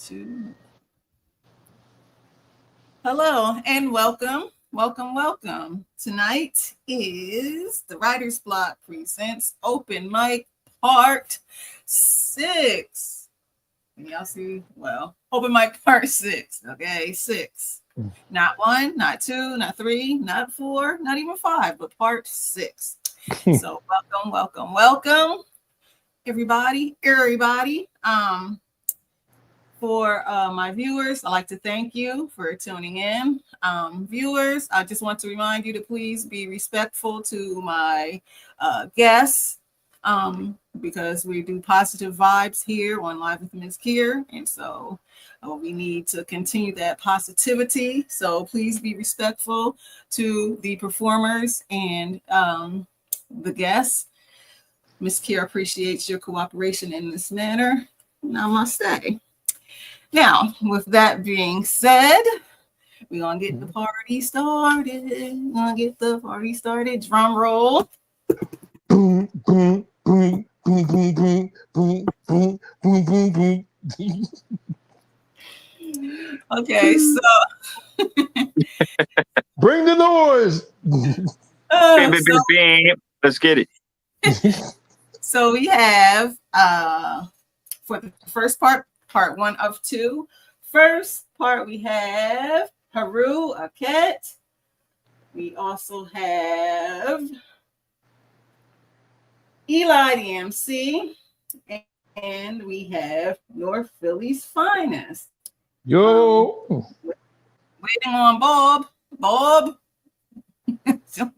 2. Hello and welcome. Tonight is the Writer's Block presents Open Mic Part 6. Can y'all see? Well, Open Mic Part 6. Okay, 6. Not 1, not 2, not 3, not 4, not even 5, but Part 6. So welcome, everybody. For my viewers, I'd like to thank you for tuning in. Viewers, I just want to remind you to please be respectful to my guests because we do positive vibes here on Live with Mz.KIR. And so we need to continue that positivity. So please be respectful to the performers and the guests. Mz.KIR appreciates your cooperation in this manner. Namaste. Now, with that being said, we're going to get the party started. Drum roll. Boom, boom, boom, boom, boom, boom, boom, boom, boom, boom, boom. Okay, so. Bring the noise. Let's get it. So we have, for the first part 1 of 2. First part, we have Haru Aket. We also have Eli the MC. And we have North Philly's finest. Yo. Waiting on Bob. Bob,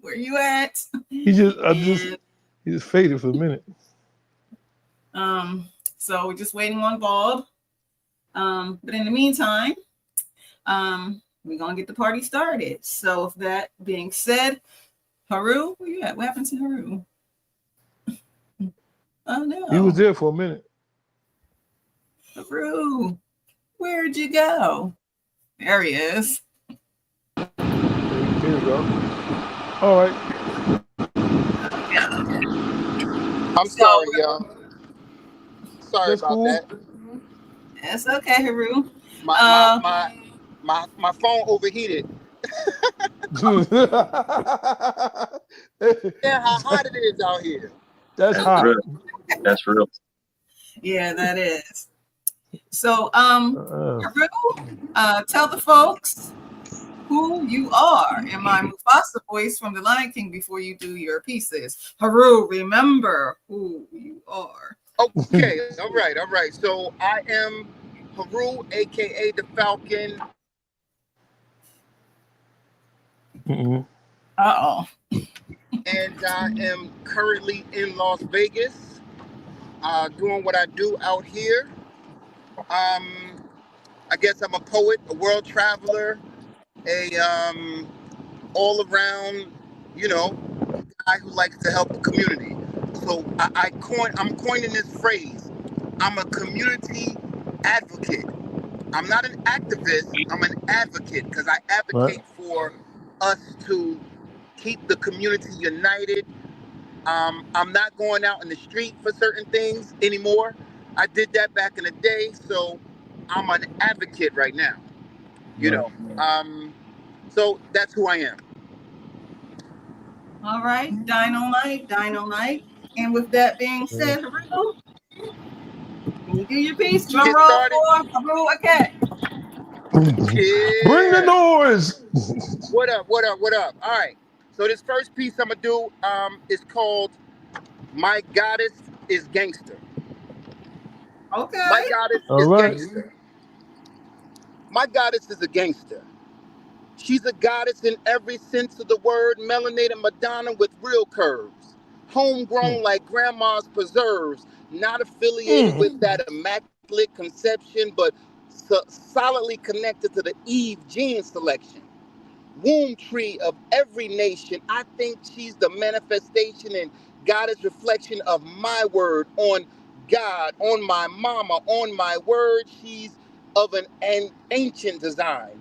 where you at? He just faded for a minute. So we're just waiting on Bob. But in the meantime, we're gonna get the party started. So with that being said, Haru, where you at? What happened to Haru? Oh no. He was there for a minute. Haru, where'd you go? There he is. There you go. All right. I'm sorry, y'all. Sorry That's about cool. that. That's okay, Haru. My phone overheated. Yeah, how hot it is out here. That's hot. Real. That's real. Yeah, that is. So, Haru, tell the folks who you are in my Mufasa voice from the Lion King before you do your pieces. Haru, remember who you are. Okay, all right. So I am Haru, aka the Falcon. Uh-oh. And I am currently in Las Vegas, doing what I do out here. I guess I'm a poet, a world traveler, a all around, guy who likes to help the community. So I'm coining this phrase. I'm a community advocate. I'm not an activist. I'm an advocate because I advocate for us to keep the community united. I'm not going out in the street for certain things anymore. I did that back in the day, so I'm an advocate right now. So that's who I am. All right, Dynamite. And with that being said, Haru, can you do your piece? Drum roll for Haru Aket. Yeah. Bring the noise. What up? All right. So this first piece I'm gonna do is called "My Goddess is Gangster." Okay. My goddess is gangster. My goddess is a gangster. She's a goddess in every sense of the word, melanated Madonna with real curves. Homegrown like grandma's preserves, not affiliated with that immaculate conception, but solidly connected to the Eve gene selection. Womb tree of every nation. I think she's the manifestation and goddess reflection of my word on God, on my mama, on my word. She's of an ancient design.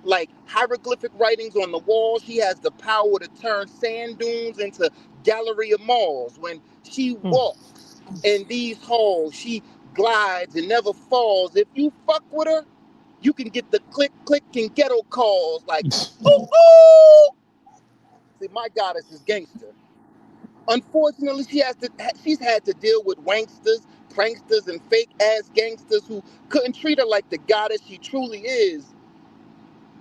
Like hieroglyphic writings on the wall, she has the power to turn sand dunes into gallery of malls. When she walks in these halls, she glides and never falls. If you fuck with her, you can get the click, click, and ghetto calls like, ooh, ooh. See, my goddess is gangster. Unfortunately, she's had to deal with wanksters, pranksters, and fake ass gangsters who couldn't treat her like the goddess she truly is.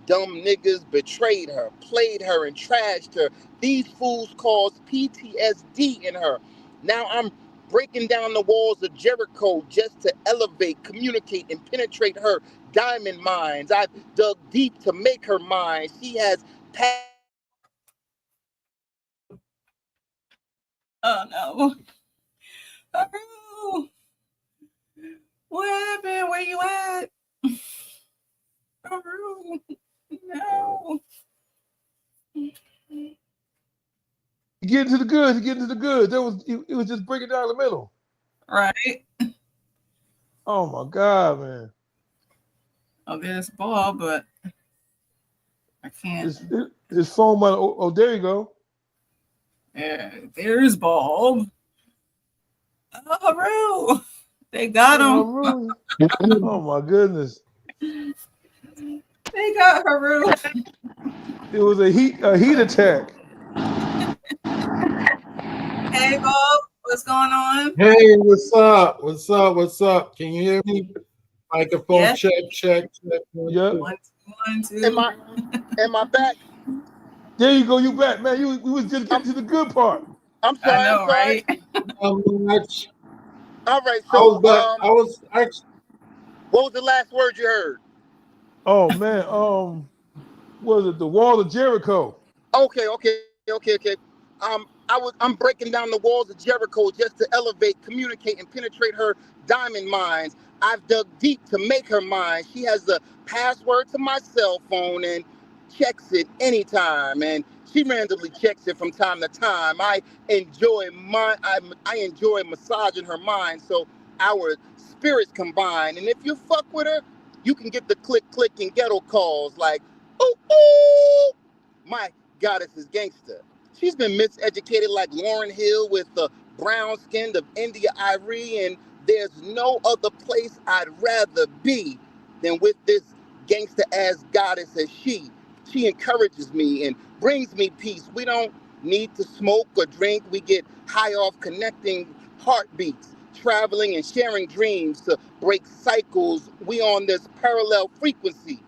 Dumb niggas betrayed her, played her, and trashed her. These fools caused PTSD in her. Now I'm breaking down the walls of Jericho just to elevate, communicate, and penetrate her diamond mines. I've dug deep to make her mine. She has passed. Oh no. Haru. What happened? Where you at? Haru. No. Getting to the goods, getting to the goods. It was just breaking down the middle. Right. Oh my God, man. Oh, there's ball, but I can't. His phone might. Oh, there you go. Yeah, there's ball. Oh, Haru. They got him. Oh my goodness. They got Haru. It was a heat attack. Hey, Bob, what's going on? Hey, what's up? What's up? What's up? Can you hear me? Microphone Yes. check. Yep. 1, 2, 1, 2. Am I back? There you go. You back, man. We was just getting to the good part. I'm sorry. I know, I'm sorry. right? All right. I So, was actually. what was the last word you heard? Oh man. Was it the wall of Jericho? Okay. I'm breaking down the walls of Jericho just to elevate, communicate, and penetrate her diamond mines. I've dug deep to make her mine. She has the password to my cell phone and checks it anytime. And she randomly checks it from time to time. I enjoy massaging her mind, so our spirits combine. And if you fuck with her, you can get the click, click, and ghetto calls like, ooh, ooh. My goddess is gangster. She's been miseducated like Lauryn Hill with the brown skin of India Irie, and there's no other place I'd rather be than with this gangster ass goddess as she. She encourages me and brings me peace. We don't need to smoke or drink. We get high off connecting heartbeats, traveling and sharing dreams to break cycles. We on this parallel frequency.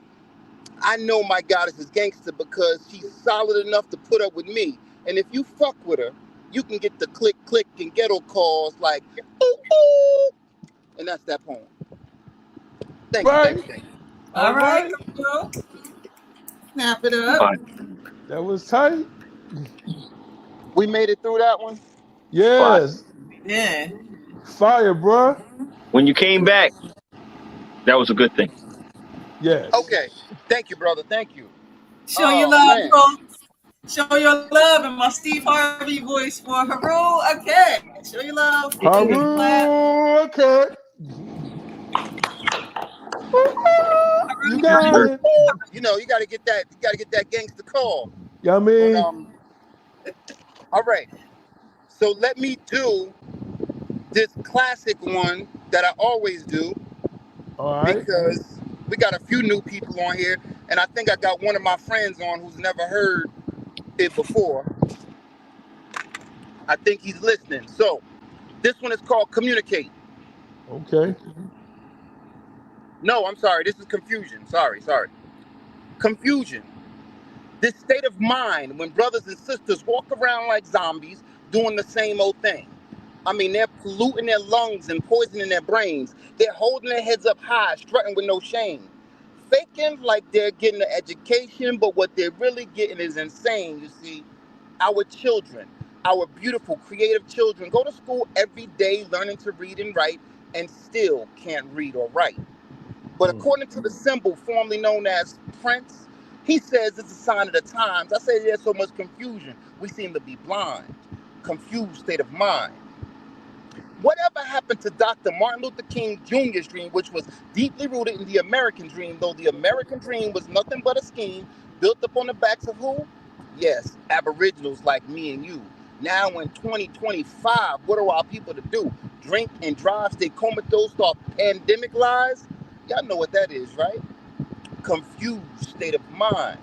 I know my goddess is gangster because she's solid enough to put up with me. And if you fuck with her, you can get the click, click, and ghetto calls like, ooh, ooh. And that's that poem. Thank you. All right. Snap it up. Fine. That was tight. We made it through that one? Yes. Yeah. Fire, bruh. When you came back, that was a good thing. Yes. Okay. Thank you, brother. Thank you. Show your love, folks. Show your love in my Steve Harvey voice for Haru. Okay. Show your love. Haru. Okay. You got it. You know, you gotta get that gangster call. Yeah, I mean. All right. So let me do this classic one that I always do. All right. Because we got a few new people on here, and I think I got one of my friends on who's never heard it before. I think he's listening. So this one is called Communicate. Okay. No, I'm sorry. This is Confusion. Sorry. Confusion. This state of mind when brothers and sisters walk around like zombies doing the same old thing. I mean, they're polluting their lungs and poisoning their brains. They're holding their heads up high, strutting with no shame. Faking like they're getting an education, but what they're really getting is insane, you see. Our children, our beautiful, creative children, go to school every day learning to read and write and still can't read or write. But according to the symbol formerly known as Prince, he says it's a sign of the times. I say there's so much confusion. We seem to be blind, confused state of mind. Whatever happened to Dr. Martin Luther King Jr.'s dream, which was deeply rooted in the American dream, though the American dream was nothing but a scheme built up on the backs of who? Yes, aboriginals like me and you. Now in 2025, what are our people to do? drink and drive, stay comatose, start pandemic lies. Y'all know what that is, right? Confused state of mind.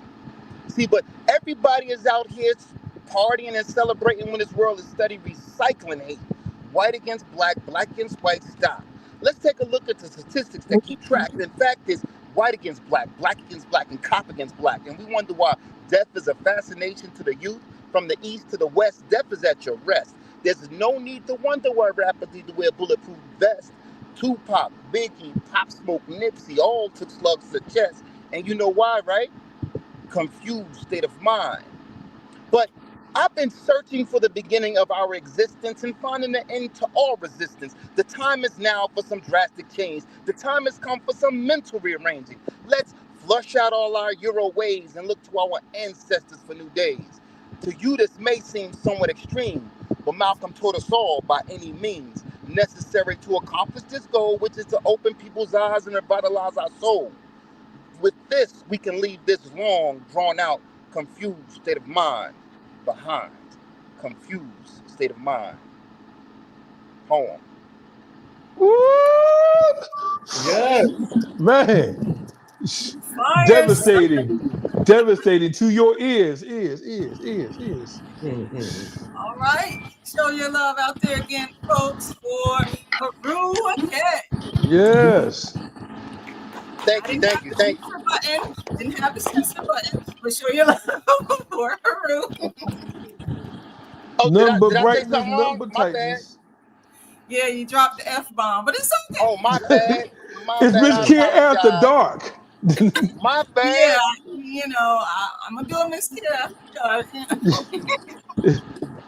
See, but everybody is out here partying and celebrating when this world is steady recycling hate. White against black, black against white, stop. Let's take a look at the statistics that keep track. In fact, it's white against black against black, and cop against black. And we wonder why death is a fascination to the youth. From the east to the west, death is at your rest. There's no need to wonder why rappers need to wear bulletproof vests. Tupac, Biggie, Pop Smoke, Nipsey all took slugs to the chest. And you know why, right? Confused state of mind. But I've been searching for the beginning of our existence and finding the end to all resistance. The time is now for some drastic change. The time has come for some mental rearranging. Let's flush out all our Euro ways and look to our ancestors for new days. To you, this may seem somewhat extreme, but Malcolm taught us all by any means necessary to accomplish this goal, which is to open people's eyes and revitalize our soul. With this, we can leave this long, drawn-out, confused state of mind behind. Confused state of mind. Poem. What? Yeah. Man. Fire, Devastating to your ears. All right. Show your love out there again, folks, for Haru Cat. Yes. Thank you. Didn't have the censor button, but show your love for Haru. Oh, None but did I say brightness, something none wrong? but My bad. tightness. Yeah, you dropped the F-bomb, but it's okay. Oh, my bad. It's Mz.KIR I after apologize. dark. My Yeah, bad. I'm gonna do a Mz.KIR after dark.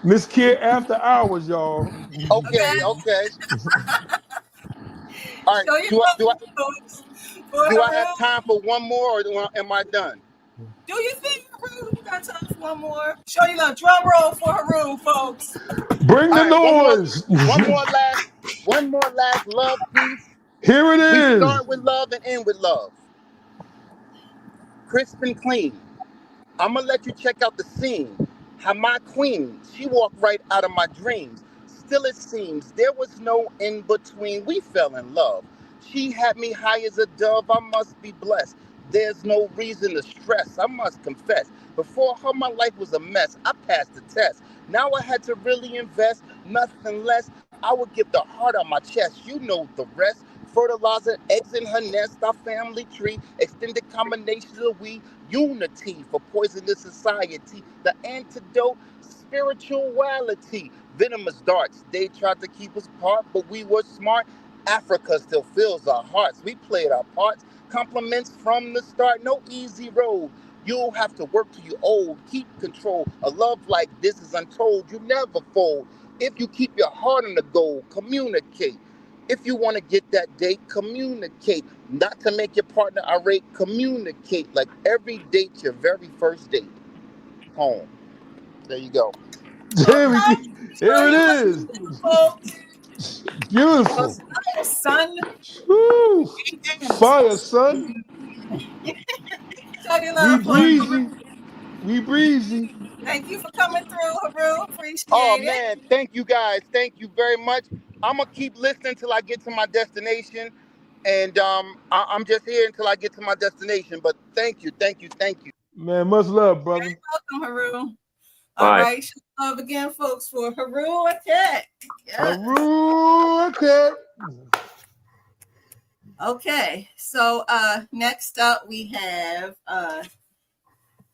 Mz.KIR after hours, y'all. Okay. All right. Show your love, folks. Do I have time for one more, or am I done? Do you think, Haru? You got time for one more? Show your love. Drum roll for Haru, folks. Bring the noise. One more last love piece. Here it We is. start with love and end with love. Crisp and clean. I'm gonna let you check out the scene. How my queen, she walked right out of my dreams. Still it seems there was no in between. We fell in love. She had me high as a dove. I must be blessed. There's no reason to stress. I must confess. Before her, my life was a mess. I passed the test. Now I had to really invest, nothing less. I would give the heart on my chest. You know the rest. Fertilizer, eggs in her nest, our family tree, extended combinations of we, unity for poisonous society, the antidote, spirituality, venomous darts. They tried to keep us apart, but we were smart. Africa still fills our hearts. We played our parts. Compliments from the start. No easy road. You'll have to work till you're old. Keep control. A love like this is untold. You never fold. If you keep your heart on the goal, communicate. If you want to get that date, communicate. Not to make your partner irate, communicate. Like every date, your very first date. Home. There you go. Here it is. Folks. Beautiful. Son. Woo. Fire, son. We breezy. Thank you for coming through, Haru. Appreciate it. Man, thank you guys. Thank you very much. I'm gonna keep listening till I get to my destination, and I'm just here until I get to my destination. But thank you. Man, much love, brother. You're welcome, Haru. All right. Right, show love again, folks, for Haru Cat. Haru Cat. Okay, so next up we have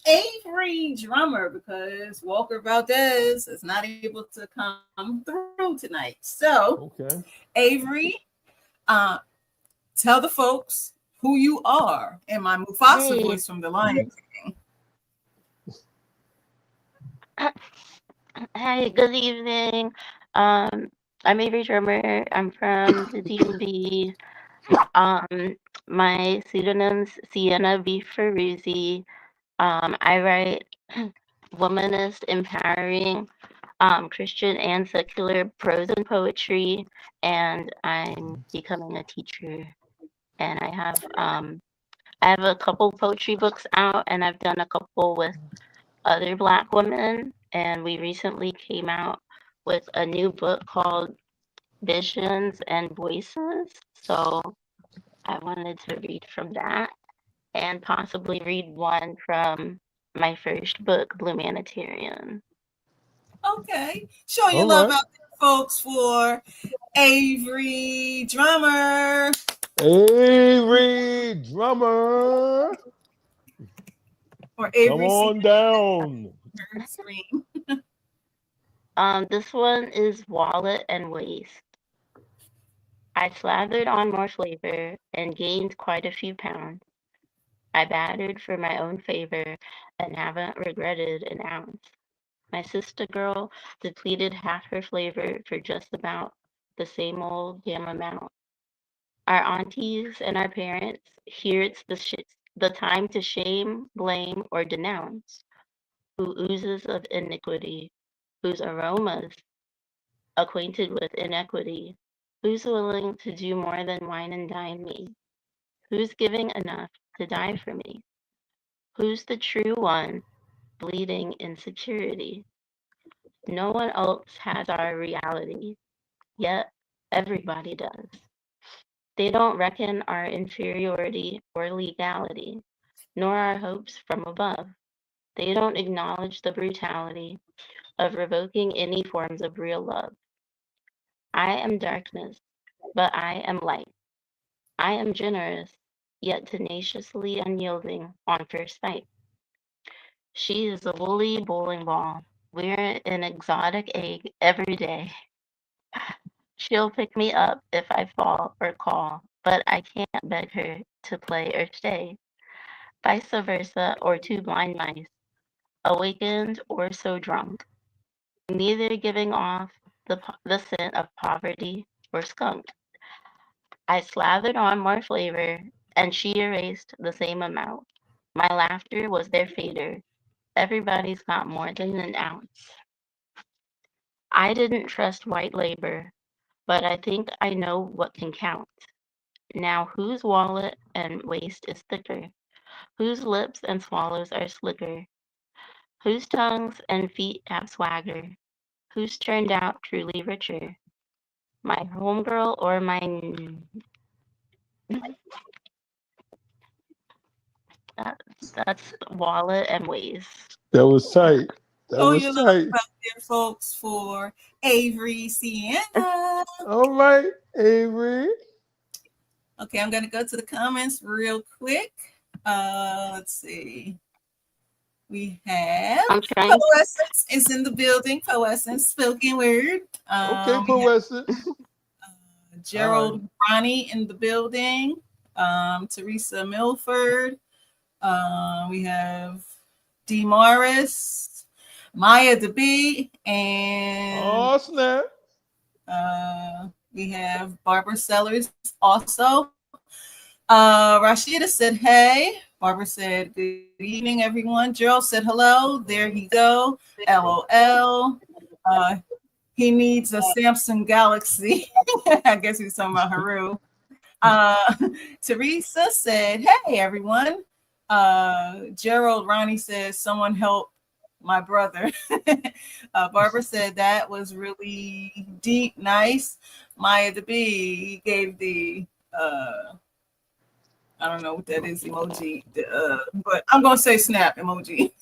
Avery Drummer, because Walker Valdez is not able to come through tonight. So, okay. Avery, tell the folks who you are in my Mufasa voice from The Lion King. Hi, good evening. I'm Avery Drummer. I'm from the DMV. My pseudonym's Sienna V. Ferruzzi. I write womanist, empowering, Christian and secular prose and poetry, and I'm becoming a teacher. And I have a couple poetry books out, and I've done a couple with other Black women. And we recently came out with a new book called visions and voices. So I wanted to read from that and possibly read one from my first book, Blue Humanitarian. Okay. Showing your All love right. out there, folks, for Avery Drummer. Avery Drummer, Or come Avery on down. Scream. This one is Wallet and Waist. I slathered on more flavor and gained quite a few pounds. I battered for my own favor and haven't regretted an ounce. My sister girl depleted half her flavor for just about the same old damn amount. Our aunties and our parents, here it's the time to shame, blame, or denounce. Who oozes of iniquity, whose aromas acquainted with inequity, who's willing to do more than wine and dine me, who's giving enough to die for me, who's the true one bleeding insecurity. No one else has our reality, yet everybody does. They don't reckon our inferiority or legality, nor our hopes from above. They don't acknowledge the brutality of revoking any forms of real love. I am darkness, but I am light. I am generous, yet tenaciously unyielding on first sight. She is a woolly bowling ball. We're an exotic egg every day. She'll pick me up if I fall or call, but I can't beg her to play or stay. Vice versa, or two blind mice, awakened or so drunk, neither giving off the scent of poverty or skunk. I slathered on more flavor, and she erased the same amount. My laughter was their fader. Everybody's got more than an ounce. I didn't trust white labor, but I think I know what can count. Now, whose wallet and waist is thicker? Whose lips and swallows are slicker? Whose tongues and feet have swagger? Who's turned out truly richer? My homegirl or my that's wallet and waist. That was tight. That Show was your love tight. out there, folks, for Avery Sienna. All right, Avery. Okay, I'm gonna go to the comments real quick. Let's see. We have I'm trying. Poessence is in the building. Poessence, spoken word. Okay, We have Poessence. Gerald Ronnie in the building. Teresa Milford. We have D. Morris, Maya DeB, and Oh, snap. we have Barbara Sellers also. Rashida said, hey. Barbara said, good evening, everyone. Gerald said, hello. There you go. LOL. He needs a Samsung Galaxy. I guess he was talking about Haru. Teresa said, hey, everyone. Gerald Ronnie says, someone help my brother. Barbara said that was really deep, nice. Maya DeB gave the I don't know what that is emoji, but I'm gonna say snap emoji.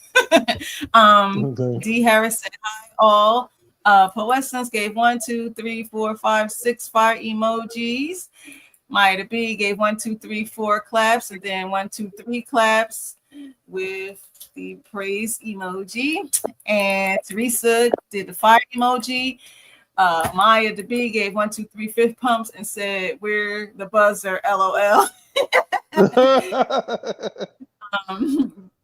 Okay. D Harris said hi all. Poessence gave 1, 2, 3, 4, 5, 6 fire emojis. Maya B gave 1, 2, 3, 4 claps, and then 1, 2, 3 claps with the praise emoji. And Teresa did the fire emoji. Maya DeB gave 1, 2, 3 fifth pumps and said, "We're the buzzer, LOL."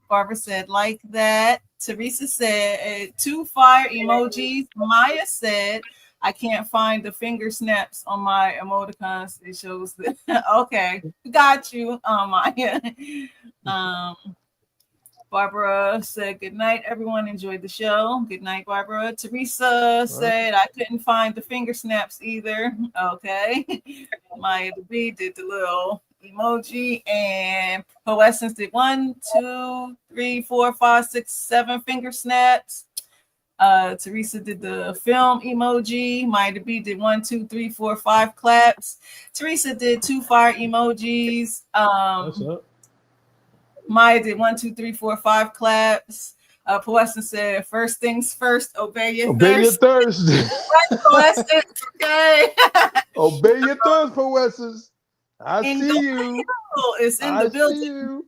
Barbara said, like that. Teresa said, 2 fire emojis. Maya said, I can't find the finger snaps on my emoticons. It shows that. Okay, got you, Maya. Barbara said, good night, everyone. Enjoyed the show. Good night, Barbara. Teresa said, I couldn't find the finger snaps either. Okay. Maya B did the little emoji, and Poessence did 1, 2, 3, 4, 5, 6, 7 finger snaps. Teresa did the film emoji. Maya B did 1, 2, 3, 4, 5 claps. Teresa did 2 fire emojis. What's up? Maya did 1, 2, 3, 4, 5 claps. Poesson said, "First things first, obey your Obey your thirst." thirst. Poesson, okay. Obey your thirst, Poessons. I And see you. is in I the building. see you.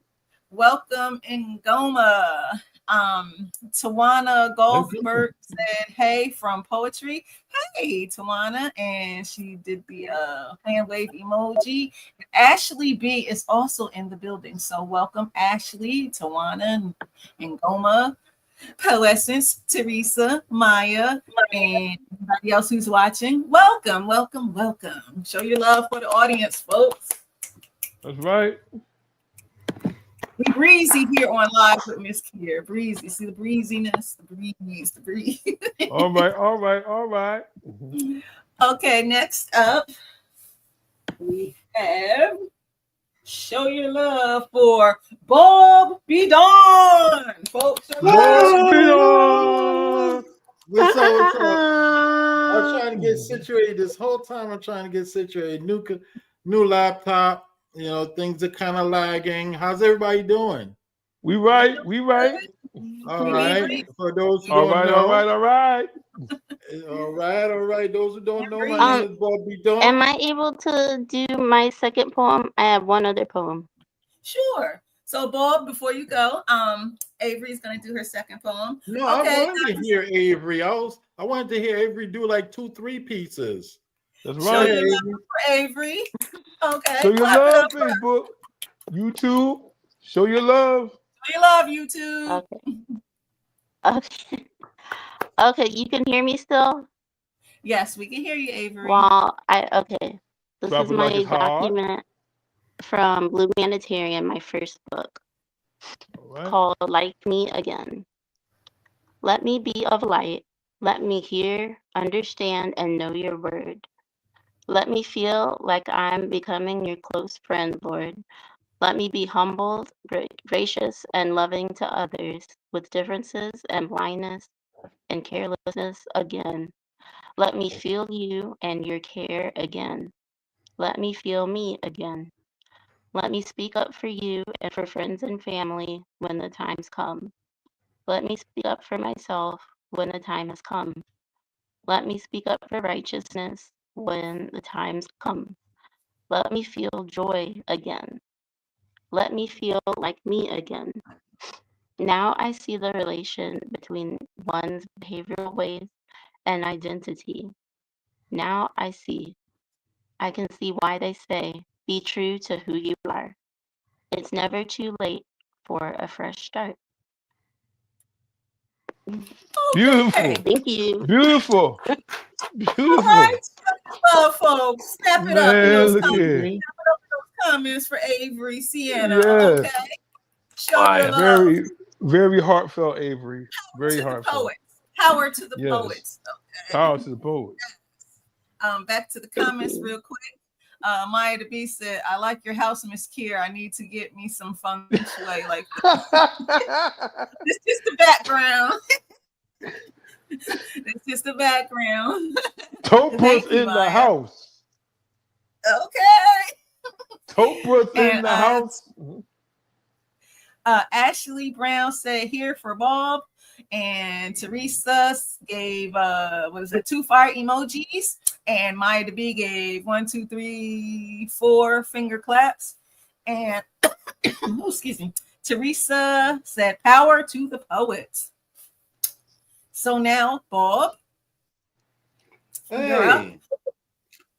Welcome Ngoma. Tawana Golfberg said, "Hey," from poetry. Hey, Tawana, and she did the hand wave emoji. Ashley B is also in the building, so welcome Ashley, Tawana, and Ngoma, Poessence, Teresa, Maya, and everybody else who's watching. Welcome, welcome, welcome. Show your love for the audience, folks. That's right. We breezy here on Live with Mz.KIR. Breezy. See the breeziness, the breeze. All right, all right, all right. Okay, next up, we have show your love for Bob Bidon. Folks, show your love. What's up? What's up? I'm trying to get situated this whole time. I'm trying to get situated. New laptop. You know, things are kind of lagging. How's everybody doing? We right. All right. For those who All don't right, know. all right, all right. All right. Those who don't know, my name is Bobby Don. Am I able to do my second poem? I have one other poem. Sure. So, Bob, before you go, Avery's gonna do her second poem. No, okay, I wanted to hear Avery. I wanted to hear Avery do like 2-3 pieces. That's show right. your love for Avery. Okay. Show your love, Facebook, YouTube. Show your love. Show your love, YouTube. Okay. Okay, you can hear me still? Yes, we can hear you, Avery. Well, okay. This Drop is it like my it's hot. document from Blue Humanitarian, my first book, Right. called Like Me Again. Let me be of light. Let me hear, understand, and know your word. Let me feel like I'm becoming your close friend, Lord. Let me be humble, gracious, and loving to others with differences and blindness and carelessness again. Let me feel you and your care again. Let me feel me again. Let me speak up for you and for friends and family when the times come. Let me speak up for myself when the time has come. Let me speak up for righteousness when the times come. Let me feel joy again. Let me feel like me again. Now I see the relation between one's behavioral ways and identity. Now I can see why they say, be true to who you are. It's never too late for a fresh start. Beautiful. Thank you. Beautiful. All right, folks, snap it up in those Man, look comments. here. Comments for Avery Sienna. Yes. Okay, show your love. Very, very heartfelt, Avery. Very to heartfelt. The poets. Power to the Yes. poets. Okay. Power to the poets. Back to the comments real quick. Maya the B said, "I like your house, Mz.KIR. I need to get me some feng shui like that." It's just the background. It's just the background. Topra's in the house. Okay. Topra's in the house. Ashley Brown said, "Here for Bob," and Teresa gave 2 fire emojis, and Maya the B gave 1, 2, 3, 4 finger claps, and oh, excuse me, Teresa said, "Power to the poets." So now, Bob, you're up.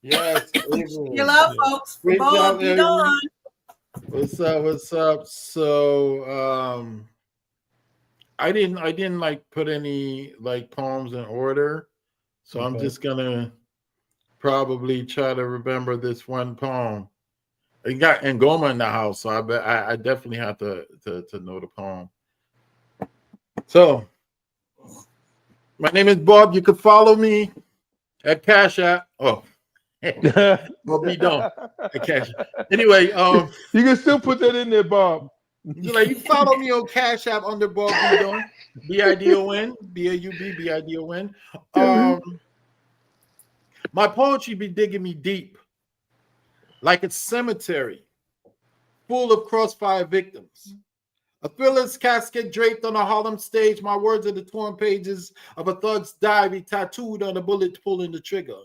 Yes, Your love, folks. For Bob, be done. What's up? So I didn't like put any like poems in order. So I'm just gonna probably try to remember this one poem. It got Ngoma in the house, so I definitely have to know the poem. So my name is Bob. You can follow me at Cash App. Oh. Well, be done. Anyway, you can still put that in there, Bob. You're like, you follow me on Cash App under Bob Bidon, BIDON, BAUB, BIDON. My poetry be digging me deep, like a cemetery full of crossfire victims. A thriller's casket draped on a Harlem stage. My words are the torn pages of a thug's diary tattooed on a bullet pulling the trigger.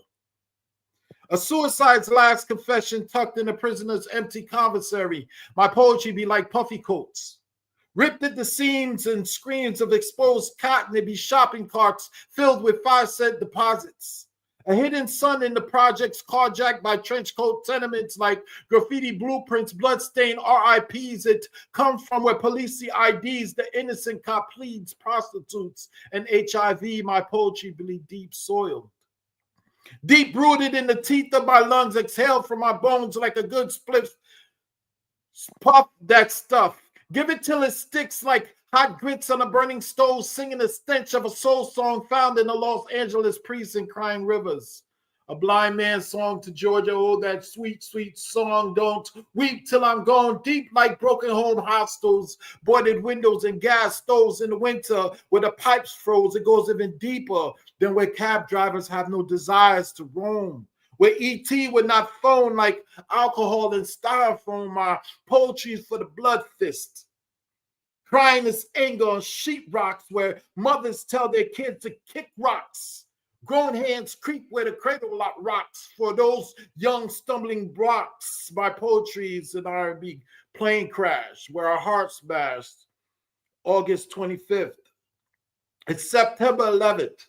A suicide's last confession tucked in a prisoner's empty commissary. My poetry be like puffy coats, ripped at the seams and screens of exposed cotton. It be shopping carts filled with 5-cent deposits. A hidden sun in the projects, carjacked by trench coat tenements like graffiti blueprints, bloodstained RIPs. It comes from where police see IDs, the innocent cop pleads, prostitutes, and HIV. My poetry be deep soiled, deep rooted in the teeth of my lungs, exhaled from my bones like a good split. Puff that stuff. Give it till it sticks like hot grits on a burning stove, singing the stench of a soul song found in the Los Angeles precinct, crying rivers. A blind man's song to Georgia. Oh, that sweet, sweet song. Don't weep till I'm gone. Deep like broken home hostels, boarded windows and gas stoves in the winter where the pipes froze. It goes even deeper than where cab drivers have no desires to roam. Where ET would not phone like alcohol and styrofoam. My poetry is for the blood fist. Crying is anger on sheetrocks where mothers tell their kids to kick rocks. Grown hands creep where the cradle lot rocks for those young stumbling blocks. My poetry is an R&B plane crash where our hearts bashed. August 25th. It's September 11th.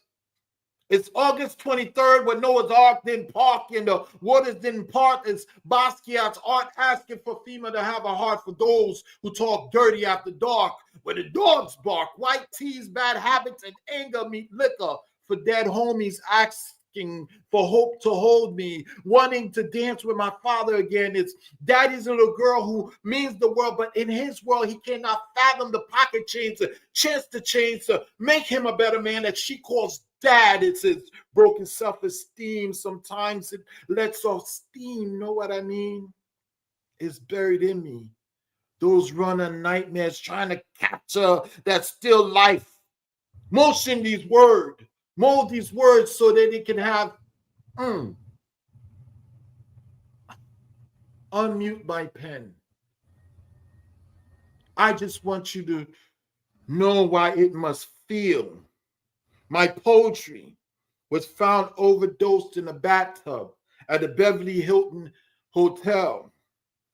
It's August 23rd when Noah's Ark didn't park and the waters didn't part. It's Basquiat's art asking for FEMA to have a heart for those who talk dirty after dark. Where the dogs bark, white teas, bad habits, and anger meet liquor. For dead homies asking for hope to hold me, wanting to dance with my father again. It's daddy's little girl who means the world, but in his world, he cannot fathom the pocket change, the chance to change, to make him a better man that she calls dad. It's his broken self-esteem. Sometimes it lets off steam. Know what I mean? It's buried in me. Those runner nightmares trying to capture that still life. Motion these words. Mold these words so that it can have unmute my pen. I just want you to know why it must feel. My poetry was found overdosed in a bathtub at the Beverly Hilton Hotel.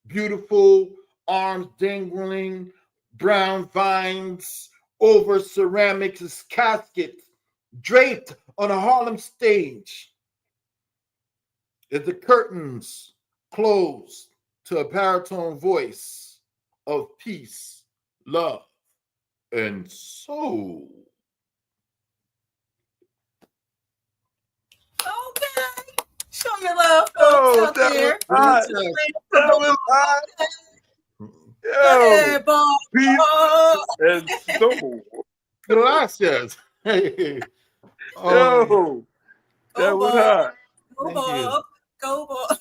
Beautiful arms dangling, brown vines over ceramics casket draped on a Harlem stage. As the curtains closed to a baritone voice of peace, love, and soul. Okay. Show your love, folks out there. That was hot. Go ahead, Bob. Peace Oh, and soul. Gracias. Hey. Yo, that go was Bob. hot. Go Thank you. Bob. Go Bob.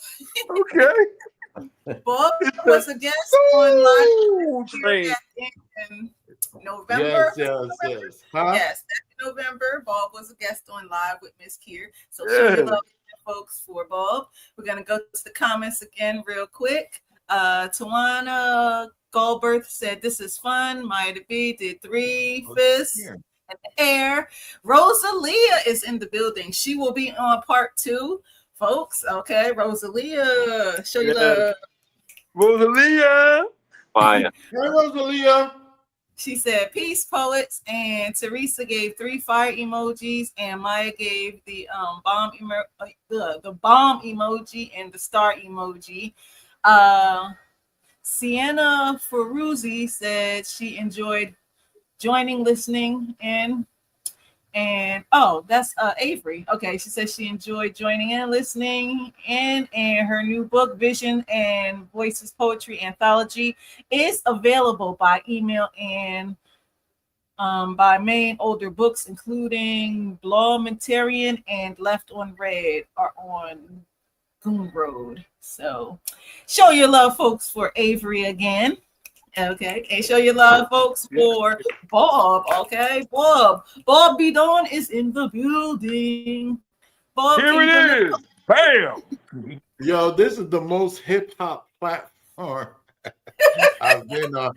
Okay. Bob was a guest on live Train. in November. Yes. Huh? Yes, that's in November. Bob was a guest on live with Mz.KIR. So show your love, folks, for Bob. We're gonna go to the comments again real quick. Tawana Goldberg said, "This is fun." Maya B did 3 fists in the air. Rosalia is in the building. She will be on part 2, folks. Okay, Rosalia, show your love. Rosalia. Fire. Hey, Rosalia. She said, "Peace, poets," and Teresa gave 3 fire emojis, and Maya gave the bomb emoji and the star emoji. Sienna Ferruzzi said she enjoyed joining, listening in, and that's Avery. Okay, she said she enjoyed joining in, listening in, and her new book, Vision and Voices Poetry Anthology, is available by email and by main older books, including Blaumentarian and Left on Red, are on Goon Road. So show your love, folks, for Avery again. Okay, and show your love, folks, for Bob. Okay, Bob B. Dawn is in the building. Bob, Here can you bring it up? is. Bam. Yo, this is the most hip hop platform I've been on.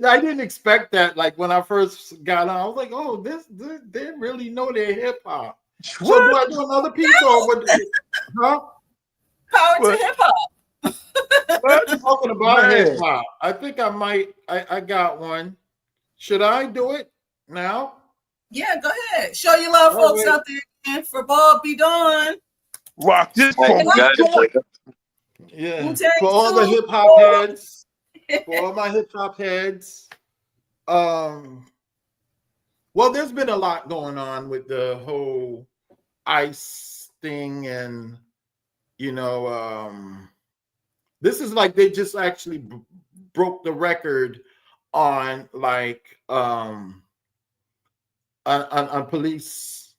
I didn't expect that. Like when I first got on, I was like, "Oh, they really know their hip hop." So do I do another piece or what? Huh? Power to What? hip hop. What? Talking about hip Man. hop, I think I might. I got one. Should I do it now? Yeah, go ahead. Show your love, All folks, right. out there again for Bob B. Dawn. Rock this Hey, you funky got it, joint. player. Yeah, Wu-Tang for all the Soup. hip hop heads, for all my hip hop heads. Well, there's been a lot going on with the whole ICE thing, and this is like they just actually broke the record on like on police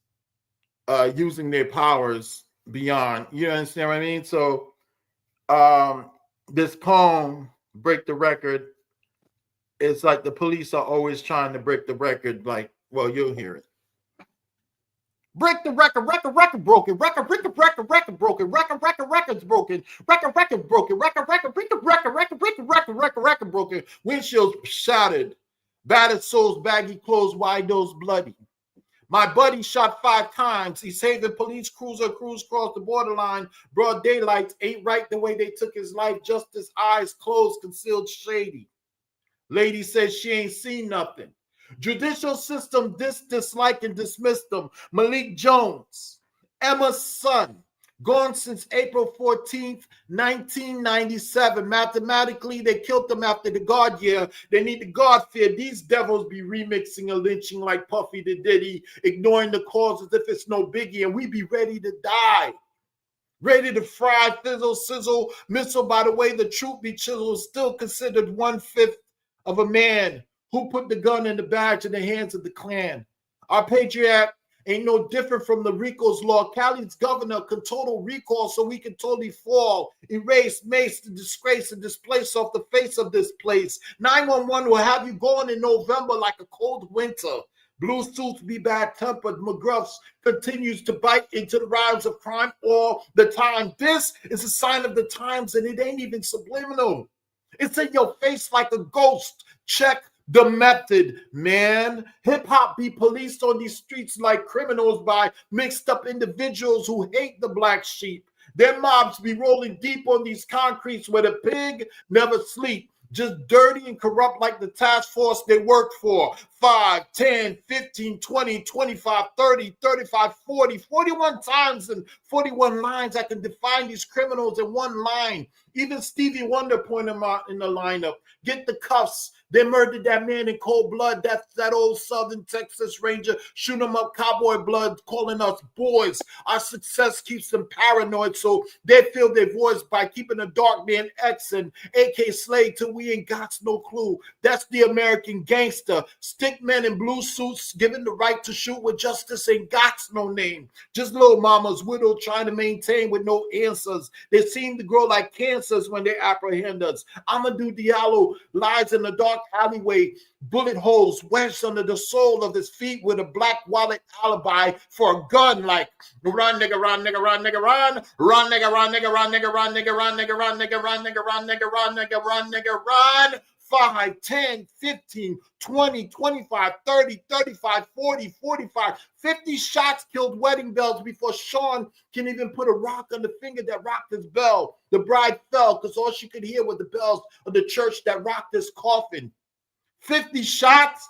using their powers beyond. You understand what I mean? So this poem, Break the Record, it's like the police are always trying to break the record. Like, well, you'll hear it. Break the record, record broken, record broken, record's broken, record's broken, record broken, windshields shattered, battered souls, baggy clothes, wide nose, bloody. My buddy shot 5 times. He saved the police cruiser, cruise across the borderline, broad daylight, ain't right the way they took his life, just his eyes closed, concealed, shady. Lady says she ain't seen nothing. Judicial system dislike and dismissed them. Malik Jones, Emma's son, gone since April 14th, 1997. Mathematically, they killed them after the God year. They need the God fear. These devils be remixing and lynching like Puffy the Diddy, ignoring the cause as if it's no biggie, and we be ready to die. Ready to fry, fizzle, sizzle, missile. By the way, the truth be chiseled, still considered 1/5 of a man who put the gun and the badge in the hands of the Klan. Our patriot ain't no different from the RICO's law. Cali's governor could total recall so we can totally fall, erase, mace the disgrace and displace off the face of this place. 911 will have you going in November like a cold winter. Blue suits be bad-tempered. McGruffs continues to bite into the rhymes of crime all the time. This is a sign of the times, and it ain't even subliminal. It's in your face like a ghost. Check the method, man. Hip-hop be policed on these streets like criminals by mixed-up individuals who hate the black sheep. Their mobs be rolling deep on these concretes where the pig never sleep. Just dirty and corrupt like the task force they work for. 5, 10, 15, 20, 25, 30, 35, 40, 41 times and 41 lines. I can define these criminals in one line. Even Stevie Wonder pointed them out in the lineup. Get the cuffs. They murdered that man in cold blood. That's that old Southern Texas Ranger. Shoot him up, cowboy blood, calling us boys. Our success keeps them paranoid, so they feel their voice by keeping a dark man X and AK slave till we ain't got no clue. That's the American gangster. Stick men in blue suits given the right to shoot with justice ain't got no name. Just little mama's widow trying to maintain with no answers. They seem to grow like cancers when they apprehend us. Amadou Diallo lies in the dark alleyway, bullet holes wedged under the sole of his feet with a black wallet alibi for a gun like run nigga run nigga run nigga run run nigga run nigga run nigga run nigga run nigga run nigga run nigga run nigga run nigga run nigga run 5, 10, 15, 20, 25, 30, 35, 40, 45, 50 shots killed wedding bells before Sean can even put a rock on the finger that rocked his bell. The bride fell because all she could hear were the bells of the church that rocked his coffin. 50 shots?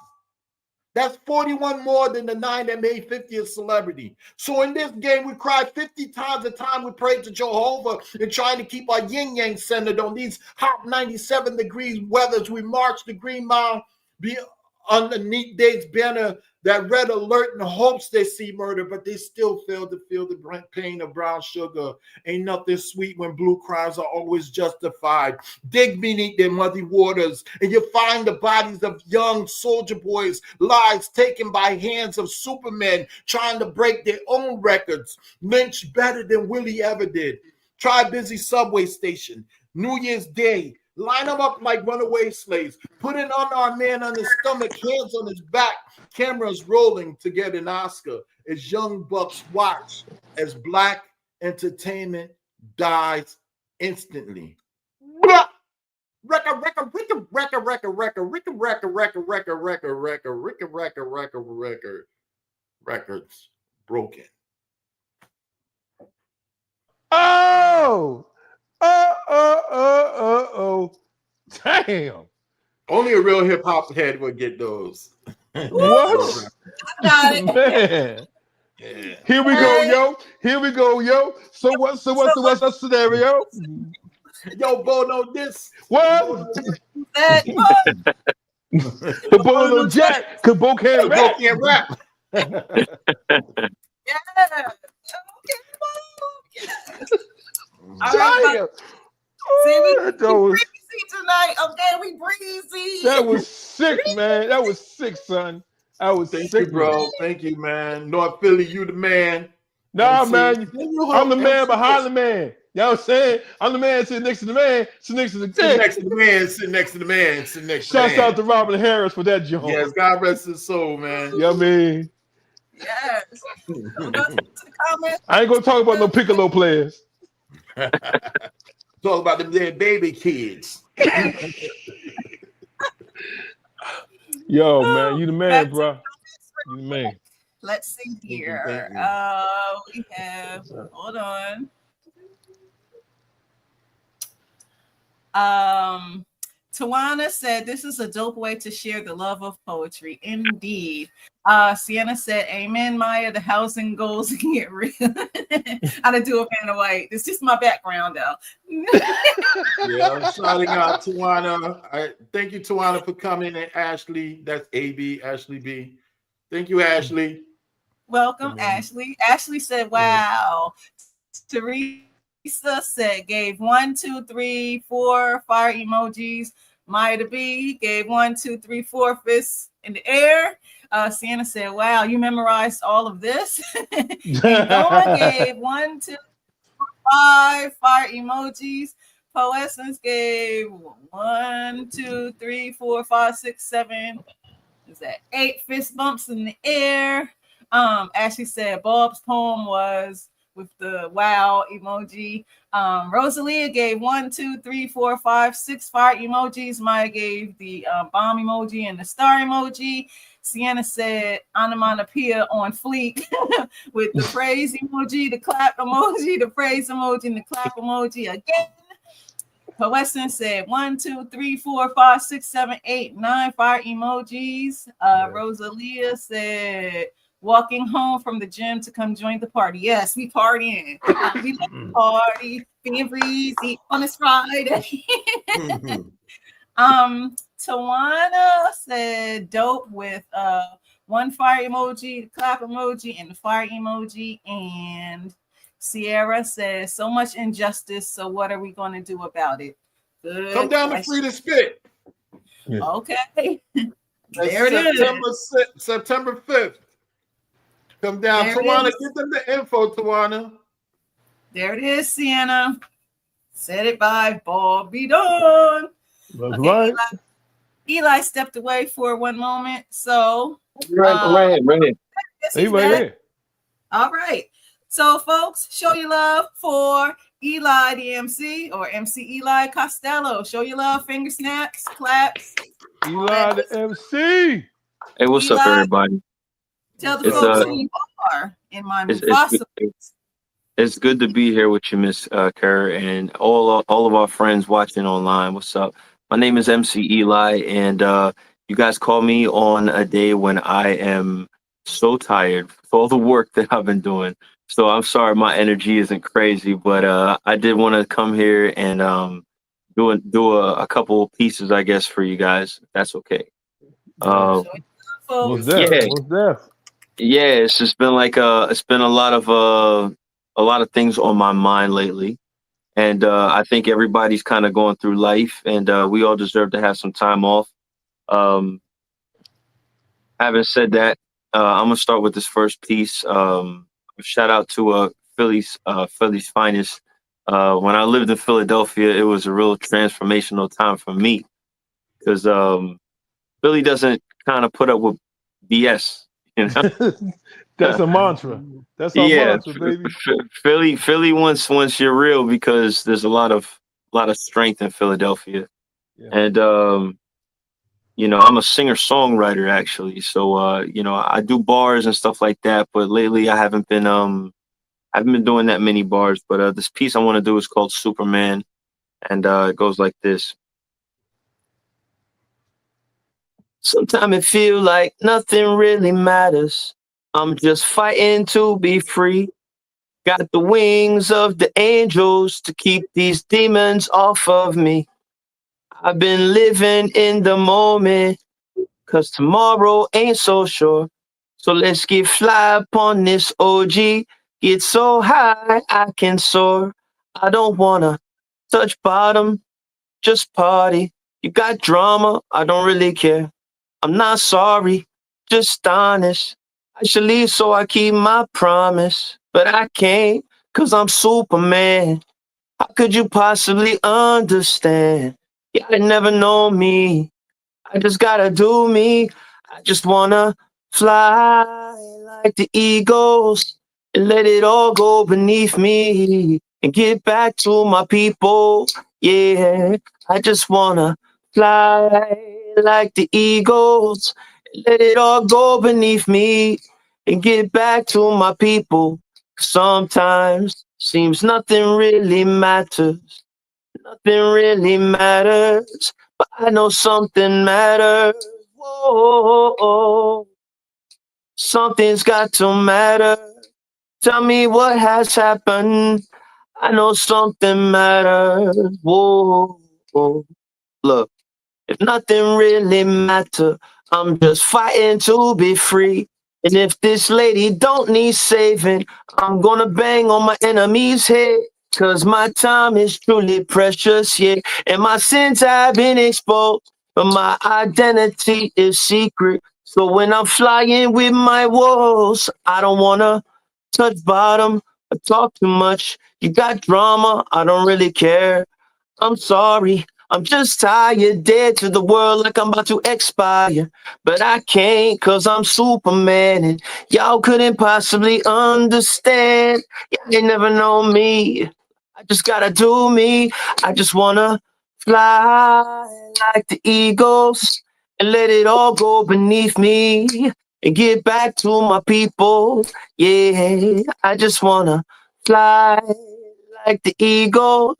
That's 41 more than the 9 that made 50 a celebrity. So in this game, we cry 50 times the time we pray to Jehovah and trying to keep our yin-yang centered on these hot 97 degrees weathers. We march the Green Mile underneath Dave's banner, that red alert in hopes they see murder, but they still fail to feel the pain of brown sugar. Ain't nothing sweet when blue crimes are always justified. Dig beneath their muddy waters, and you find the bodies of young soldier boys, lives taken by hands of supermen trying to break their own records. Lynched better than Willie ever did. Try busy subway station, New Year's Day, Line them up like runaway slaves. Put it on our man on his stomach, hands on his back. Cameras rolling to get an Oscar as young bucks watch as black entertainment dies instantly. Records broken. Oh, oh. Damn. Only a real hip hop head would get those. What? Got it. Man. Yeah. Here we go, yo. Here we go, yo. So what's the scenario? Yo, Bo, know this. What? That The Bo no Jack, cause Bo can't Bo rap. can't rap. yeah. Okay, all right, Damn. see, we That was, breezy tonight. Okay, we breezy. that was sick, man. That was sick, son. That was Thank sick, you, bro. Thank you, man. North Philly, you the man. Nah, MC. man. I'm the man behind the man. You know what I'm saying? I'm the man sitting next to the man, sitting next to the Sit dick. next to the man, sit next to the man, sit next to the Shouts man. out to Robin Harris for that joint. Yes, God rest his soul, man. You know what I mean? Yes. So go to the comments. I ain't gonna talk about no Piccolo players. Talk about them dead baby kids. Yo, man, you the man, Back to bro. You the man. Let's see here. Thank you. We have, hold on. Tawana said, this is a dope way to share the love of poetry. Indeed. Sienna said, amen, Maya, the housing goals get real. I didn't do a fan of white. It's just my background, though. Yeah, I'm shouting out Tawana. Thank you, Tawana, for coming. And Ashley, that's AB, Ashley B. Thank you, Ashley. Welcome, Ashley. Ashley said, wow. Teresa said, gave 1, 2, 3, 4 fire emojis. Maya the B gave 1, 2, 3, 4 fists in the air. Sienna said, wow, you memorized all of this. And Goin gave 1, 2, 5 fire emojis. Poessence gave 1, 2, 3, 4, 5, 6, 7. Is that 8 fist bumps in the air? Ashley said Bob's poem was with the wow emoji. Rosalia gave 1, 2, 3, 4, 5, 6 fire emojis. Maya gave the bomb emoji and the star emoji. Sienna said onomatopoeia on fleek with the praise emoji, the clap emoji, the praise emoji, and the clap emoji again. Poesson said 1, 2, 3, 4, 5, 6, 7, 8, 9 fire emojis. Rosalia said walking home from the gym to come join the party. Yes, we partying. We like to party, being breezy on this Friday. Tawana said dope with 1 fire emoji, the clap emoji, and the fire emoji. And Sierra says so much injustice. So what are we going to do about it? Good Come down question. to Free to Spit. Okay. There it is. September 5th. Come down. There Tawana, give them the info, Tawana. There it is, Sienna. Said it by Bobby Dawn. That's right. Eli stepped away for one moment. So Right here. He right here. All right. So, folks, show your love for Eli the MC or MC Eli Costello. Show your love, finger snaps, claps. Eli the MC. Hey, what's up, everybody? Tell the folks who you are in my Mufasa. It's good to be here with you, Mz.KIR, and all of our friends watching online. What's up? My name is MC Eli, and you guys call me on a day when I am so tired for all the work that I've been doing. So I'm sorry my energy isn't crazy, but I did want to come here and do a couple pieces, I guess, for you guys. If that's okay. What's that? Yeah, it's just been like it's been a lot of things on my mind lately, and I think everybody's kind of going through life, and we all deserve to have some time off. Having said that, I'm gonna start with this first piece. Shout out to Philly's finest, When I lived in Philadelphia, it was a real transformational time for me because Philly doesn't kind of put up with BS, you That's know. a mantra. That's our Yeah, mantra, baby. Philly wants you're real because there's a lot of strength in Philadelphia, Yeah. and I'm a singer songwriter actually. So I do bars and stuff like that. But lately, I haven't been doing that many bars. But this piece I want to do is called Superman, and it goes like this. Sometimes it feel like nothing really matters. I'm just fighting to be free. Got the wings of the angels to keep these demons off of me. I've been living in the moment, 'cause tomorrow ain't so sure. So let's get fly upon this OG. Get so high I can soar. I don't wanna touch bottom, just party. You got drama, I don't really care. I'm not sorry, just honest. I should leave so I keep my promise. But I can't, 'cause I'm Superman. How could you possibly understand? Yeah, I never know me. I just gotta do me. I just wanna fly like the eagles and let it all go beneath me and get back to my people. Yeah, I just wanna fly like the eagles and let it all go beneath me and get back to my people. Sometimes seems nothing really matters. Nothing really matters, but I know something matters. Whoa, something's got to matter. Tell me what has happened. I know something matters. Whoa, look. If nothing really matter, I'm just fighting to be free. And if this lady don't need saving, I'm gonna bang on my enemy's head. 'Cause my time is truly precious, yeah. And my sins have been exposed, but my identity is secret. So when I'm flying with my walls, I don't wanna touch bottom or talk too much. You got drama, I don't really care. I'm sorry, I'm just tired, dead to the world like I'm about to expire. But I can't, 'cause I'm Superman, and y'all couldn't possibly understand. Y'all ain't never know me. I just gotta do me. I just wanna fly like the eagles and let it all go beneath me and get back to my people. Yeah, I just wanna fly like the eagles,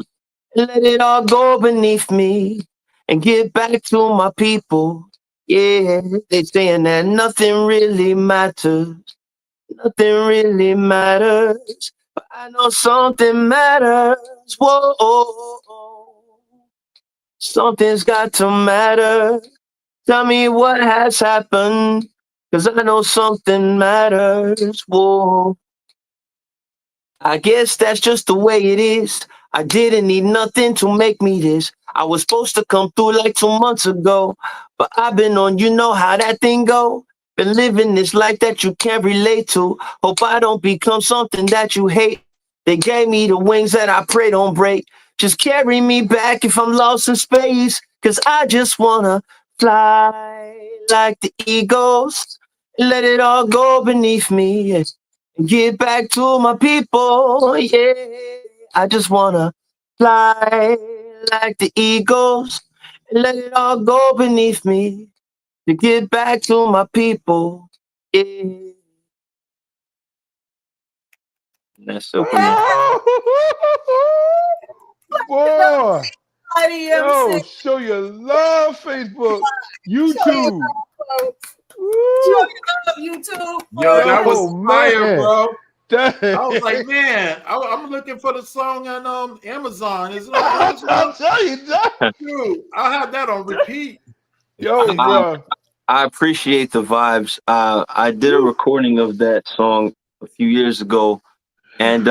let it all go beneath me and get back to my people. Yeah, they saying that nothing really matters. Nothing really matters. But I know something matters. Whoa, something's got to matter. Tell me what has happened. 'Cause I know something matters. Whoa. I guess that's just the way it is. I didn't need nothing to make me this. I was supposed to come through like 2 months ago, but I've been on, you know how that thing go. Been living this life that you can't relate to. Hope I don't become something that you hate. They gave me the wings that I pray don't break. Just carry me back if I'm lost in space. 'Cause I just wanna fly like the eagles. Let it all go beneath me. Get back to my people, yeah. I just wanna fly like the eagles and let it all go beneath me to get back to my people, yeah. That's Superman. Boy, yo, IDMC. show your love, Facebook, Show your YouTube. love, folks. Show Woo. your love, YouTube. Yo, that was Oh fire, man, bro. that, I was like, man, I'm looking for the song on Amazon. Is it on I'll Amazon? tell you that. Dude, I have that on repeat. Yo, I, bro, I appreciate the vibes. I did a Woo. recording of that song a few years ago, and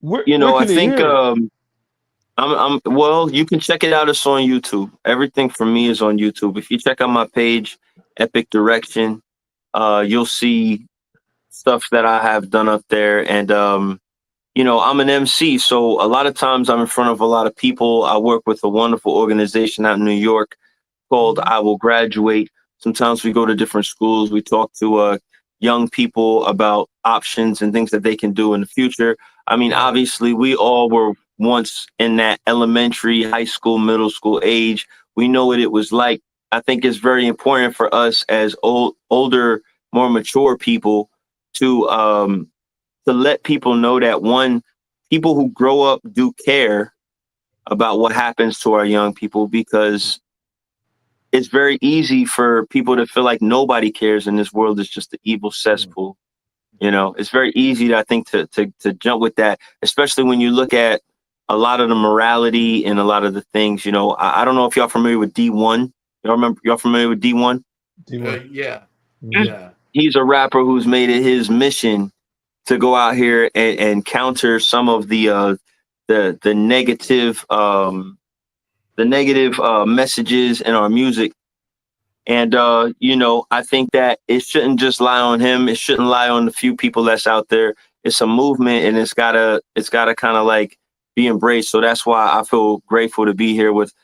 Where I can they think hear it? well, you can check it out. It's on YouTube. Everything from me is on YouTube. If you check out my page, Epic Direction, you'll see stuff that I have done up there. And I'm an MC, so a lot of times I'm in front of a lot of people. I work with a wonderful organization out in New York called I Will Graduate. Sometimes we go to different schools. We talk to young people about options and things that they can do in the future. I mean, obviously, we all were once in that elementary, high school, middle school age. We know what it was like. I think it's very important for us as older, more mature people to let people know that one, people who grow up do care about what happens to our young people, because it's very easy for people to feel like nobody cares and this world is just an evil cesspool. It's very easy, I think, to jump with that, especially when you look at a lot of the morality and a lot of the things. I don't know if y'all familiar with D1. Y'all familiar with D1? Yeah. He's a rapper who's made it his mission to go out here and counter some of the negative messages in our music. And I think that it shouldn't just lie on him. It shouldn't lie on the few people that's out there. It's a movement, and it's gotta kind of like be embraced. So that's why I feel grateful to be here with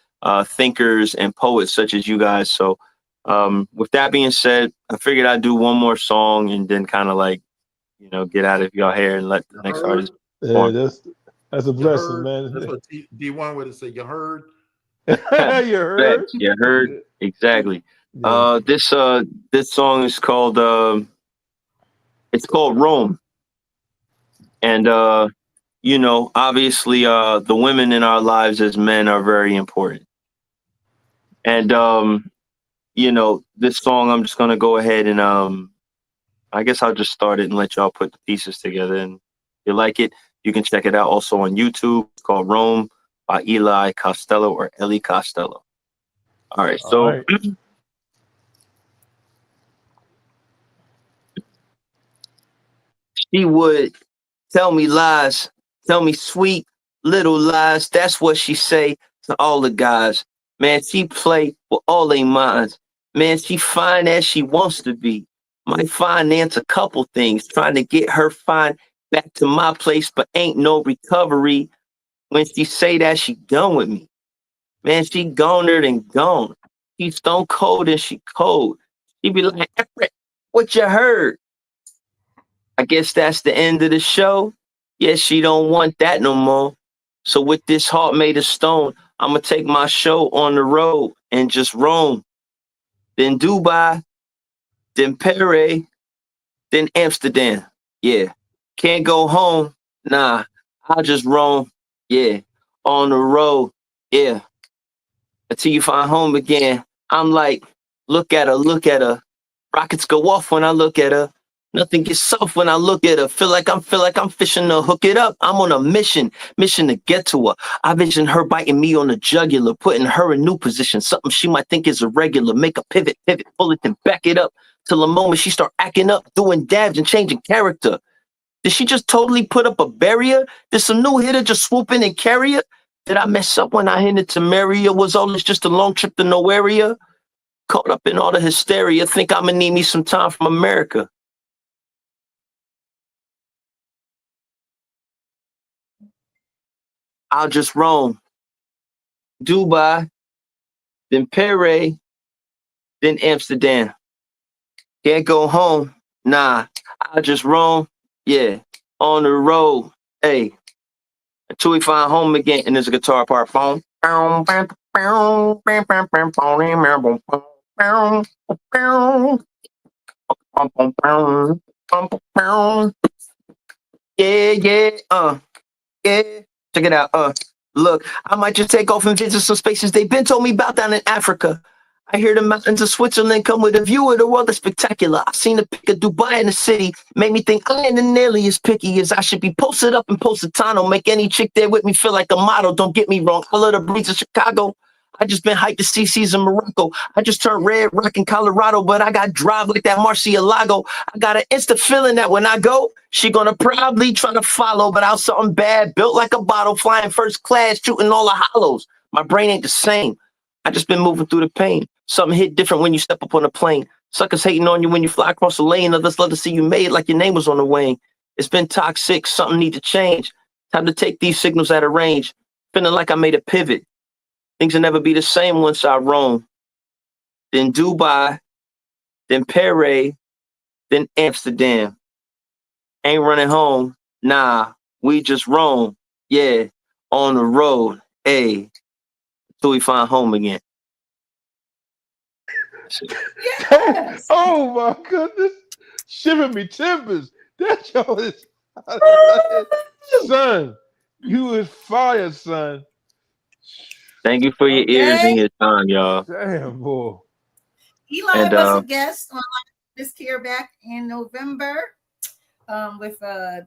thinkers and poets such as you guys. So with that being said, I figured I'd do one more song and then kind of like, get out of y'all hair and let the next artist perform. Yeah, that's a blessing, man. That's what D1 would say. You heard? You heard? You heard? Exactly. Yeah. This song is called it's called Rome. And obviously the women in our lives as men are very important. And this song, I'm just gonna go ahead and I guess I'll just start it and let y'all put the pieces together. And if you like it, you can check it out also on YouTube. It's called Rome by Eli Costello or Ellie Costello. All right, so All right. She would tell me lies, tell me sweet little lies. That's what she say to all the guys. Man, she play with all they minds. Man, she fine as she wants to be. Might finance a couple things, trying to get her fine back to my place, but ain't no recovery when she say that she done with me. Man, she goner than gone. She stone cold and she cold. She be like, what you heard? I guess that's the end of the show. Yeah, she don't want that no more. So with this heart made of stone, I'ma take my show on the road and just roam. Then Dubai, then Paris, then Amsterdam. Yeah. Can't go home. Nah, I'll just roam. Yeah. On the road. Yeah. Until you find home again. I'm like, look at her, look at her. Rockets go off when I look at her. Nothing gets soft when I look at her. Feel like I'm fishing to hook it up. I'm on a mission to get to her. I vision her biting me on the jugular, putting her in new position, something she might think is irregular. Make a pivot, pull it, then back it up till the moment she start acting up, doing dabs and changing character. Did she just totally put up a barrier? Did some new hitter just swoop in and carry her? Did I mess up when I hinted to marry her? Was all this just a long trip to no area? Caught up in all the hysteria, think I'ma need me some time from America. I'll just roam. Dubai, then Paris, then Amsterdam. Can't go home. Nah, I'll just roam. Yeah, on the road. Hey, until we find home again. And there's a guitar part. Phone. Yeah, yeah. Check it out. Look, I might just take off and visit some spaces they've been told me about down in Africa. I hear the mountains of Switzerland come with a view of the world that's spectacular. I've seen a pic of Dubai in the city. Made me think I ain't nearly as picky as I should be. Posted up in Positano. Make any chick there with me feel like a model. Don't get me wrong. I love the breeze of Chicago. I just been hyped to see seas in Morocco. I just turned red rock in Colorado, but I got drive like that Marcialago. I got an instant feeling that when I go, she gonna probably try to follow, but out something bad, built like a bottle, flying first class, shooting all the hollows. My brain ain't the same. I just been moving through the pain. Something hit different when you step up on a plane. Suckers hating on you when you fly across the lane. Others love to see you made like your name was on the wing. It's been toxic. Something need to change. Time to take these signals out of range. Feeling like I made a pivot. Things will never be the same once I roam. Then Dubai, then Paris, then Amsterdam. Ain't running home. Nah, we just roam. Yeah, on the road. Hey, till we find home again. Yes. Oh my goodness. Shiver me timbers. That y'all is son. You is fire, son. Thank you for your ears and Okay. your time, y'all. Damn, boy. Eli And was a guest on Mz.KIR back in November with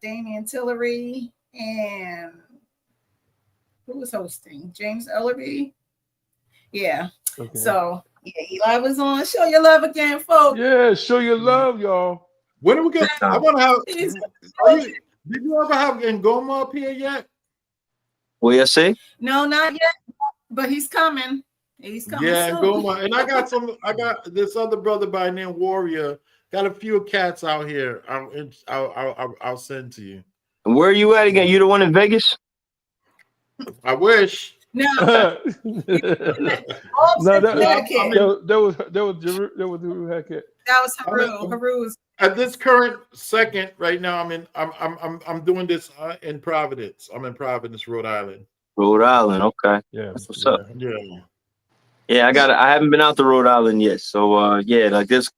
Damian Tillery and who was hosting? James Ellerby. Yeah. Okay. So yeah, Eli was on. Show your love again, folks. Yeah, show your love, y'all. When do we get? I want to have. He's- Did you ever have Ngoma up here yet? What you say? No, not yet, but he's coming. He's coming Yeah, soon. Ngoma. And I got this other brother by the name Warrior. Got a few cats out here. I'll send to you. And where are you at again? You the one in Vegas? I wish. No, No, that was Haru's. At this current second, right now, I'm doing this in Providence. I'm in Providence, Rhode Island. Rhode Island, okay. Yeah, That's what's up. Yeah. Yeah, I haven't been out to Rhode Island yet. So yeah, like there's a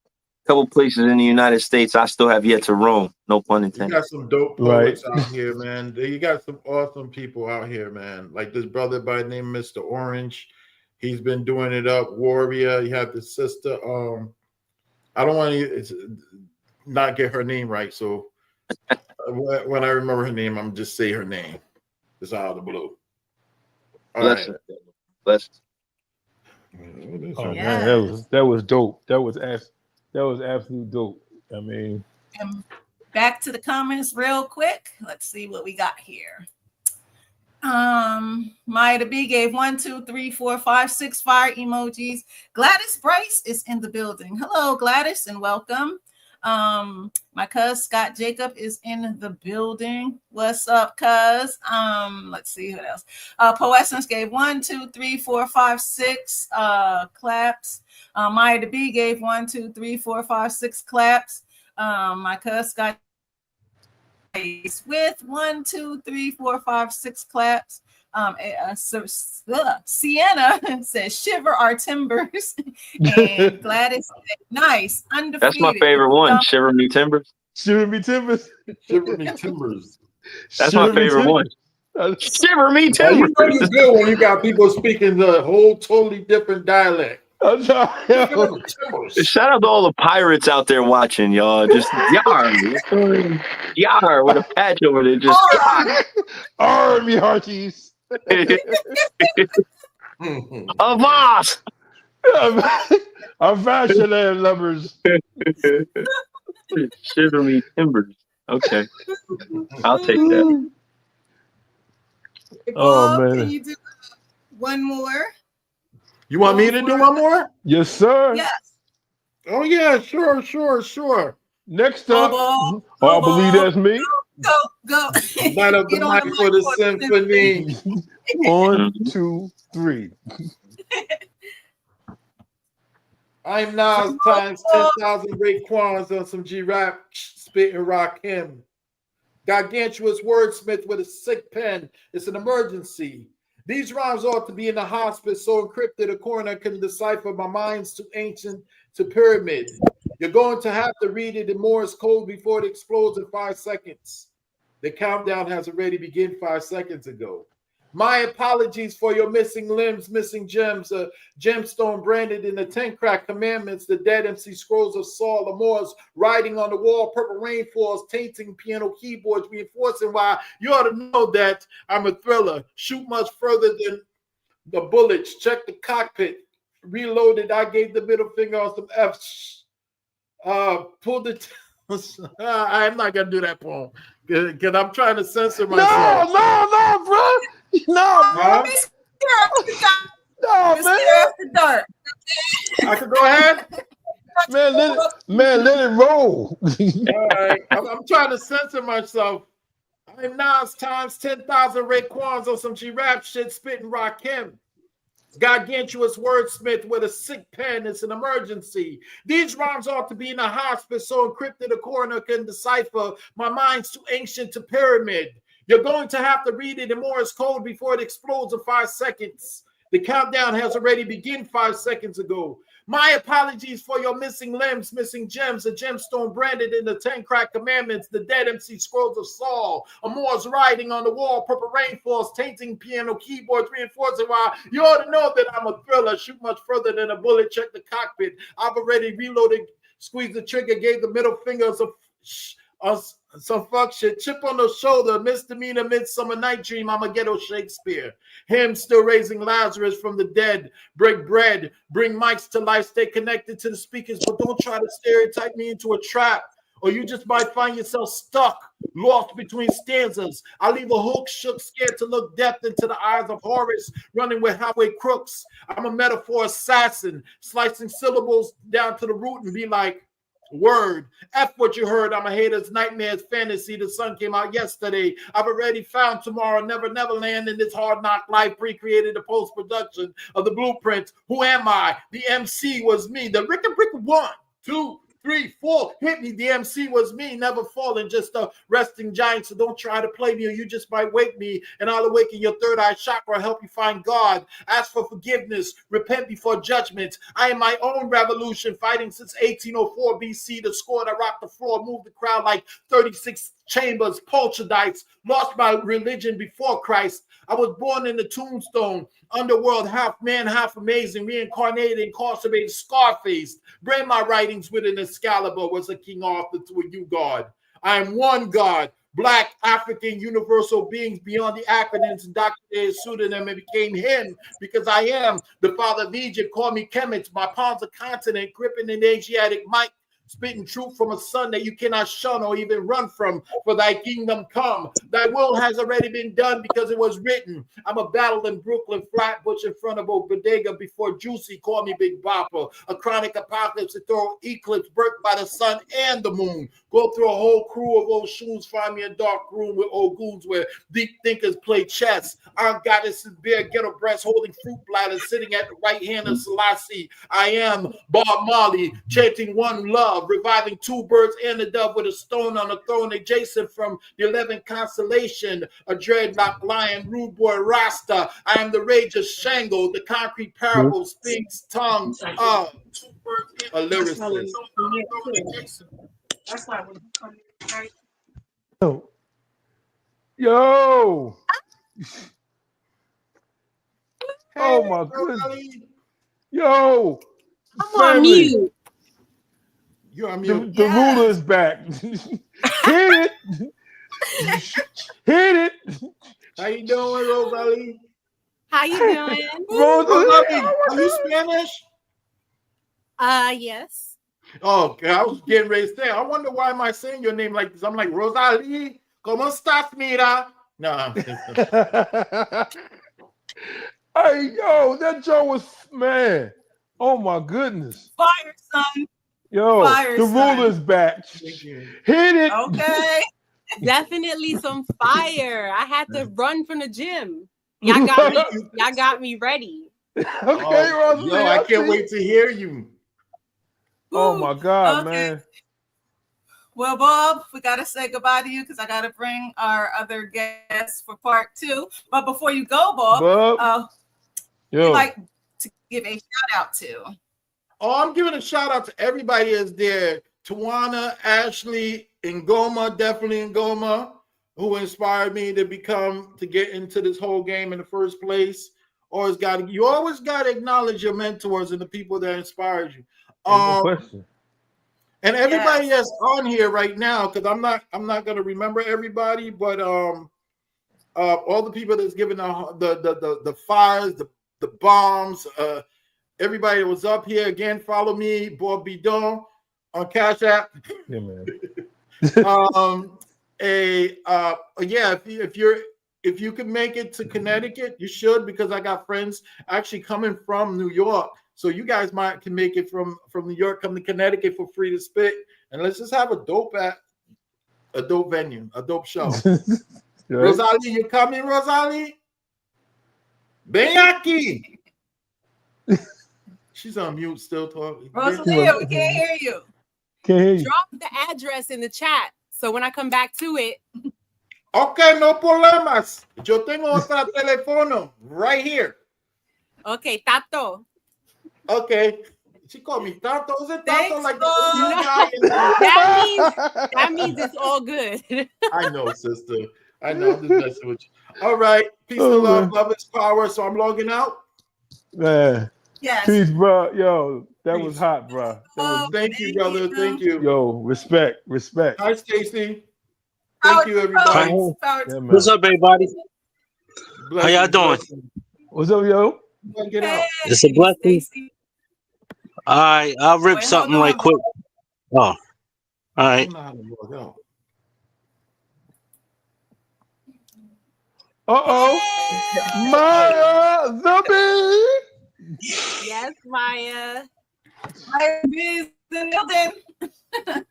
couple places in the United States I still have yet to roam. No pun You intended. got some dope poets out here, man. You got some awesome people out here, man. Like this brother by the name Mr. Orange. He's been doing it up. Warrior. You have the sister. I don't want to not get her name right. So when I remember her name, I'm just say her name. It's out of the blue. Bless it. Bless it. Oh Yeah. man, that was dope. That was absolute dope. I mean, And back to the comments real quick. Let's see what we got here. Maya the B gave 1, 2, 3, 4, 5, 6 fire emojis. Gladys Bryce is in the building. Hello, Gladys, and welcome. My cuz Scott Jacob is in the building. What's up, cuz? Let's see what else. Poessence gave 1, 2, 3, 4, 5, 6 claps. Maya the B gave 1, 2, 3, 4, 5, 6 claps. My cuz Scott with 1, 2, 3, 4, 5, 6 claps. Sienna says shiver our timbers, and Gladys said, nice, undefeated. That's my favorite one. Shiver me timbers. shiver me timbers. Shiver me timbers. That's my favorite one. Shiver me Well, you timbers. know you good when you got people speaking the whole totally different dialect. Shout out to all the pirates out there watching, y'all. Just yar, yar with a patch over there. Just Army hearties. avast. I'm fashion lovers. Shiver me timbers. Okay, I'll take that. Oh, man. Can you do one more? You want me to do one more? Yes, sir. Yes. Oh yeah, sure. Next up, Bobo, I believe that's me. Go. Light up the Get on mic for the symphony. 1, 2, 3. I'm Nas times 10,000 Raekwons on some G-Rap, spit and rock him. Gargantuous wordsmith with a sick pen. It's an emergency. These rhymes ought to be in the hospice, so encrypted a coroner can decipher my mind's too ancient to pyramid. You're going to have to read it in Morse code before it explodes in 5 seconds. The countdown has already begun 5 seconds ago. My apologies for your missing limbs, missing gems, a gemstone branded in the 10 crack commandments, the dead MC scrolls of Saul Amor's writing on the wall, purple rainfalls, tainting piano keyboards, reinforcing why you ought to know that I'm a thriller. Shoot much further than the bullets. Check the cockpit. Reloaded. I gave the middle finger on some F's. Pulled it. I'm not gonna do that poem because I'm trying to censor myself. No, bro. No, bro. No, man. After dark. I could go ahead. Man, let it roll. All right. I'm trying to censor myself. I'm Nas times 10,000 Raekwons on some giraffe shit, spitting Rakim. Gargantuous wordsmith with a sick pen. It's an emergency. These rhymes ought to be in a hospice, so encrypted a coroner can decipher. My mind's too ancient to pyramid. You're going to have to read it in Morse code before it explodes in 5 seconds. The countdown has already begun 5 seconds ago. My apologies for your missing limbs, missing gems, a gemstone branded in the 10 crack commandments, the dead MC scrolls of Saul, a Moor's writing on the wall, purple rainfalls, tainting piano keyboards, reinforcing why you ought to know that I'm a thriller, shoot much further than a bullet, check the cockpit. I've already reloaded, squeezed the trigger, gave the middle fingers of some fuck shit, chip on the shoulder, misdemeanor, midsummer night dream, I'm a ghetto Shakespeare. Him still raising Lazarus from the dead, break bread, bring mics to life, stay connected to the speakers, but don't try to stereotype me into a trap, or you just might find yourself stuck, lost between stanzas. I leave a hook, shook, scared to look depth into the eyes of Horace, running with highway crooks. I'm a metaphor assassin, slicing syllables down to the root and be like, word. F what you heard. I'm a hater's nightmare's fantasy. The sun came out yesterday. I've already found tomorrow. Never land in this hard knock life. Pre-created the post-production of the blueprint. Who am I? The MC was me. The Rick and Brick 1, 2, 3, 4. Hit me. The MC was me. Never falling. Just a resting giant. So don't try to play me or you just might wake me. And I'll awaken your third eye chakra. Help you find God. Ask for forgiveness. Repent before judgment. I am my own revolution. Fighting since 1804 BC. The score that rocked the floor. Moved the crowd like 36 chambers. Poltergeists. Lost my religion before Christ. I was born in the tombstone. Underworld, half man, half amazing, reincarnated, incarcerated, scar-faced. Bring my writings with an Excalibur, was a King Arthur to a you God. I am one God, Black, African, universal beings beyond the acronyms and doctored pseudonym and became him because I am the father of Egypt. Call me Kemet. My palms a continent, gripping an Asiatic mic. Spitting truth from a sun that you cannot shun or even run from, for thy kingdom come. Thy will has already been done because it was written. I'm a battle in Brooklyn, Flatbush in front of a bodega before Juicy, call me Big Bopper. A chronic apocalypse, a thorough eclipse, birthed by the sun and the moon. Go through a whole crew of old shoes, find me a dark room with old goons where deep thinkers play chess. Our goddesses bear ghetto breasts, holding fruit bladders, sitting at the right hand of Selassie. I am Bob Marley, chanting one love. Reviving two birds and a dove with a stone on a throne adjacent from the 11th constellation, a dreadlock lion, rude boy Rasta. I am the rage of Shango, the concrete parable speaks tongue of two birds and a lyricist. That's why when you come in, right? Yo. Oh my Girl, goodness. Yo. I'm on mute. You're on mute. The ruler is back. Hit it. Hit it. How you doing, Rosalie? How you doing? Rosalie, are you Spanish? Yes. Oh, okay. I was getting ready to say, I wonder why am I saying your name like this? I'm like, Rosalie, ¿cómo estás, mira? No. Hey, yo, that Joe was, man. Oh, my goodness. Fire, son. Yo, Fire, the son. ruler's back. Hit it. Okay. Definitely some fire. I had to run from the gym. Y'all got me ready. Okay, oh, Rosalie. yo, I can't wait to hear you. Oh, my God, Okay. man. Well, Bob, we got to say goodbye to you because I got to bring our other guests for part 2. But before you go, Bob, we'd like to give a shout out to. Oh, I'm giving a shout out to everybody that's there. Tawana, Ashley, Ngoma, definitely Ngoma, who inspired me to get into this whole game in the first place. You always got to acknowledge your mentors and the people that inspired you. No question. And everybody that's on here right now, because I'm not gonna remember everybody, but all the people that's giving the fires, the bombs, everybody that was up here again. Follow me, Bob Bidon, on Cash App. Yeah, man. If you could make it to Connecticut, you should, because I got friends actually coming from New York. So you guys can make it from New York, come to Connecticut for free to spit, and let's just have a dope venue, a dope show. Right? Rosalie, you coming, Rosalie? Ven aquí. She's on mute, still talking. Rosalia, we can't hear you. Can't hear you. Drop the address in the chat. So when I come back to it. Okay, no problemas. Yo tengo otra teléfono right here. Okay, Tato. Okay. She called me Tato. Is it Tato Thanks, like Lord. That means it's all good. I know, sister. I know. I'm just messing with you. All right. Peace Oh, and love. man. Love is power. So I'm logging out. Man. Yes. Peace, bro. Yo, that was Peace. hot, bro. That was, Thank you, brother. Thank you. yo, respect. Hi, Stacy. Thank you, everybody. Yeah, man. What's up, everybody? How y'all doing? What's up, yo? Get out. It's a blessing. All right, I'll rip something like quick. Oh, all right. Maya, the bee. Yes, Maya. Maya is in the building.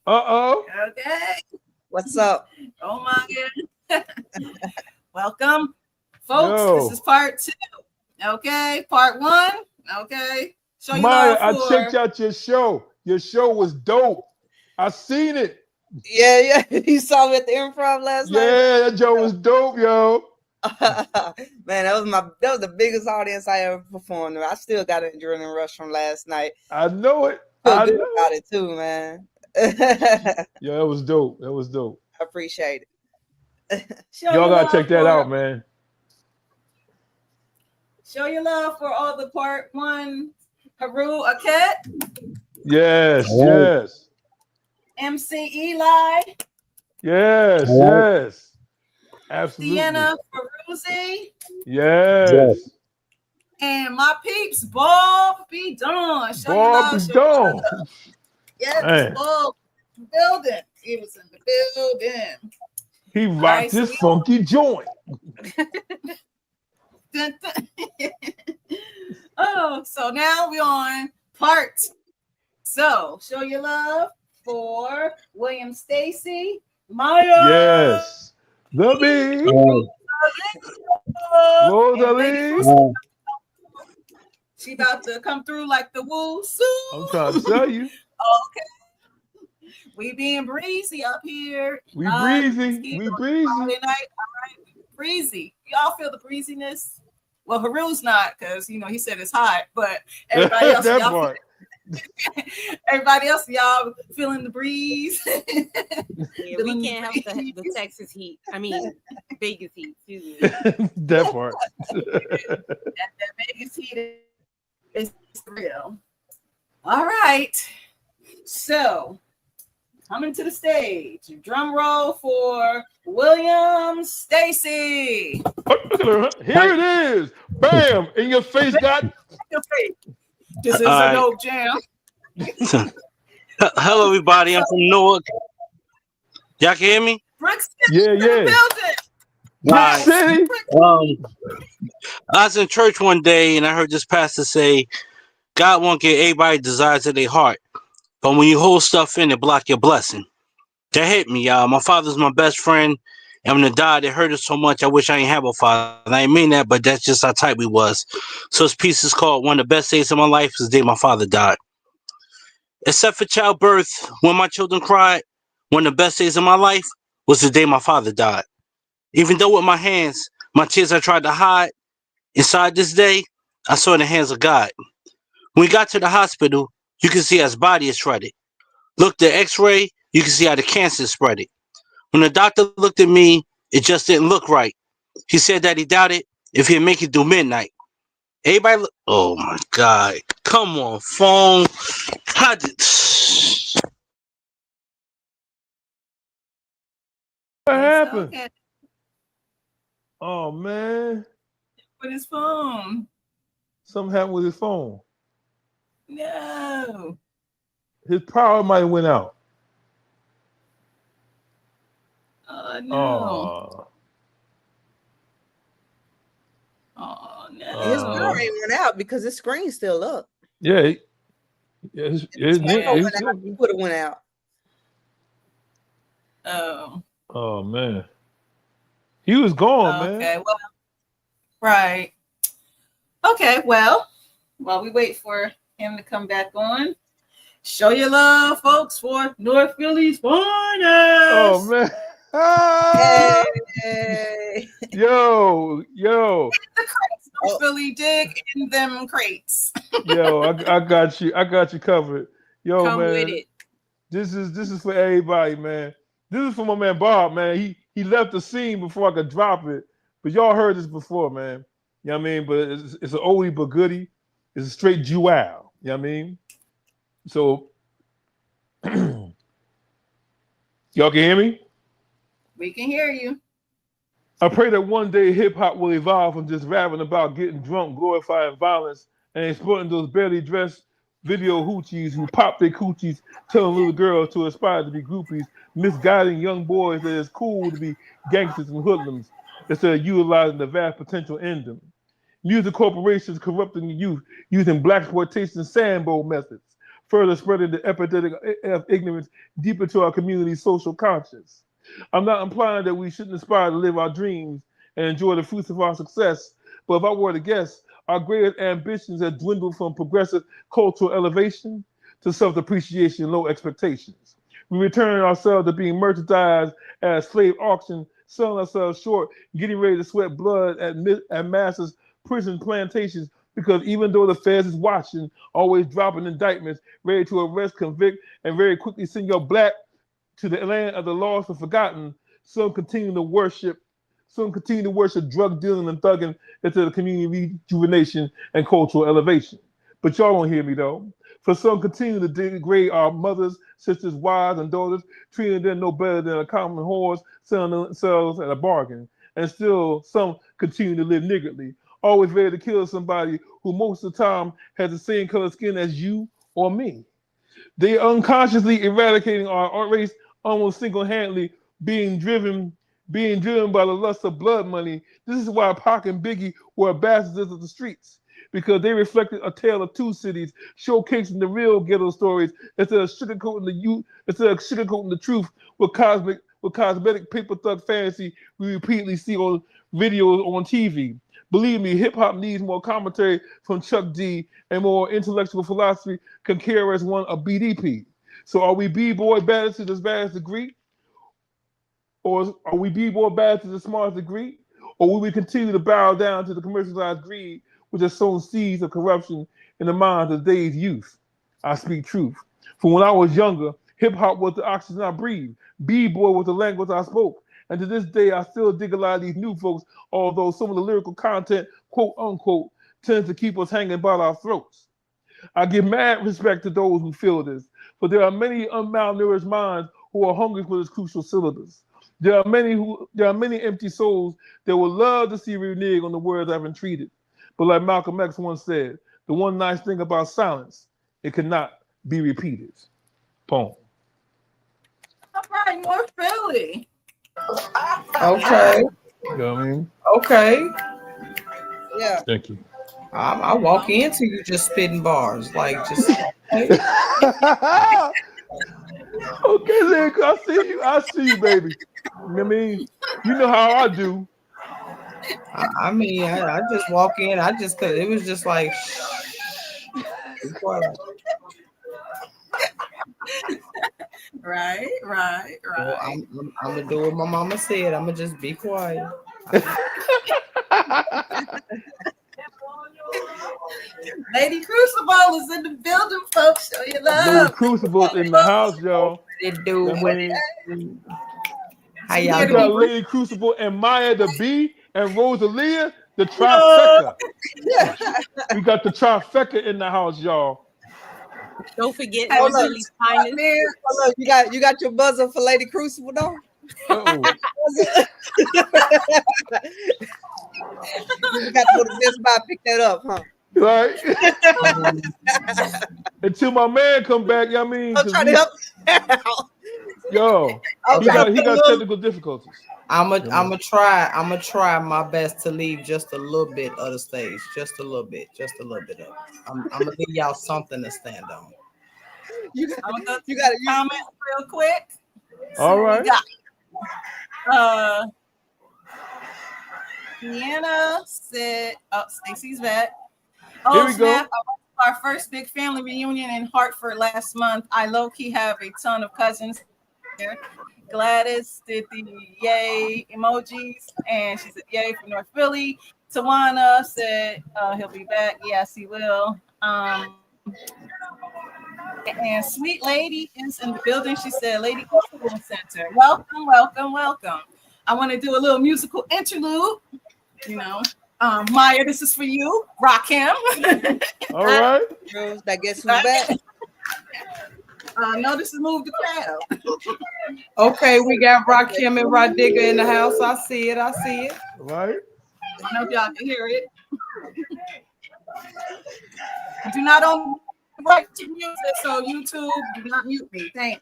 Okay. What's up? Oh my God. Welcome, folks. Yo. This is part 2. Okay, part 1. Okay. Show you Maya, I love for. checked out your show. Your show was dope. I seen it. Yeah. You saw me at the improv last night. Yeah, that show was dope, yo. Man, that was the biggest audience I ever performed with. I still got an adrenaline rush from last night. I know it. Feel good about it too, man. Yeah, it was dope. That was dope. I appreciate it. Y'all gotta check that out, man. Show your love for all the part 1. Haru Aket. Yes, yes. MC Eli. Yes, yes. Absolutely. Sienna Ferruzzi. Yes. And my peeps, Bob B. Dawn. Show your Bob love, B. show your Dawn. love. Yes, Man. Bob. Building. He was in the building. He rocked this funky joint. Dun, dun. Oh, so now we're on part. So show your love for William Stacy, Maya. Yes. The bee. Rosalie. She about to come through like the woo suit. I'm trying to tell you. Okay. We being breezy up here. We breezy. We breezy. Friday night. All right. Breezy. Y'all feel the breeziness? Well, Haru's not, because he said it's hot, but everybody else, that y'all part. everybody else, y'all feeling the breeze. Yeah, we can't help the Texas heat. I mean, Vegas heat. Excuse me. That part. that Vegas heat is real. All right. So, coming to the stage, drum roll for William Stacy. Here it is. Bam! In your face, God. This is a dope jam. Hello, everybody. I'm from Newark. Y'all can hear me? Yeah. Right. City. I was in church one day and I heard this pastor say, God won't give everybody desires of their heart, but when you hold stuff in, it block your blessing. That hit me, y'all. My father's my best friend, and when he died, it hurt us so much. I wish I didn't have a father. I didn't mean that, but that's just how tight we was. So this piece is called "One of the Best Days of My Life is the day my father died." Except for childbirth, when my children cried, one of the best days of my life was the day my father died. Even though with my hands, my tears I tried to hide, inside this day, I saw in the hands of God. When we got to the hospital, you can see his body is shredded. Looked at x-ray, you can see how the cancer is spreading. When the doctor looked at me, it just didn't look right. He said that he doubted if he'd make it through midnight. Everybody, oh my God. Come on, phone. How did... What happened? Okay. Oh, man. With his phone. Something happened with his phone. No. His power might have went out. Oh, no. Oh, no. His power ain't went out because his screen's still up. Yeah. His would have went out. Oh. Oh, man. He was gone, man. Okay, well, right. Okay, well, while we wait for him to come back on, show your love, folks, for North Philly's finest. Oh man. Hey. Yo. The crates, North Philly, dig in them crates. Yo, I got you. I got you covered. Yo, Come man. with it. This is for everybody, man. This is for my man Bob, man. He left the scene before I could drop it. But y'all heard this before, man. You know what I mean? But it's an oldie but goodie. It's a straight jewel. You know what I mean? So y'all can hear me? We can hear you. I pray that one day hip hop will evolve from just rapping about getting drunk, glorifying violence, and exploiting those barely dressed video hoochies who pop their coochies, telling little girls to aspire to be groupies, misguiding young boys that it's cool to be gangsters and hoodlums instead of utilizing the vast potential in them. Music corporations corrupting the youth using blaxploitation Sambo methods, further spreading the epidemic of ignorance deep into our community's social conscience. I'm not implying that we shouldn't aspire to live our dreams and enjoy the fruits of our success, but if I were to guess, our greatest ambitions have dwindled from progressive cultural elevation to self-depreciation and low expectations. We return ourselves to being merchandised at a slave auction, selling ourselves short, getting ready to sweat blood at masses' prison plantations, because even though the feds is watching, always dropping indictments, ready to arrest, convict, and very quickly send your black to the land of the lost and forgotten, some continue to worship drug dealing and thugging into the community rejuvenation and cultural elevation. But y'all don't hear me though. For some continue to degrade our mothers, sisters, wives, and daughters, treating them no better than a common horse, selling themselves at a bargain. And still some continue to live niggardly, always ready to kill somebody who most of the time has the same color skin as you or me. They unconsciously eradicating our race almost single-handedly, being driven by the lust of blood money. This is why Pac and Biggie were ambassadors of the streets, because they reflected a tale of two cities, showcasing the real ghetto stories instead of sugarcoating the truth with cosmetic paper thug fantasy we repeatedly see on videos on TV. Believe me, hip hop needs more commentary from Chuck D and more intellectual philosophy can carry us one of BDP. So are we B-boy bad to the baddest degree? Or are we B-boy bad to the smartest degree? Or will we continue to bow down to the commercialized greed which has sown seeds of corruption in the minds of today's youth? I speak truth. From when I was younger, hip-hop was the oxygen I breathed. B-boy was the language I spoke. And to this day, I still dig a lot of these new folks, although some of the lyrical content, quote unquote, tends to keep us hanging by our throats. I give mad respect to those who feel this, for there are many malnourished minds who are hungry for this crucial syllabus. There are many empty souls that would love to see renege on the words I've entreated. But like Malcolm X once said, the one nice thing about silence, it cannot be repeated. Poem. All right, North Philly. Okay. You know what I mean? Okay. Yeah. Thank you. I walk into you just spitting bars, like just. Okay, Lick, I see you. I see you, baby. You know what I mean? You know how I do. I mean, I just walk in. I just cause it was just like. Be quiet. Right. Well, I'm gonna do what my mama said. I'm gonna just be quiet. Lady Crucible is in the building, folks. Show your love. Lady Crucible in the house, y'all. They do what How y'all we got doing? Lady Crucible and Maya the B and Rosalia, the trifecta. We got the trifecta in the house, y'all. Don't forget Hey, North look, Philly's finest. look, you got your buzzer for Lady Crucible though? Uh-oh. You got to go to Best Buy pick that up, huh? Right? Until my man come back, you know what I mean? I'm trying to help you Yo, out. he got technical difficulties. I'm gonna try my best to leave just a little bit of the stage, just a little bit of it. I'm gonna give y'all something to stand on. You got to comment real quick. All right. Deanna said, oh, Stacy's back. Here Oh, we snap. go. I went to our first big family reunion in Hartford last month. I low-key have a ton of cousins there. Gladys did the yay emojis, and she said yay for North Philly. Tawana said he'll be back. Yes, he will. And Sweet Lady is in the building. She said, Lady Cultural Center. Welcome, welcome, welcome. I want to do a little musical interlude. You know, Maya, this is for you. Rock him. All right. Rose, I guess who's back? No, this is Move the Crowd. Okay, we got Rakim and Rod Digger in the house. I see it. I see it. All right. I don't know if y'all can hear it. Do not on right to music, so YouTube, do not mute me. Thanks.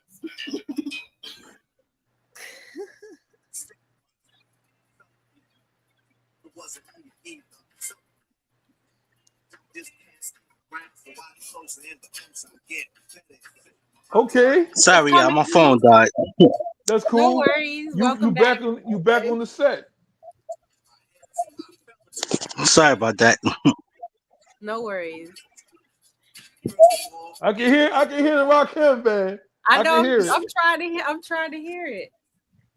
Okay. Sorry, y'all, my phone died. That's No cool. worries. You Welcome back back. on the set. Sorry about that. No worries. I can hear the Rakim band. I know. can hear it. I'm trying to hear it.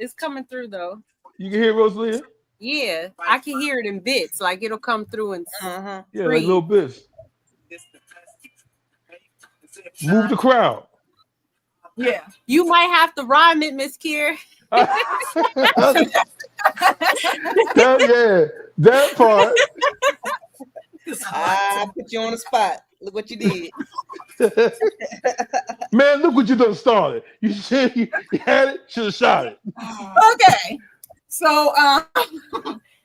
It's coming through though. You can hear Rosalia? Yeah, I can hear it in bits. Like it'll come through and Yeah, like little bits. Move the crowd. Yeah. You might have to rhyme it, Mz.KIR. That part. I put you on the spot. Look what you did. Man, look what you done started. You said you had it, should have shot it. Okay. So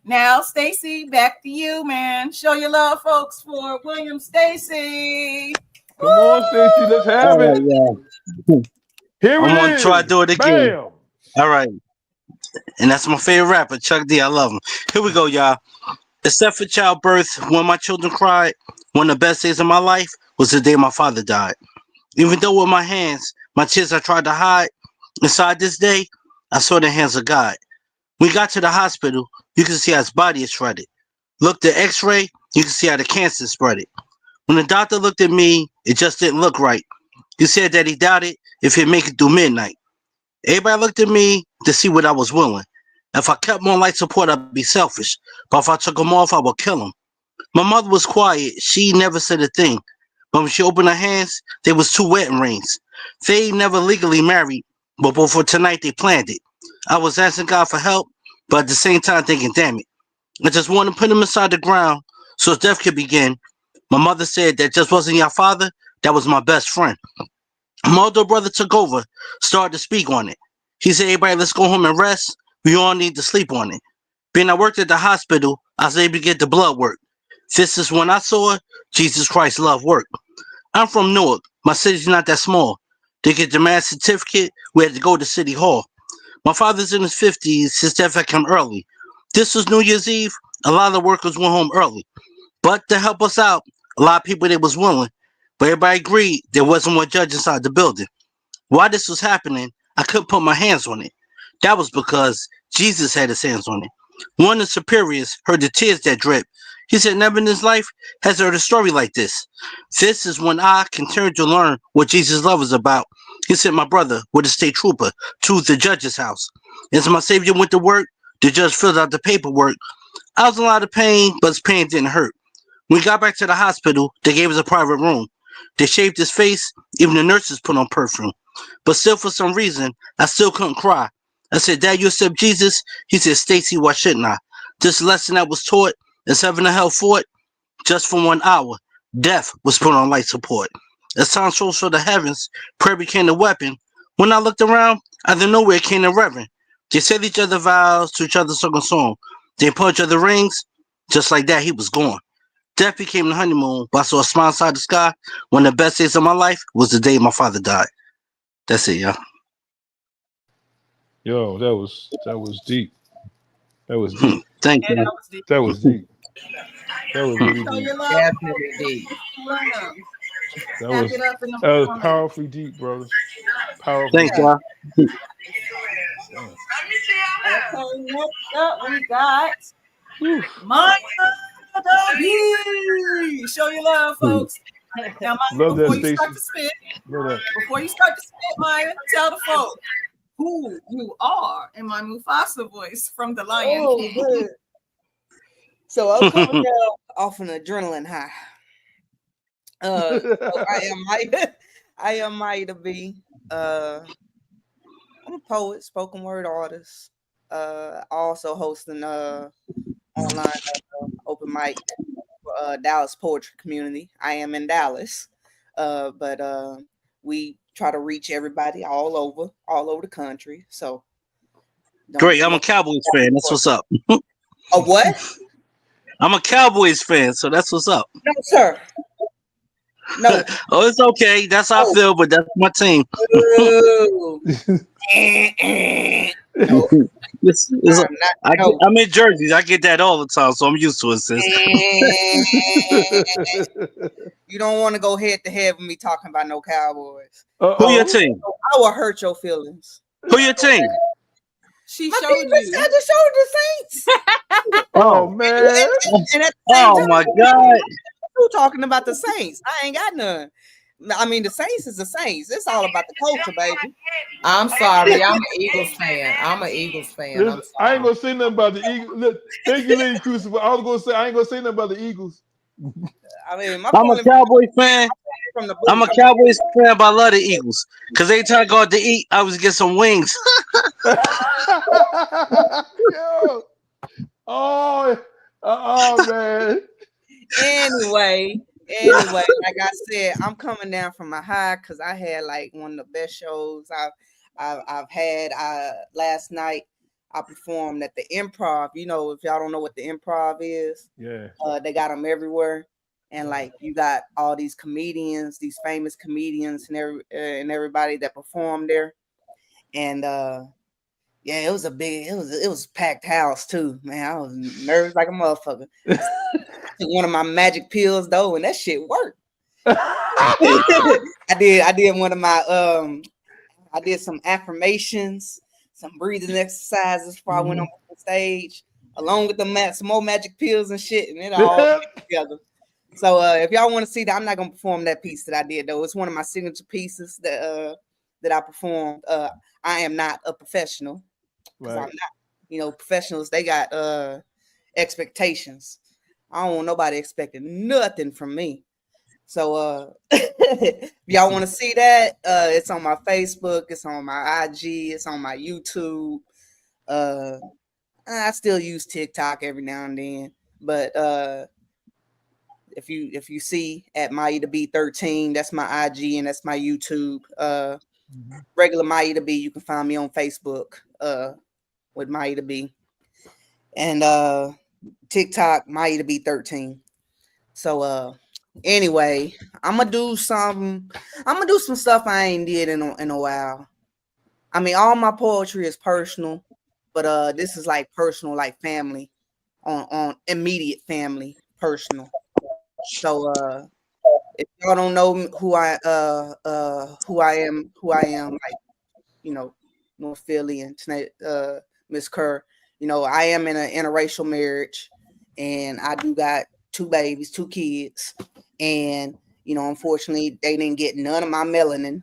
now Stacy, back to you, man. Show your love, folks, for William Stacy. Come on, Stacy, let's have it. Yeah. Here I'm it gonna is. try to do it again. Bam. All right. And that's my favorite rapper, Chuck D. I love him. Here we go, y'all. Except for childbirth, when my children cried, one of the best days of my life was the day my father died. Even though with my hands, my tears I tried to hide, inside this day, I saw the hands of God. We got to the hospital, you can see how his body is shredded. Looked at x-ray, you can see how the cancer spread it. When the doctor looked at me, it just didn't look right. He said that he doubted if he'd make it through midnight. Everybody looked at me to see what I was willing. If I kept him on life support, I'd be selfish. But if I took him off, I would kill him. My mother was quiet. She never said a thing. But when she opened her hands, there was 2 wedding rings. They never legally married, but before tonight they planned it. I was asking God for help, but at the same time thinking, damn it. I just wanted to put him inside the ground so his death could begin. My mother said that just wasn't your father, that was my best friend. My older brother took over, started to speak on it. He said, everybody, let's go home and rest. We all need to sleep on it. Being I worked at the hospital, I was able to get the blood work. This is when I saw Jesus Christ love work. I'm from Newark. My city's not that small. To get the marriage certificate, we had to go to City Hall. My father's in his 50s. His death had come early. This was New Year's Eve. A lot of the workers went home early. But to help us out, a lot of people that was willing. But everybody agreed there wasn't one judge inside the building. While this was happening, I couldn't put my hands on it. That was because Jesus had his hands on it. One of the superiors heard the tears that dripped. He said, never in his life has heard a story like this. This is when I can turn to learn what Jesus' love is about. He sent my brother with a state trooper to the judge's house. As my savior went to work, the judge filled out the paperwork. I was in a lot of pain, but his pain didn't hurt. When we got back to the hospital, they gave us a private room. They shaved his face, even the nurses put on perfume. But still, for some reason, I still couldn't cry. I said, Dad, you accept Jesus? He said, Stacy, why shouldn't I? This lesson that was taught is heaven and hell fought just for 1 hour. Death was put on life support. As time rose for the heavens, prayer became a weapon. When I looked around, out of nowhere came the reverend. They said each other vows to each other sung a song. They put each other rings. Just like that, he was gone. Death became the honeymoon, but I saw a smile inside the sky. One of the best days of my life was the day my father died. That's it, y'all. Yo, that was deep. That was deep. Thank Yeah, you. that was deep. That was deep. That was really Show deep. your love. Definitely deep. That Tap was it up in the comments. powerfully deep, brother. Powerfully Thanks, deep. y'all. Damn. Okay, next up we got Maya the Bee. Show your love, folks. Now, Maya, Love that, before you start Stacey. to spit, Love that. Maya, tell the folks who you are in my Mufasa voice from The Lion Oh, King. good. So I'm coming down off an adrenaline high. So I am Maya the Bee. I'm a poet, spoken word artist. Also hosting online open mic for Dallas poetry community. I am in Dallas, but we try to reach everybody all over the country. So Great. I'm a Cowboys fan. That's what's up. A what? I'm a Cowboys fan, so that's what's up. No, sir. No. Oh, it's okay. That's how I feel, but that's my team. No. I'm in jerseys. I get that all the time, so I'm used to it, sis. You don't want to go head to head with me talking about no Cowboys. Who your team? I will hurt your feelings. Who your team? She My showed team you. I just showed the Saints. Oh man! And at the same Oh time, my God! You talking about the Saints? I ain't got none. I mean, the Saints is the Saints. It's all about the culture, baby. I'm sorry. I'm an Eagles fan. I'm an Eagles fan. I'm sorry. I ain't gonna say nothing about the Eagles. Look, thank you, Lady Crucible. I was gonna say I ain't gonna say nothing about the Eagles. I mean, I'm a Cowboy fan. I'm a Cowboys fan, but I love the Eagles. Because every time I go out to eat, I always get some wings. Yo. Oh man. Anyway, like I said, I'm coming down from my high because I had like one of the best shows I've had. Last night I performed at the Improv. You know, if y'all don't know what the Improv is, yeah, they got them everywhere, and like you got all these comedians, these famous comedians, and everybody that performed there, and yeah, it was a packed house too, man. I was nervous like a motherfucker. Took one of my magic pills though, and that shit worked. I did one of my I did some affirmations, some breathing exercises before I went on the stage, along with some more magic pills and shit, and it all came together. So if y'all want to see that, I'm not gonna perform that piece that I did though. It's one of my signature pieces that I performed. I am not a professional. Because I'm not, professionals, they got expectations. I don't want nobody expecting nothing from me. So if y'all want to see that, it's on my Facebook, it's on my IG, it's on my YouTube. I still use TikTok every now and then, but if you see at Maya the B 13, that's my IG and that's my YouTube. Regular Maya the B, you can find me on Facebook. With Maya the B, and TikTok Maya the B 13. So anyway, I'm gonna do some stuff I ain't did in a while. I mean, all my poetry is personal, but this is like personal, like family, on immediate family, personal. So if y'all don't know who I am, like North Philly and tonight, Mz.KIR. I am in an interracial marriage, and I do got 2 babies, 2 kids, and unfortunately, they didn't get none of my melanin.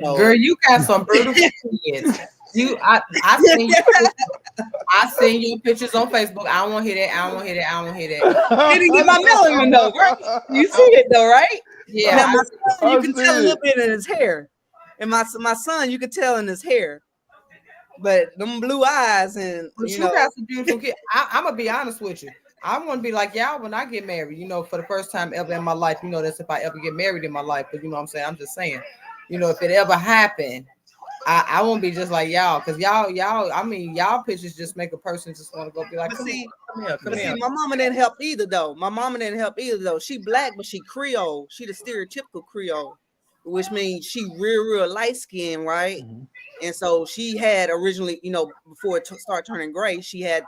So, girl, you got some beautiful kids. I seen your pictures on Facebook. I don't want to hear that. I don't want to hear that. He didn't get my melanin though, right? You see it though, right? Yeah. Now, my son, you can tell a little bit in his hair, and my son, you can tell in his hair. But them blue eyes and you got some beautiful kids. I'm gonna be honest with you. I want to be like y'all when I get married. For the first time ever in my life. That's if I ever get married in my life. But what I'm saying. I'm just saying. If it ever happened, I won't be just like y'all because y'all. I mean, y'all pictures just make a person just want to go be like, come here. See, my mama didn't help either though. She black, but she Creole. She the stereotypical Creole, which means she real light skin, right? And so she had originally, before it started turning gray, she had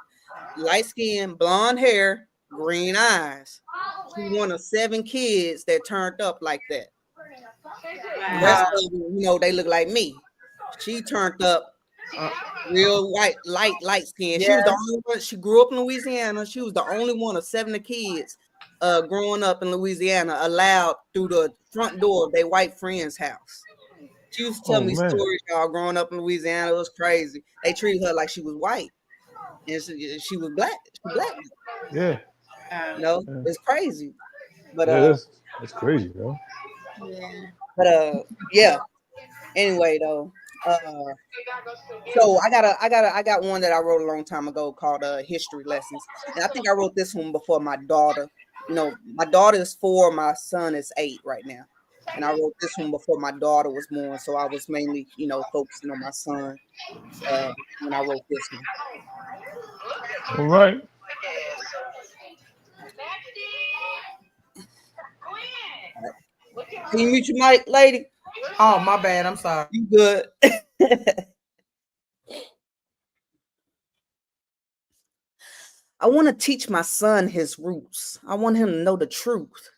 light skin, blonde hair, green eyes. She one of 7 kids that turned up like that. The rest of them, they look like me. She turned up Real white, light skin. She was the only one. She grew up in Louisiana. She was the only one of 7 kids growing up in Louisiana allowed through the front door of their white friend's house. She used to tell me stories, y'all, growing up in Louisiana. It was crazy. They treated her like she was white. And she was black. She black. Yeah. It's crazy. But that's crazy, bro. But yeah. Anyway, though, so I got one that I wrote a long time ago called History Lessons, and I think I wrote this one before my daughter. My daughter is 4, my son is 8 right now, and I wrote this one before my daughter was born. So I was mainly, focusing on my son when I wrote this one. All right. Can you mute your mic, lady? Oh, my bad. I'm sorry. You good? I want to teach my son his roots. I want him to know the truth.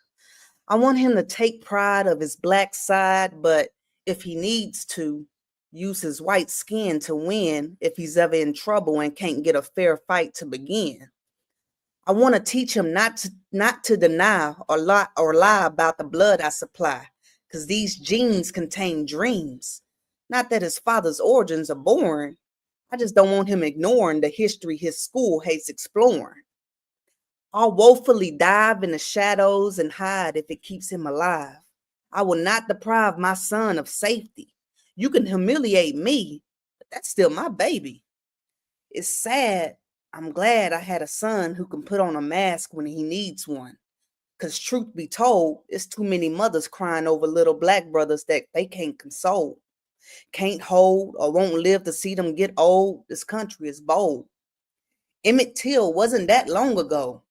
I want him to take pride of his black side, but if he needs to, use his white skin to win if he's ever in trouble and can't get a fair fight to begin. I want to teach him not to deny or lie about the blood I supply, because these genes contain dreams. Not that his father's origins are boring. I just don't want him ignoring the history his school hates exploring. I'll woefully dive in the shadows and hide if it keeps him alive. I will not deprive my son of safety. You can humiliate me, but that's still my baby. It's sad. I'm glad I had a son who can put on a mask when he needs one. Because truth be told, it's too many mothers crying over little black brothers that they can't console, can't hold, or won't live to see them get old. This country is bold. Emmett Till wasn't that long ago.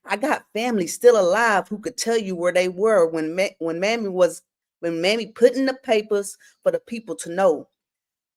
I got family still alive who could tell you where they were when Mammy put in the papers for the people to know.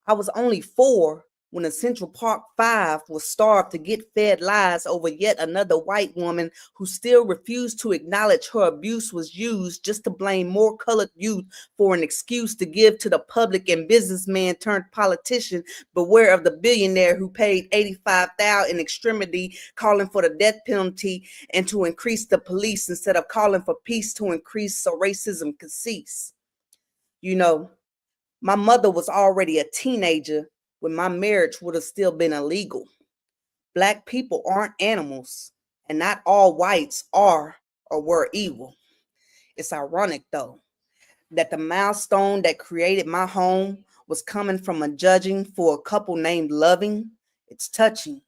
I was only 4 when the Central Park 5 was starved to get fed lies over yet another white woman who still refused to acknowledge her abuse was used just to blame more colored youth for an excuse to give to the public and businessman turned politician. Beware of the billionaire who paid $85,000 in extremity calling for the death penalty and to increase the police instead of calling for peace to increase so racism could cease. My mother was already a teenager when my marriage would have still been illegal. Black people aren't animals, and not all whites are or were evil. It's ironic, though, that the milestone that created my home was coming from a judging for a couple named Loving. It's touching,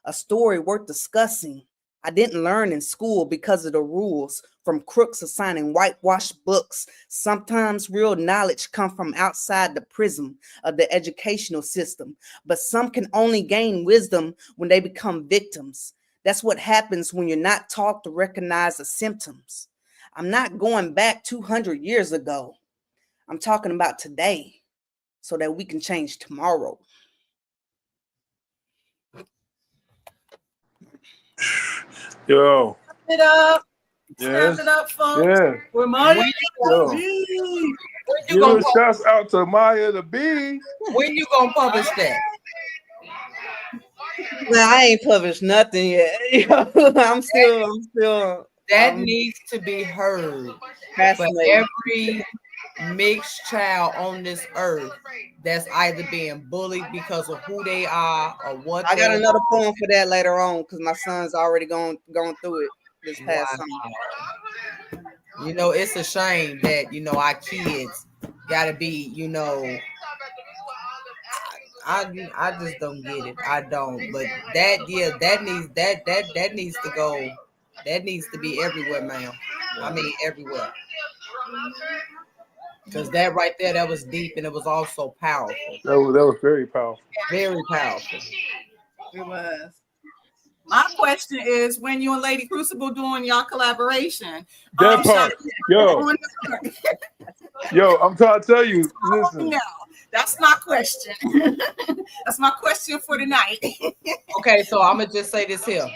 a story worth discussing. I didn't learn in school because of the rules, from crooks assigning whitewashed books. Sometimes real knowledge comes from outside the prism of the educational system, but some can only gain wisdom when they become victims. That's what happens when you're not taught to recognize the symptoms. I'm not going back 200 years ago. I'm talking about today so that we can change tomorrow. Yo. It up. Yes. Stand it up, folks. Yeah. We're Maya. Give a shout out to Maya the Bee. When you gonna publish that? Well, I ain't published nothing yet. I'm still. That needs to be heard for every mixed child on this earth that's either being bullied because of who they are or what. I got another poem for that later on because my son's already gone through it this past summer. It's a shame that our kids gotta be. I just don't get it. I don't. But that needs to go. That needs to be everywhere, ma'am. I mean, everywhere. Because that right there, that was deep and it was also powerful. That was very powerful. Very powerful. It was. My question is, when you and Lady Crucible doing y'all collaboration? That part, yo, I'm trying to tell you. Listen. No, that's my question. That's my question for tonight. Okay, so I'm gonna just say this here.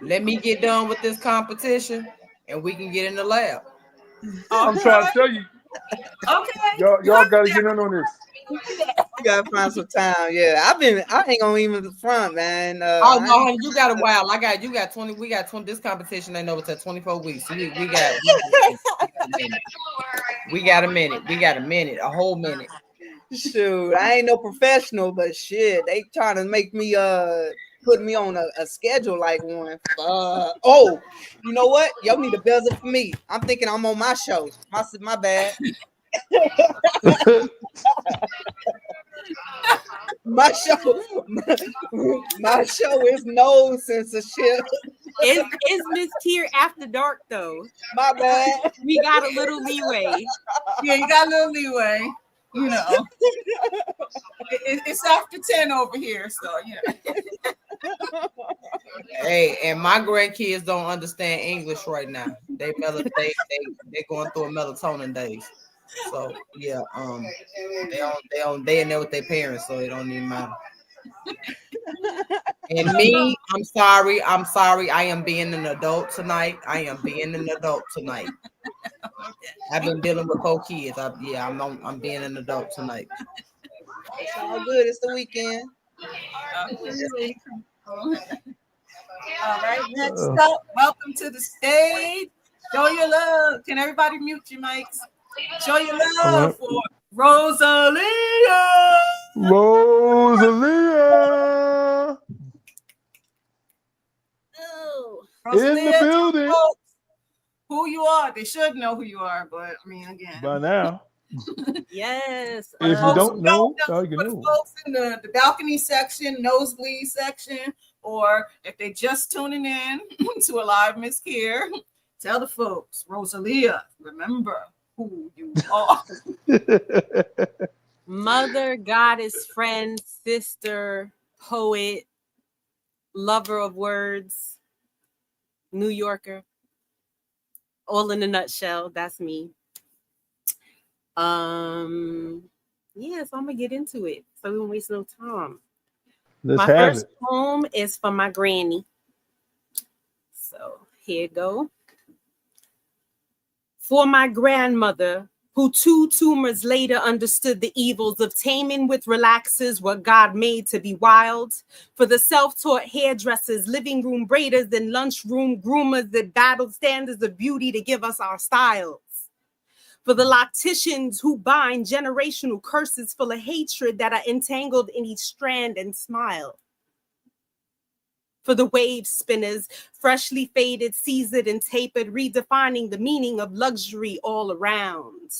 Let me get done with this competition, and we can get in the lab. I'm trying to tell you. Okay. Y'all got to get in on this. gotta find some time. Yeah, I ain't gonna even front, man. Oh no, honey, you got a while. You got 20. We got 20. This competition ain't over till 24 weeks. So we got a minute. We got a minute, a whole minute. Shoot, I ain't no professional, but shit, they trying to make me put me on a schedule like one. Oh, you know what? Y'all need a buzzer for me. I'm thinking I'm on my show. My bad. my show is no censorship. Is Mz.KIR after dark though? My bad. We got a little leeway. Yeah, you got a little leeway. You know, it's after 10 over here, so yeah. Hey, and my grandkids don't understand English right now. They going through a melatonin days. So yeah, they in there with their parents, so it don't even matter. And me, I'm sorry. I am being an adult tonight. I've been dealing with 4 kids. I'm being an adult tonight. It's all good. It's the weekend. All right, next up, welcome to the stage. Show your love. Can everybody mute your mics? Show your love for Rosalia. Rosalia. Oh, In the building. Who you are. They should know who you are, but I mean, again. By now. Yes. If you don't know, now you for know. the folks in the balcony section, nosebleed section, or if they just tuning in to a live Mz.KIR, tell the folks, Rosalia, remember who you are. Mother, goddess, friend, sister, poet, lover of words, New Yorker. All in a nutshell, that's me. Yeah, so I'm gonna get into it. So we won't waste no time. Let's my have first it. poem is for my granny. So here you go. For my grandmother, who 2 tumors later understood the evils of taming with relaxers what God made to be wild. For the self-taught hairdressers, living room braiders, and lunchroom groomers that battled standards of beauty to give us our styles. For the locticians who bind generational curses full of hatred that are entangled in each strand and smile. For the wave spinners, freshly faded, seasoned, and tapered, redefining the meaning of luxury all around.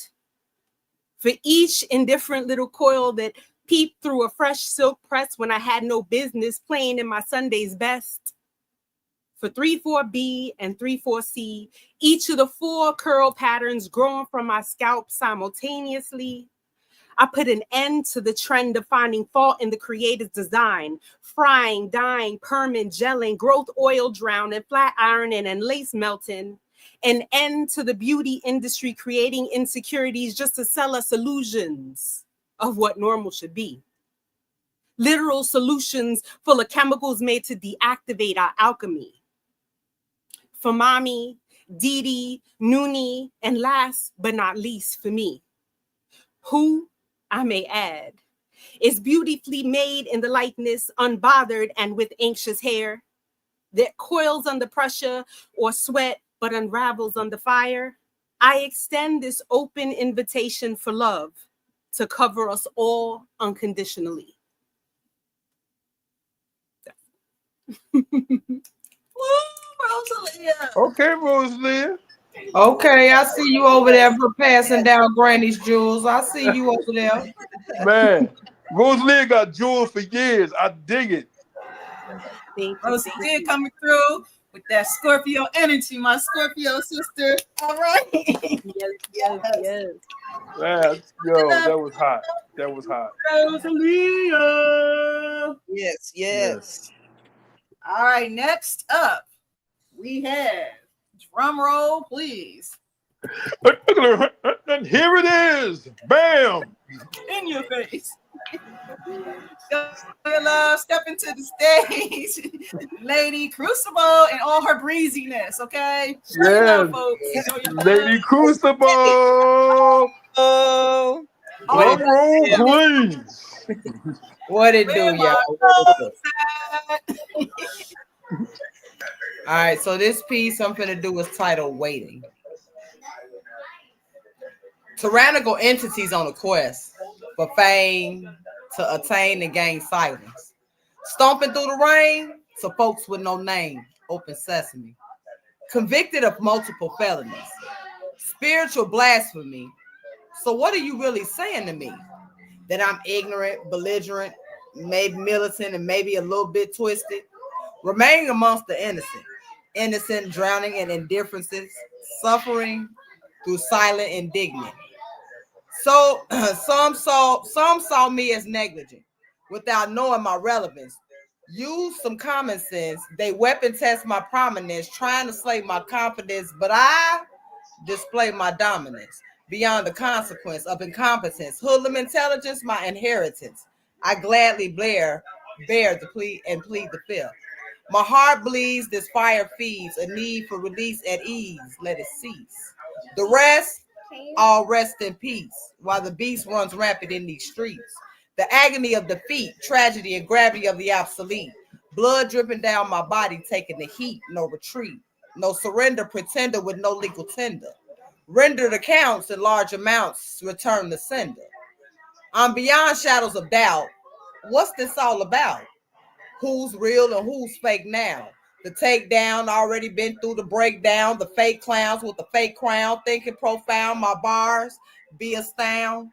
For each indifferent little coil that peeped through a fresh silk press when I had no business playing in my Sunday's best. For 3-4B and 3-4C, each of the 4 curl patterns growing from my scalp simultaneously. I put an end to the trend of finding fault in the creator's design, frying, dyeing, perming, gelling, growth oil drowning, flat ironing, and lace melting. An end to the beauty industry creating insecurities just to sell us illusions of what normal should be. Literal solutions full of chemicals made to deactivate our alchemy. For mommy, Didi, Noonie, and last but not least for me, who, I may add, is beautifully made in the likeness, unbothered and with anxious hair, that coils under pressure or sweat but unravels under fire. I extend this open invitation for love to cover us all unconditionally. Rosalia. Okay, Rosalia. Okay, I see you over there for passing down Granny's jewels. I see you over there. Man, Rosalia got jewels for years. I dig it. Rosalia coming through with that Scorpio energy, my Scorpio sister. All right. Yes. Man, yo, that was hot. That was hot. Rosalia. Yes. All right, next up, we have, drum roll, please. And here it is. Bam. In your face. Step into the stage. Lady Crucible and all her breeziness, okay? Yes. Lady Crucible. Oh. Drum roll, please. What it do, Where y'all? my What it do? folks at? All right, so this piece I'm finna do is titled Waiting. Tyrannical entities on a quest for fame to attain and gain silence. Stomping through the rain to folks with no name. Open sesame. Convicted of multiple felonies. Spiritual blasphemy. So what are you really saying to me? That I'm ignorant, belligerent, maybe militant, and maybe a little bit twisted? Remaining amongst the innocent. Innocent, drowning in indifferences, suffering through silent indignant. So some saw me as negligent without knowing my relevance. Use some common sense. They weapon test my prominence, trying to slay my confidence, but I display my dominance beyond the consequence of incompetence. Hoodlum intelligence, my inheritance. I gladly bear the plea and plead the fifth. My heart bleeds, this fire feeds, a need for release at ease. Let it cease. The rest, all rest in peace, while the beast runs rampant in these streets. The agony of defeat, tragedy and gravity of the obsolete. Blood dripping down my body, taking the heat, no retreat. No surrender, pretender with no legal tender. Rendered accounts in large amounts, return the sender. I'm beyond shadows of doubt. What's this all about? Who's real and who's fake now? The takedown, already been through the breakdown. The fake clowns with the fake crown, thinking profound. My bars be astound.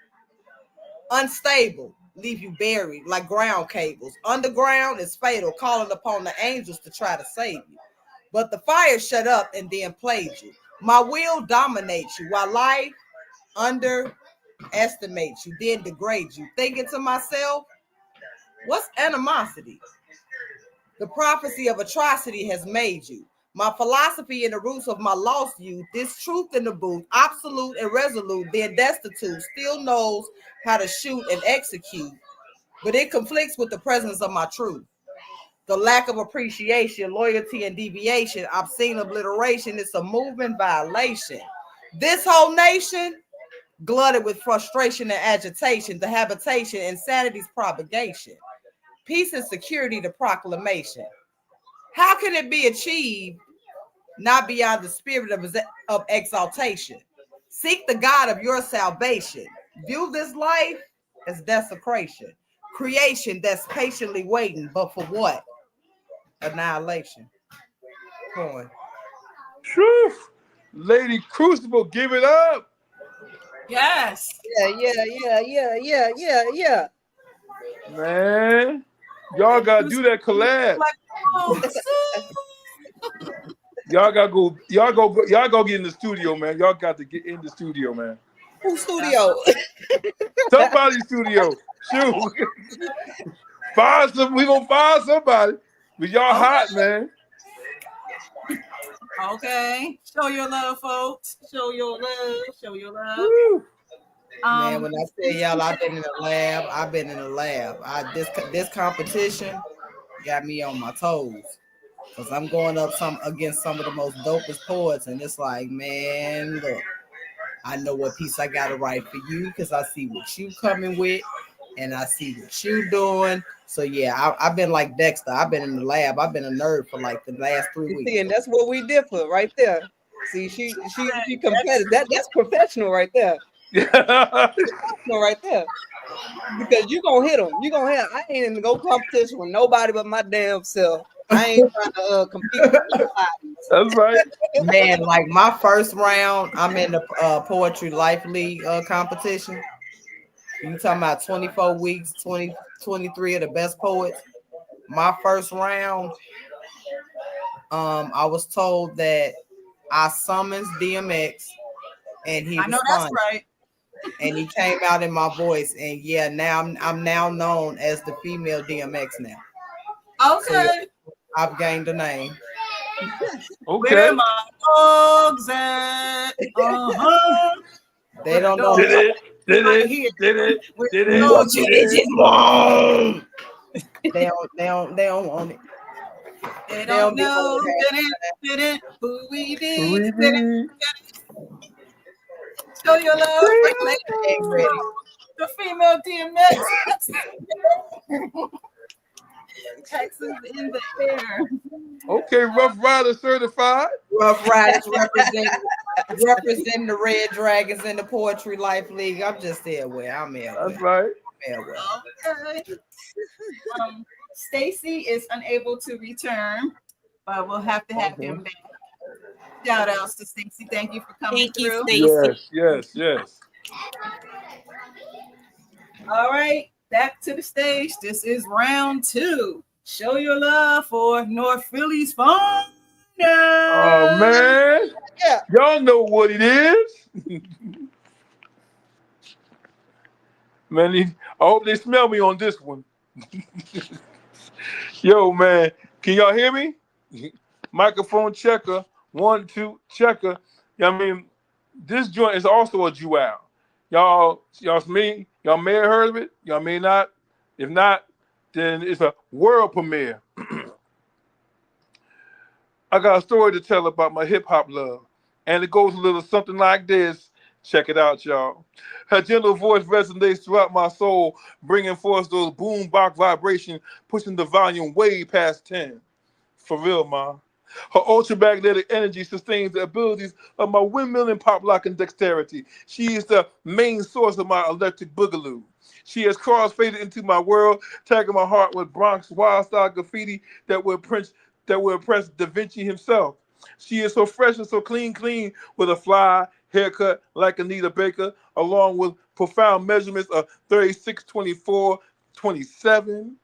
Unstable, leave you buried like ground cables. Underground is fatal, calling upon the angels to try to save you. But the fire shut up and then played you. My will dominates you, while life underestimates you, then degrades you. Thinking to myself, what's animosity? The prophecy of atrocity has made you. My philosophy in the roots of my lost youth, this truth in the booth, absolute and resolute, then destitute, still knows how to shoot and execute, but it conflicts with the presence of my truth. The lack of appreciation, loyalty, and deviation, obscene obliteration, it's a movement violation. This whole nation, glutted with frustration and agitation, the habitation, insanity's propagation. Peace and security, the proclamation. How can it be achieved not beyond the spirit of exaltation? Seek the God of your salvation. View this life as desecration. Creation that's patiently waiting, but for what? Annihilation. Coin. Truth. Lady Crucible, give it up. Yes. Yeah. Man, y'all gotta do that collab. Y'all go get in the studio, man. Y'all got to get in the studio, man. Whose studio? Somebody's studio. Shoot. We gonna find somebody. But y'all hot, man. Okay. Show your love, folks. Show your love. Show your love. Woo. Man, when I say y'all, I've been in the lab. This competition got me on my toes. Because I'm going up against some of the most dopest poets. And it's like, man, look, I know what piece I got to write for you because I see what you coming with and I see what you doing. So, yeah, I've been like Dexter. I've been in the lab. I've been a nerd for like the last 3 weeks. See, and that's what we differ right there. See, she competitive. That's professional right there. Professional right there. Because you going to hit them. I ain't in no competition with nobody but my damn self. I ain't trying to compete with nobody. That's right. Man, like my first round, I'm in the Poetry Life League competition. You talking about 24 weeks, 23 of the best poets. My first round, I was told that I summons DMX and he responded. That's right. And he came out in my voice. And yeah, now I'm now known as the female DMX now. Okay. So I've gained a name. Okay. Where my dogs at? They don't know. Did it. No, they don't want it. They don't know. Did it. Who we did. Show your love. Ain't ready. The female DMX. Texas in the air. Okay, Rough Rider certified. Rough Riders representing the Red Dragons in the Poetry Life League. I'm just there where I'm at. That's right. Okay. Stacy is unable to return, but we'll have to have him back. Shout outs to Stacy. Thank you for coming Thank you, through. Stacy. Yes. All right, back to the stage. This is round 2. Show your love for North Philly's finest. Oh man, Yeah. y'all know what it is. Man, I hope they smell me on this one. Yo, man, can y'all hear me? Microphone checker, 1, 2, checker. I mean, this joint is also a jewel. Y'all may have heard of it. Y'all may not. If not, then it's a world premiere. I got a story to tell about my hip hop love, and it goes a little something like this. Check it out, y'all. Her gentle voice resonates throughout my soul, bringing forth those boom box vibrations, pushing the volume way past 10. For real, ma. Her ultramagnetic energy sustains the abilities of my windmill and pop lock and dexterity. She is the main source of my electric boogaloo. She has cross-faded into my world, tagging my heart with Bronx wild-style graffiti that will impress Da Vinci himself. She is so fresh and so clean, with a fly haircut like Anita Baker, along with profound measurements of 36, 24, 27.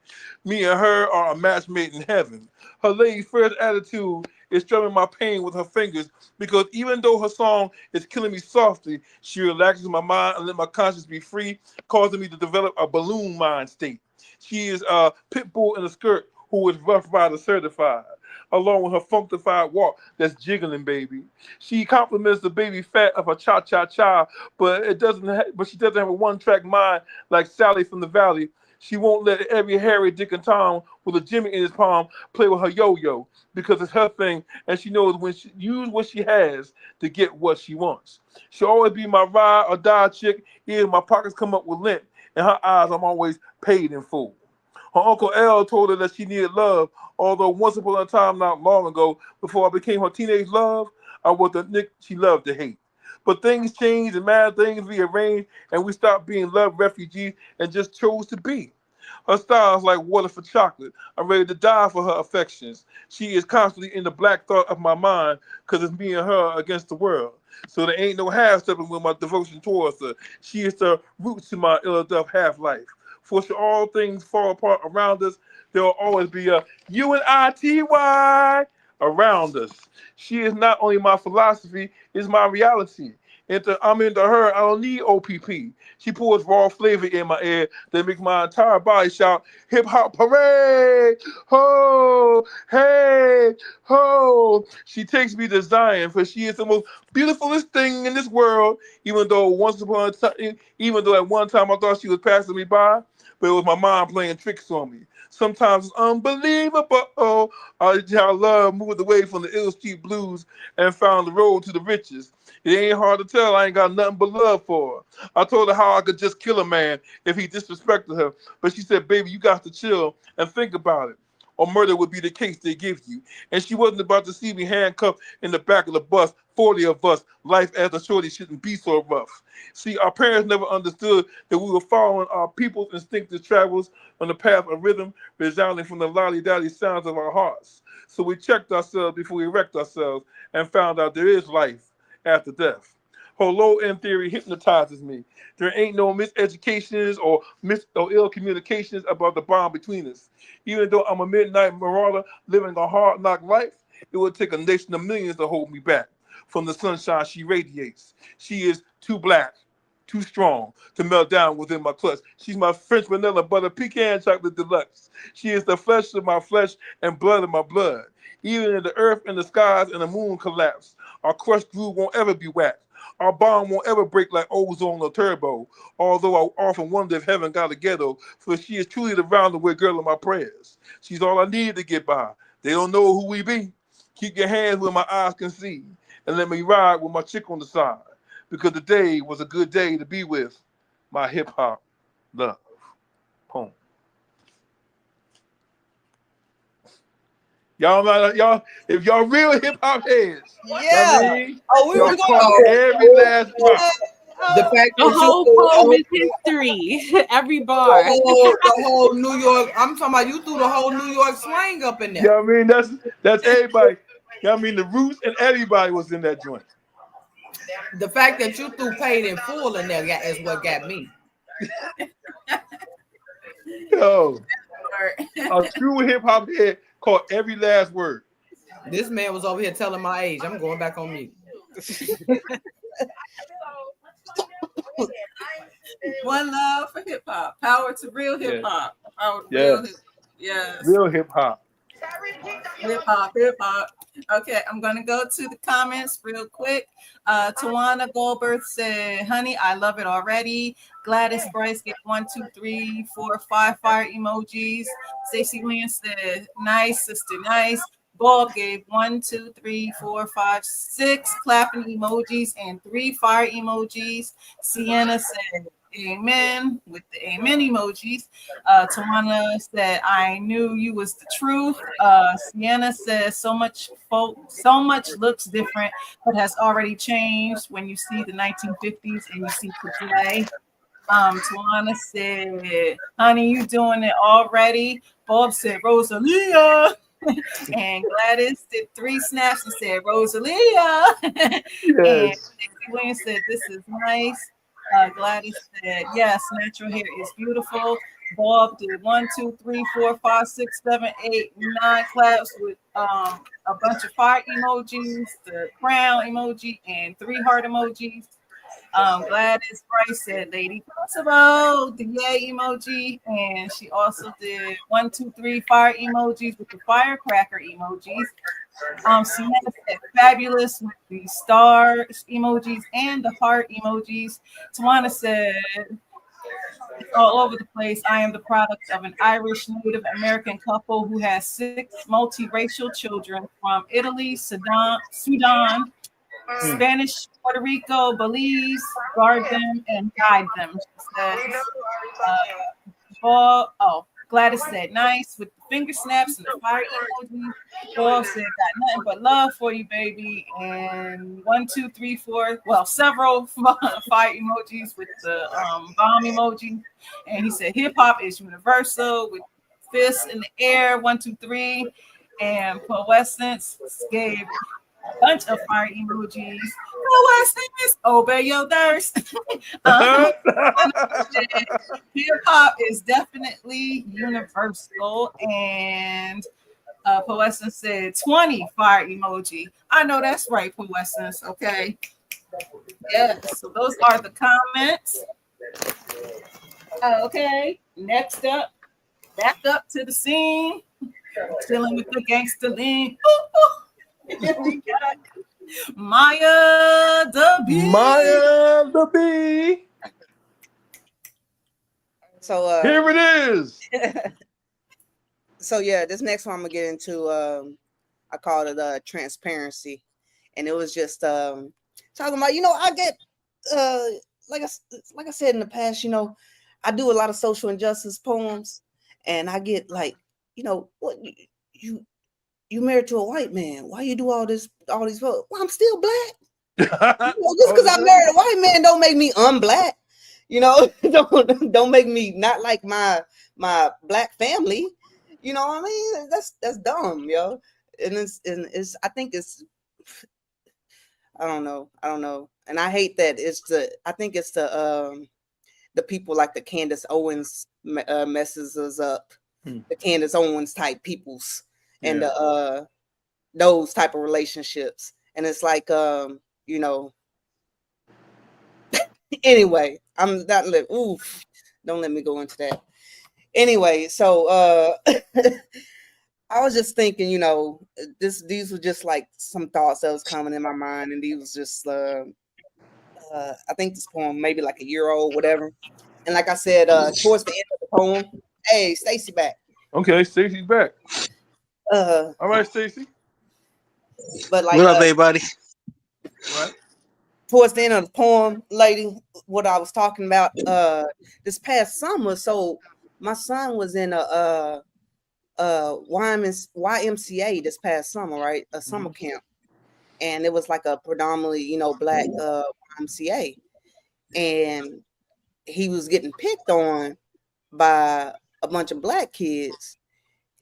Me and her are a match made in heaven. Her lady's first attitude is strumming my pain with her fingers because even though her song is killing me softly, she relaxes my mind and let my conscience be free, causing me to develop a balloon mind state. She is a pit bull in a skirt who is Rough Rider certified, along with her funkified walk that's jiggling, baby. She compliments the baby fat of her cha-cha-cha, but she doesn't have a one-track mind like Sally from the Valley. She won't let every Harry, Dick, and Tom with a Jimmy in his palm play with her yo-yo because it's her thing, and she knows when she use what she has to get what she wants. She'll always be my ride or die chick, even if my pockets come up with lint. In her eyes, I'm always paid in full. Her Uncle L told her that she needed love, although once upon a time not long ago, before I became her teenage love, I was the Nick she loved to hate. But things changed and mad things rearranged, and we stopped being love refugees and just chose to be. Her style is like water for chocolate. I'm ready to die for her affections. She is constantly in the black thought of my mind because it's me and her against the world. So there ain't no half-stepping with my devotion towards her. She is the root to my ill-death half-life. For should all things fall apart around us, there will always be a UNITY around us. She is not only my philosophy, it's my reality. I'm into her, I don't need OPP. She pours raw flavor in my ear that makes my entire body shout, hip hop parade, ho, hey, ho. She takes me to Zion, for she is the most beautifulest thing in this world, even though at one time I thought she was passing me by, but it was my mind playing tricks on me. Sometimes it's unbelievable. How love moved away from the ill street blues and found the road to the riches. It ain't hard to tell I ain't got nothing but love for her. I told her how I could just kill a man if he disrespected her, but she said, baby, you got to chill and think about it, or murder would be the case they give you. And she wasn't about to see me handcuffed in the back of the bus, 40 of us. Life as a shorty shouldn't be so rough. See, our parents never understood that we were following our people's instinctive travels on the path of rhythm, resounding from the lolly-dally sounds of our hearts. So we checked ourselves before we wrecked ourselves and found out there is life after death. Her low-end theory hypnotizes me. There ain't no miseducations or ill communications about the bond between us. Even though I'm a midnight marauder living a hard knock life, it would take a nation of millions to hold me back from the sunshine she radiates. She is too black, too strong to melt down within my clutch. She's my French vanilla butter pecan chocolate deluxe. She is the flesh of my flesh and blood of my blood. Even if the earth and the skies and the moon collapse, our crushed groove won't ever be whacked. Our bond won't ever break like ozone or turbo, although I often wonder if heaven got a ghetto, for she is truly the roundabout girl of my prayers. She's all I need to get by. They don't know who we be. Keep your hands where my eyes can see, and let me ride with my chick on the side, because today was a good day to be with my hip hop love. Poem. Y'all, if y'all real hip hop heads, Yeah. I mean, Oh, we y'all were caught going. every last drop. The fact The that whole poem is history. Every bar. the whole New York. I'm talking about you threw the whole New York slang up in there. You know what I mean? That's everybody. You know what I mean? The Roots and everybody was in that joint. The fact that you threw paid in full in there is what got me. Yo, a true hip hop head caught every last word. This man was over here telling my age. I'm going back on mute. One love for hip hop. Power to real hip hop. Power to real hip. Yes. Real hip hop. Hip hop, hip hop. Okay, I'm gonna go to the comments real quick. Tawana Goldberg said, "Honey, I love it already." Gladys Bryce gave 1, 2, 3, 4, 5 fire emojis. Stacey Williams said, "Nice, sister, nice." Bob gave 1, 2, 3, 4, 5, 6 clapping emojis and 3 fire emojis. Sienna said, "Amen," with the amen emojis. Tawana said, "I knew you was the truth." Sienna says, so much looks different, but has already changed when you see the 1950s and you see today. Tawana said, "Honey, you doing it already?" Bob said, "Rosalia." And Gladys did 3 snaps and said, "Rosalia." And Yes. William said, "This is nice." Gladys said, "Yes, natural hair is beautiful." Bob did 1, 2, 3, 4, 5, 6, 7, 8, 9 claps with a bunch of fire emojis, the crown emoji, and 3 heart emojis. Gladys Bryce said, "Lady Possible," the yay emoji, and she also did 1, 2, 3 fire emojis with the firecracker emojis. Sienna said, "Fabulous," with the star emojis and the heart emojis. Tawana said, "It's all over the place. I am the product of an Irish Native American couple who has 6 multiracial children from Italy, Sudan, Spanish, Puerto Rico, Belize, guard them and guide them." She says, Gladys said, "Nice," with the finger snaps and the fire emoji. Paul said, "Got nothing but love for you, baby." And 1, 2, 3, 4, several fire emojis with the bomb emoji. And he said, "Hip hop is universal," with fists in the air, 1, 2, 3. And Poessence gave a bunch of fire emojis. Poessence, obey your thirst. Hip hop is definitely universal. And Poessence said 20 fire emoji. I know that's right, Poessence. Okay. Yes. So those are the comments. Okay. Next up, back up to the scene. Chilling with the gangster lean. We got Maya the Bee. Maya the Bee. So here it is. So yeah, this next one I'm gonna get into. I called it transparency, and it was just talking about, I get like I said in the past, I do a lot of social injustice poems, and I get like, what you married to a white man, why you do all these poems? Well, I'm still black. Just because I married a white man don't make me unblack. Don't make me not like my black family. You know what I mean? That's dumb, yo. And it's I think it's I don't know. And I hate that I think it's the people like the Candace Owens messes us up. The Candace Owens type peoples and those type of relationships. And it's like anyway, I'm not don't let me go into that. Anyway, so I was just thinking, these were just like some thoughts that was coming in my mind, and these was just I think this poem maybe like a year old, whatever. And like I said, towards the end of the poem, hey, Stacy back. Okay, Stacy's back. All right, Stacy. But like, what up, everybody? Right. towards the end of the poem, lady, what I was talking about this past summer. So my son was in a YMCA this past summer, right? A summer camp. And it was like a predominantly, you know, black YMCA. And he was getting picked on by a bunch of black kids,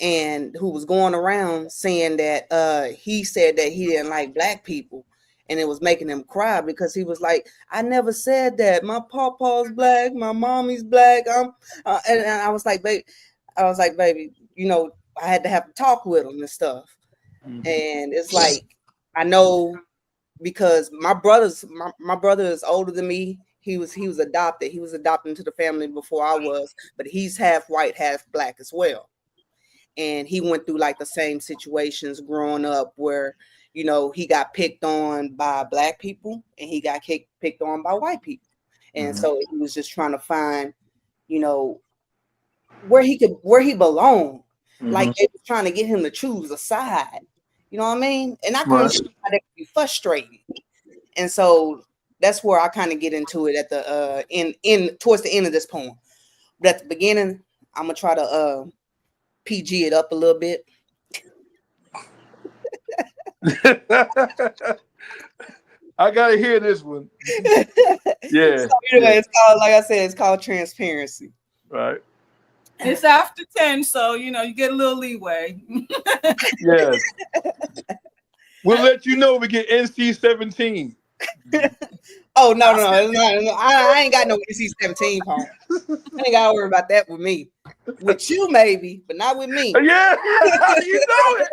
and who was going around saying that he said that he didn't like black people, and it was making him cry because he was like, I never said that. My papa's black, my mommy's black. And I was like, baby, you know, I had to have to talk with him and stuff. And it's like, I know, because my brother is older than me. He was adopted. He was adopted into the family before I was, but he's half white, half black as well. And he went through like the same situations growing up where, you know, he got picked on by black people and he got picked on by white people. And so he was just trying to find, you know, where he belonged. Like they was trying to get him to choose a side. You know what I mean? And I can understand how they could be frustrated. And so that's where I kind of get into it at the towards the end of this poem. But at the beginning, I'm gonna try to PG it up a little bit. I gotta hear this one. Yeah. So anyway, it's called, like I said, it's called Transparency. Right. It's after 10, so you know you get a little leeway. Yes. We'll let you know we get NC-17. Oh no, it's not. I ain't got no NC-17 poem. I ain't gotta worry about that with me. With you, maybe, but not with me. Yeah, you know it.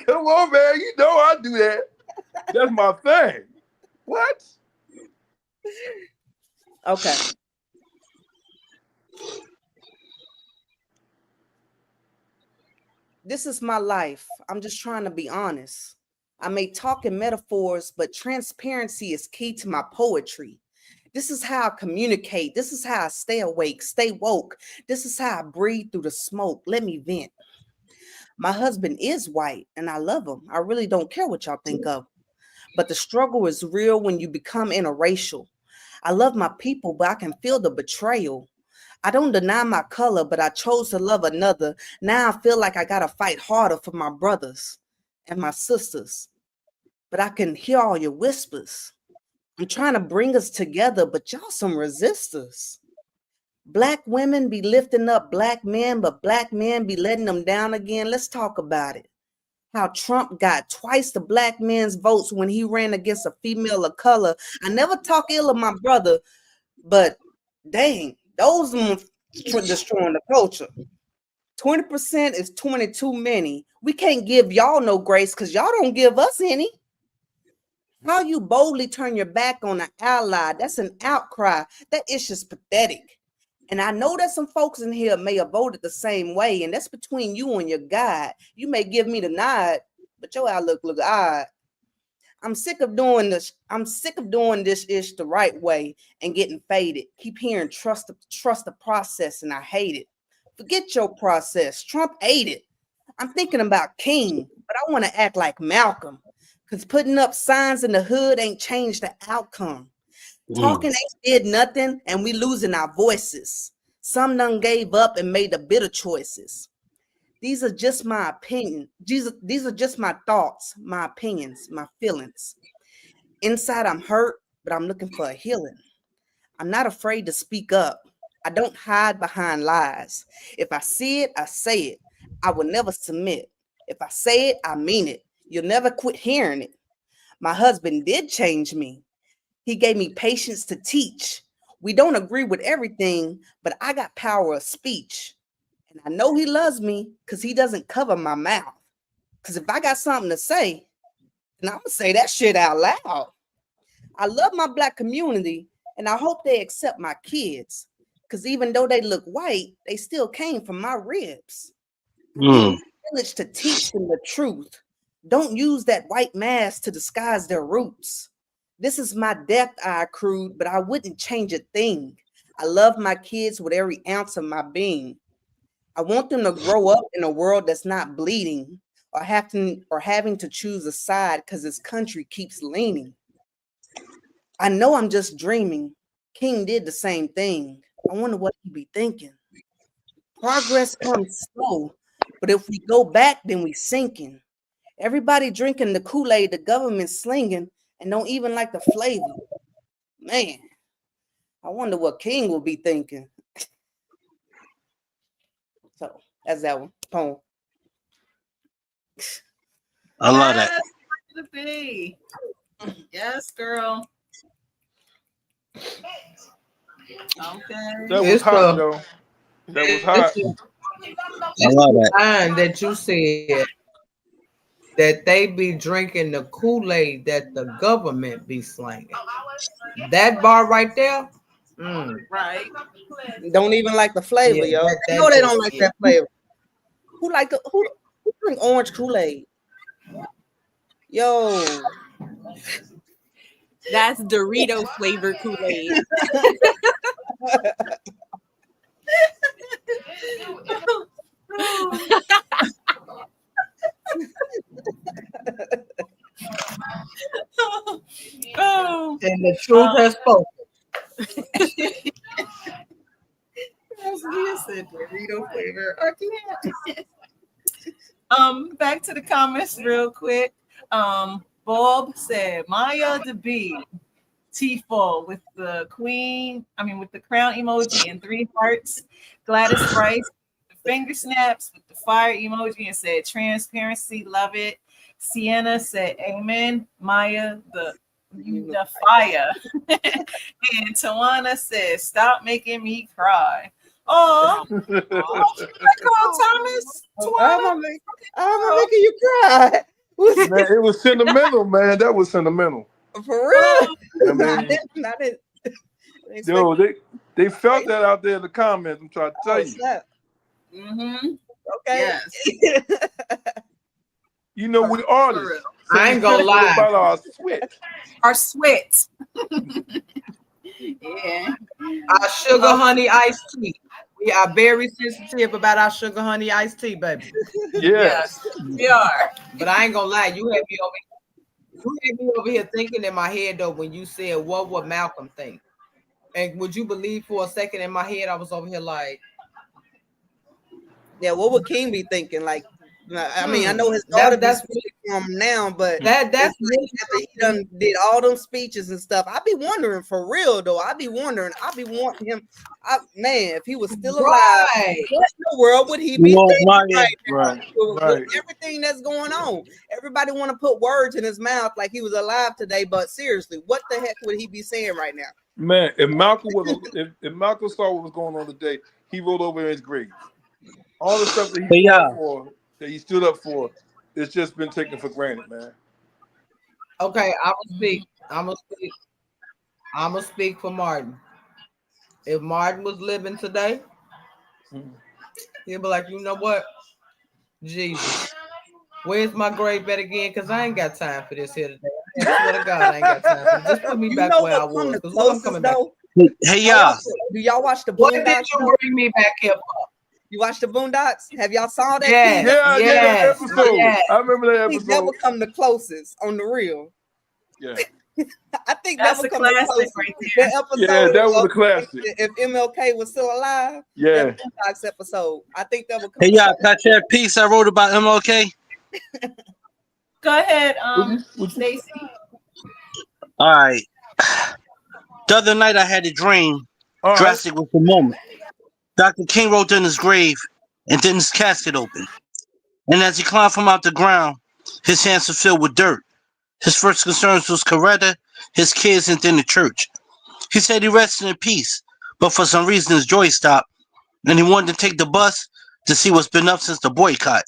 Come on, man. You know I do that. That's my thing. What? Okay. This is my life. I'm just trying to be honest. I may talk in metaphors, but transparency is key to my poetry. This is how I communicate. This is how I stay awake, stay woke. This is how I breathe through the smoke. Let me vent. My husband is white and I love him. I really don't care what y'all think of. But the struggle is real when you become interracial. I love my people, but I can feel the betrayal. I don't deny my color, but I chose to love another. Now I feel like I gotta fight harder for my brothers and my sisters. But I can hear all your whispers. I'm trying to bring us together, but y'all some resistors. Black women be lifting up black men, but black men be letting them down again. Let's talk about it. How Trump got twice the black men's votes when he ran against a female of color. I never talk ill of my brother, but dang, those are destroying the culture. 20% is 20 too many. We can't give y'all no grace because y'all don't give us any. How you boldly turn your back on an ally, that's an outcry. That is just pathetic. And I know that some folks in here may have voted the same way, and that's between you and your God. You may give me the nod, but your outlook look odd. I'm sick of doing this. I'm sick of doing this ish the right way and getting faded. Keep hearing trust the process, and I hate it. Forget your process. Trump ate it. I'm thinking about King, but I want to act like Malcolm, because putting up signs in the hood ain't changed the outcome. Talking ain't did nothing, and we losing our voices. Some done gave up and made the bitter choices. These are just my opinion. These are just my thoughts, my opinions, my feelings. Inside, I'm hurt, but I'm looking for a healing. I'm not afraid to speak up. I don't hide behind lies. If I see it, I say it. I will never submit. If I say it, I mean it. You'll never quit hearing it. My husband did change me. He gave me patience to teach. We don't agree with everything, but I got power of speech. And I know he loves me because he doesn't cover my mouth. Because if I got something to say, then I'm going to say that shit out loud. I love my Black community, and I hope they accept my kids. Because even though they look white, they still came from my ribs. I need a village to teach them the truth. Don't use that white mask to disguise their roots. This is my death I accrued, but I wouldn't change a thing. I love my kids with every ounce of my being. I want them to grow up in a world that's not bleeding or having to choose a side because this country keeps leaning. I know I'm just dreaming. King did the same thing. I wonder what he'd be thinking. Progress comes slow, but if we go back, then we sinking. Everybody drinking the Kool-Aid the government slinging and don't even like the flavor. Man, I wonder what King will be thinking. So that's that one. Poem. I love that. Yes, to be. Yes, girl. Okay. That was It's hot, the though. That was hot. I love that. line that you said that they be drinking the Kool-Aid that the government be slanging. That bar right there. Right. Don't even like the flavor, Yeah, yo. They know they don't like that flavor. Who drink orange Kool-Aid? Yo. That's Dorito flavored Kool-Aid. Oh, And the truth has spoken. he said Dorito flavor. I can't. Back to the comments real quick. Bob said Maya the B T-Full with the with the crown emoji and 3 hearts. Gladys Rice, the finger snaps with the fire emoji and said transparency, love it. Sienna said amen. Maya the fire. And Tawana said stop making me cry. Oh, Thomas. I'm making you cry. Man, it was sentimental, man. That was sentimental. For real? I mean, I didn't yo, they felt that out there in the comments. I'm trying to tell you. Mm-hmm. Okay. Yes. You know, we artists. So I ain't gonna lie. About our sweat. Our sweat. Yeah. Our sugar honey iced tea. We are very sensitive about our sugar honey iced tea, baby. Yes. We are. But I ain't gonna lie, you had me over here thinking in my head though when you said what would Malcolm think? And would you believe for a second in my head I was over here like, yeah, what would King be thinking? Like, I mean, I know his daughter that's speaking for him now, but that's really after he done did all them speeches and stuff. I be wondering for real though. I be wanting him. Man, if he was still alive, what in the world would he be thinking with everything that's going on? Everybody want to put words in his mouth like he was alive today, but seriously, what the heck would he be saying right now? Man, if Malcolm saw what was going on today, he rolled over in his grave. All the stuff that he fought for, that he stood up for, it's just been taken for granted, man. Okay, I'm gonna speak for Martin. If Martin was living today, he'd be like, you know what? Jesus, where's my grave bed again? Because I ain't got time for this here today. I swear to God, I ain't got time for this. Just put me back where I was. Because I'm coming back. Hey, y'all. Do y'all watch the Boondocks? What did you bring me back here for? You watch the Boondocks? Have y'all saw that? Yes. I remember that episode. That would come the closest on the real. Yeah. I think that's that would a come classic the right there. That episode, yeah, that was a classic. If MLK was still alive, yeah. That Boondocks episode. I think that would come. Hey, y'all, catch that piece I wrote about MLK? Go ahead, Stacy. All right. The other night I had a dream. Drastic was the moment. Dr. King rolled in his grave, and then his casket opened. And as he climbed from out the ground, his hands were filled with dirt. His first concerns was Coretta, his kids, and then the church. He said he rested in peace, but for some reason his joy stopped, and he wanted to take the bus to see what's been up since the boycott.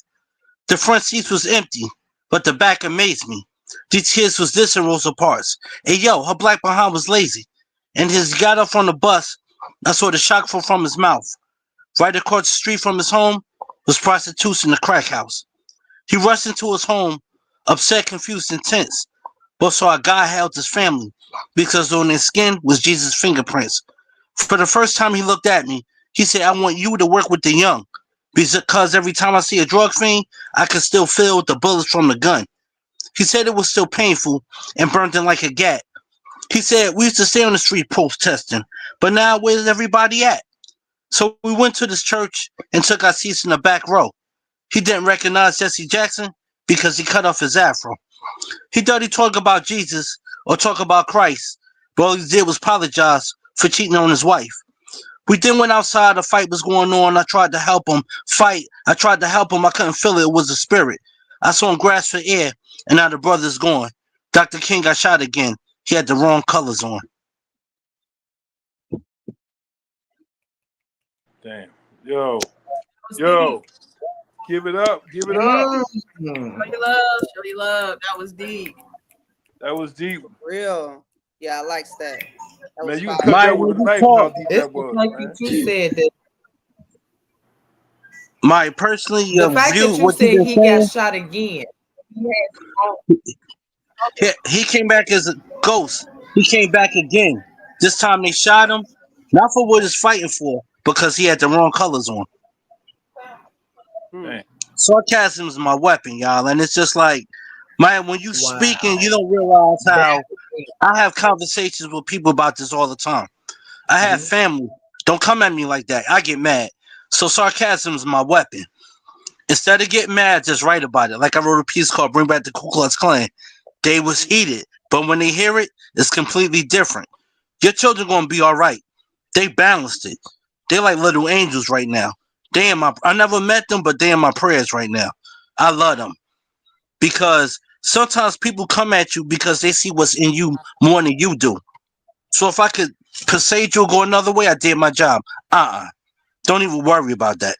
The front seats was empty, but the back amazed me. These kids was dissing Rosa Parks. Hey yo, her black behind was lazy. And as he got off on the bus, I saw the shock fall from his mouth. Right across the street from his home was prostitution in the crack house. He rushed into his home, upset, confused, and tense, but saw a guy held his family because on his skin was Jesus' fingerprints. For the first time he looked at me, he said, I want you to work with the young because every time I see a drug fiend, I can still feel the bullets from the gun. He said it was still painful and burned him like a gat. He said, we used to stay on the street protesting, but now where's everybody at? So we went to this church and took our seats in the back row. He didn't recognize Jesse Jackson because he cut off his afro. He thought he'd talk about Jesus or talk about Christ, but all he did was apologize for cheating on his wife. We then went outside, a fight was going on. I tried to help him fight. I couldn't feel it. It was a spirit. I saw him grasp for air, and now the brother's gone. Dr. King got shot again. He had the wrong colors on. Damn. Yo. Was Yo. deep. Give it up. Give it up. Show you love. Show you love. That was deep. That was deep. Real. Yeah, I likes that. That Man, was you can fire. cut Maya, that with when a you knife talk, how deep It's that was, like man. you said that Maya, personally, the fact view that you what you said been he got saying. shot again. He came back as a ghost. He came back again. This time they shot him, not for what he's fighting for, because he had the wrong colors on. Damn. Sarcasm is my weapon, y'all, and it's just like, man, when you speaking, you Wow. don't realize That how I have conversations with people about this all the time. I have family. Don't come at me like that. I get mad. So sarcasm is my weapon. Instead of getting mad, just write about it. Like I wrote a piece called "Bring Back the Ku Klux Klan." They was heated, but when they hear it, it's completely different. Your children gonna be all right. They balanced it. They like little angels right now. I never met them, but they in my prayers right now. I love them because sometimes people come at you because they see what's in you more than you do. So if I could persuade you to go another way, I did my job. Don't even worry about that.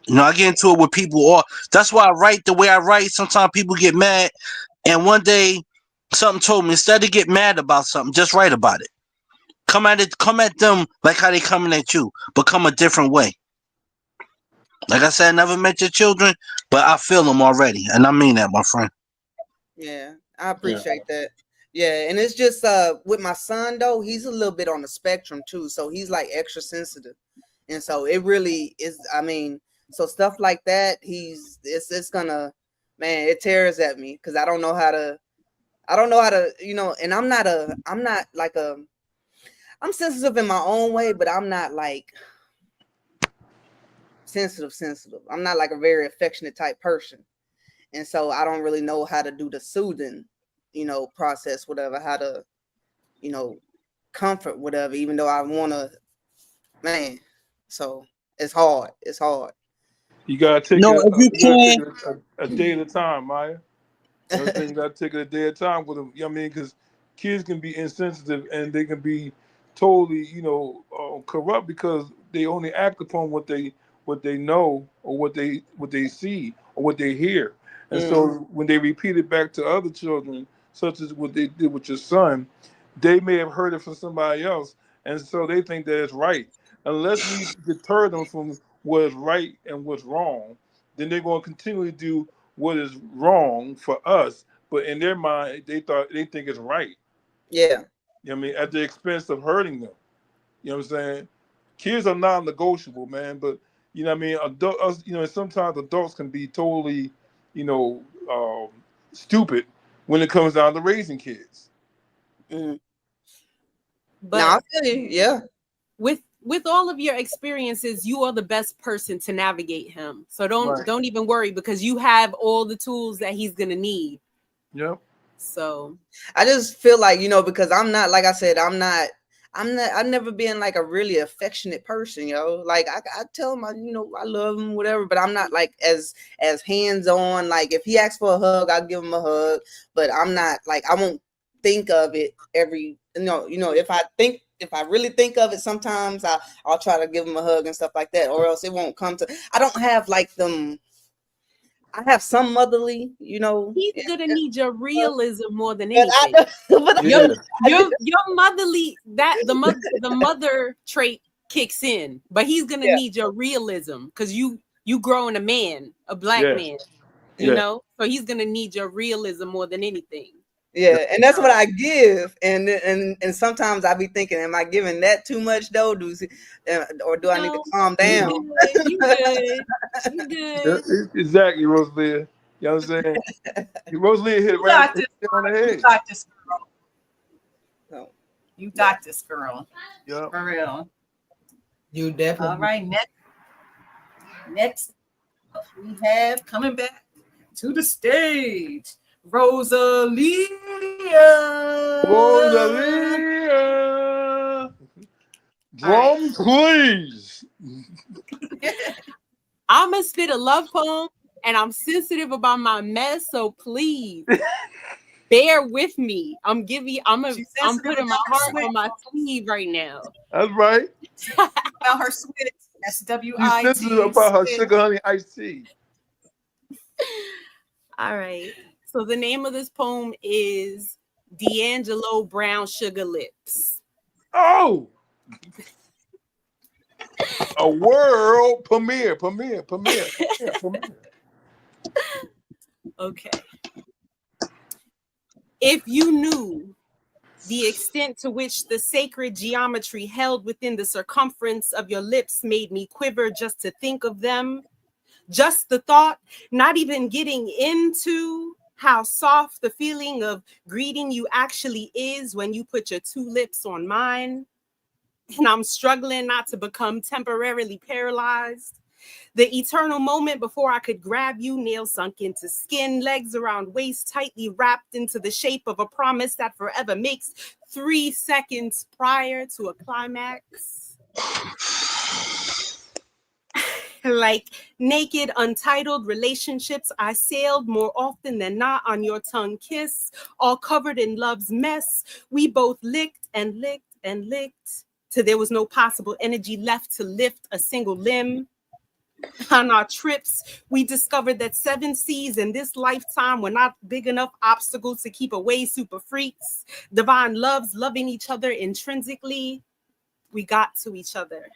I get into it with people. Or that's why I write the way I write. Sometimes people get mad, and one day something told me instead of get mad about something, just write about it. Come at them like how they coming at you, but come a different way. Like I said, I never met your children, but I feel them already, and I mean that, my friend. Yeah, I appreciate that. Yeah, and it's just with my son though, he's a little bit on the spectrum too, so he's like extra sensitive, and so it really is. I mean, so stuff like that, it's gonna, man, it tears at me because I don't know how to, and I'm not like I'm sensitive in my own way, but I'm not like sensitive. I'm not like a very affectionate type person. And so I don't really know how to do the soothing, process, whatever, how to, comfort, whatever, even though I want to, man. So it's hard. It's hard. You gotta take No, if you can, a day at a time, Maya. You know what I'm saying? You gotta take it a day at a time with them. You know what I mean? Because kids can be insensitive and they can be totally, corrupt because they only act upon what they know or what they see or what they hear. And so when they repeat it back to other children, such as what they did with your son, they may have heard it from somebody else, and so they think that it's right. Unless we deter them from what is right and what's wrong, then they're going to continually do what is wrong for us, but in their mind, they think it's right. Yeah. You know what I mean? At the expense of hurting them. You know what I'm saying? Kids are non-negotiable, man. But you know what I mean? Sometimes adults can be totally, you know, stupid when it comes down to raising kids. Mm. But No, I feel you. Yeah. with all of your experiences, you are the best person to navigate him. So don't even worry because you have all the tools that he's gonna need. Yep. So I just feel like, because I'm not, like I said, I've never been like a really affectionate person, like I tell him, I love him, whatever, but I'm not like as hands-on. Like if he asks for a hug, I'll give him a hug, but I'm not like, I won't think of it every, if I really think of it, sometimes I'll try to give him a hug and stuff like that, or else it won't come to, I don't have like them. I have some motherly, he's gonna need your realism more than but anything. Yeah. Your motherly the mother trait kicks in, but he's gonna need your realism because you growing a man, a black man, so he's gonna need your realism more than anything. Yeah, and that's what I give, and sometimes I be thinking, am I giving that too much though? Or do I need to calm down? You good. You good. Exactly, Rosalia. You know what I'm saying? Rosalia hit You right got this. on the head. You got this. You got this, girl. Yep. For real. You definitely. All right, next we have coming back to the stage, Rosalia. Rosalia. Drum, please. I'm gonna spit a love poem, and I'm sensitive about my mess, so please bear with me. I'm putting my heart on my sleeve right now. That's right. About her switch. SWIT. This is about her sugar honey iced tea. All right. So the name of this poem is D'Angelo Brown Sugar Lips. Oh, a world premiere. Okay. If you knew the extent to which the sacred geometry held within the circumference of your lips made me quiver just to think of them, just the thought, not even getting into how soft the feeling of greeting you actually is when you put your two lips on mine, and I'm struggling not to become temporarily paralyzed. The eternal moment before I could grab you, nails sunk into skin, legs around waist, tightly wrapped into the shape of a promise that forever makes 3 seconds prior to a climax. Like naked, untitled relationships, I sailed more often than not on your tongue kiss, all covered in love's mess. We both licked and licked and licked till there was no possible energy left to lift a single limb. On our trips, we discovered that 7 seas in this lifetime were not big enough obstacles to keep away super freaks. Divine loves loving each other intrinsically. We got to each other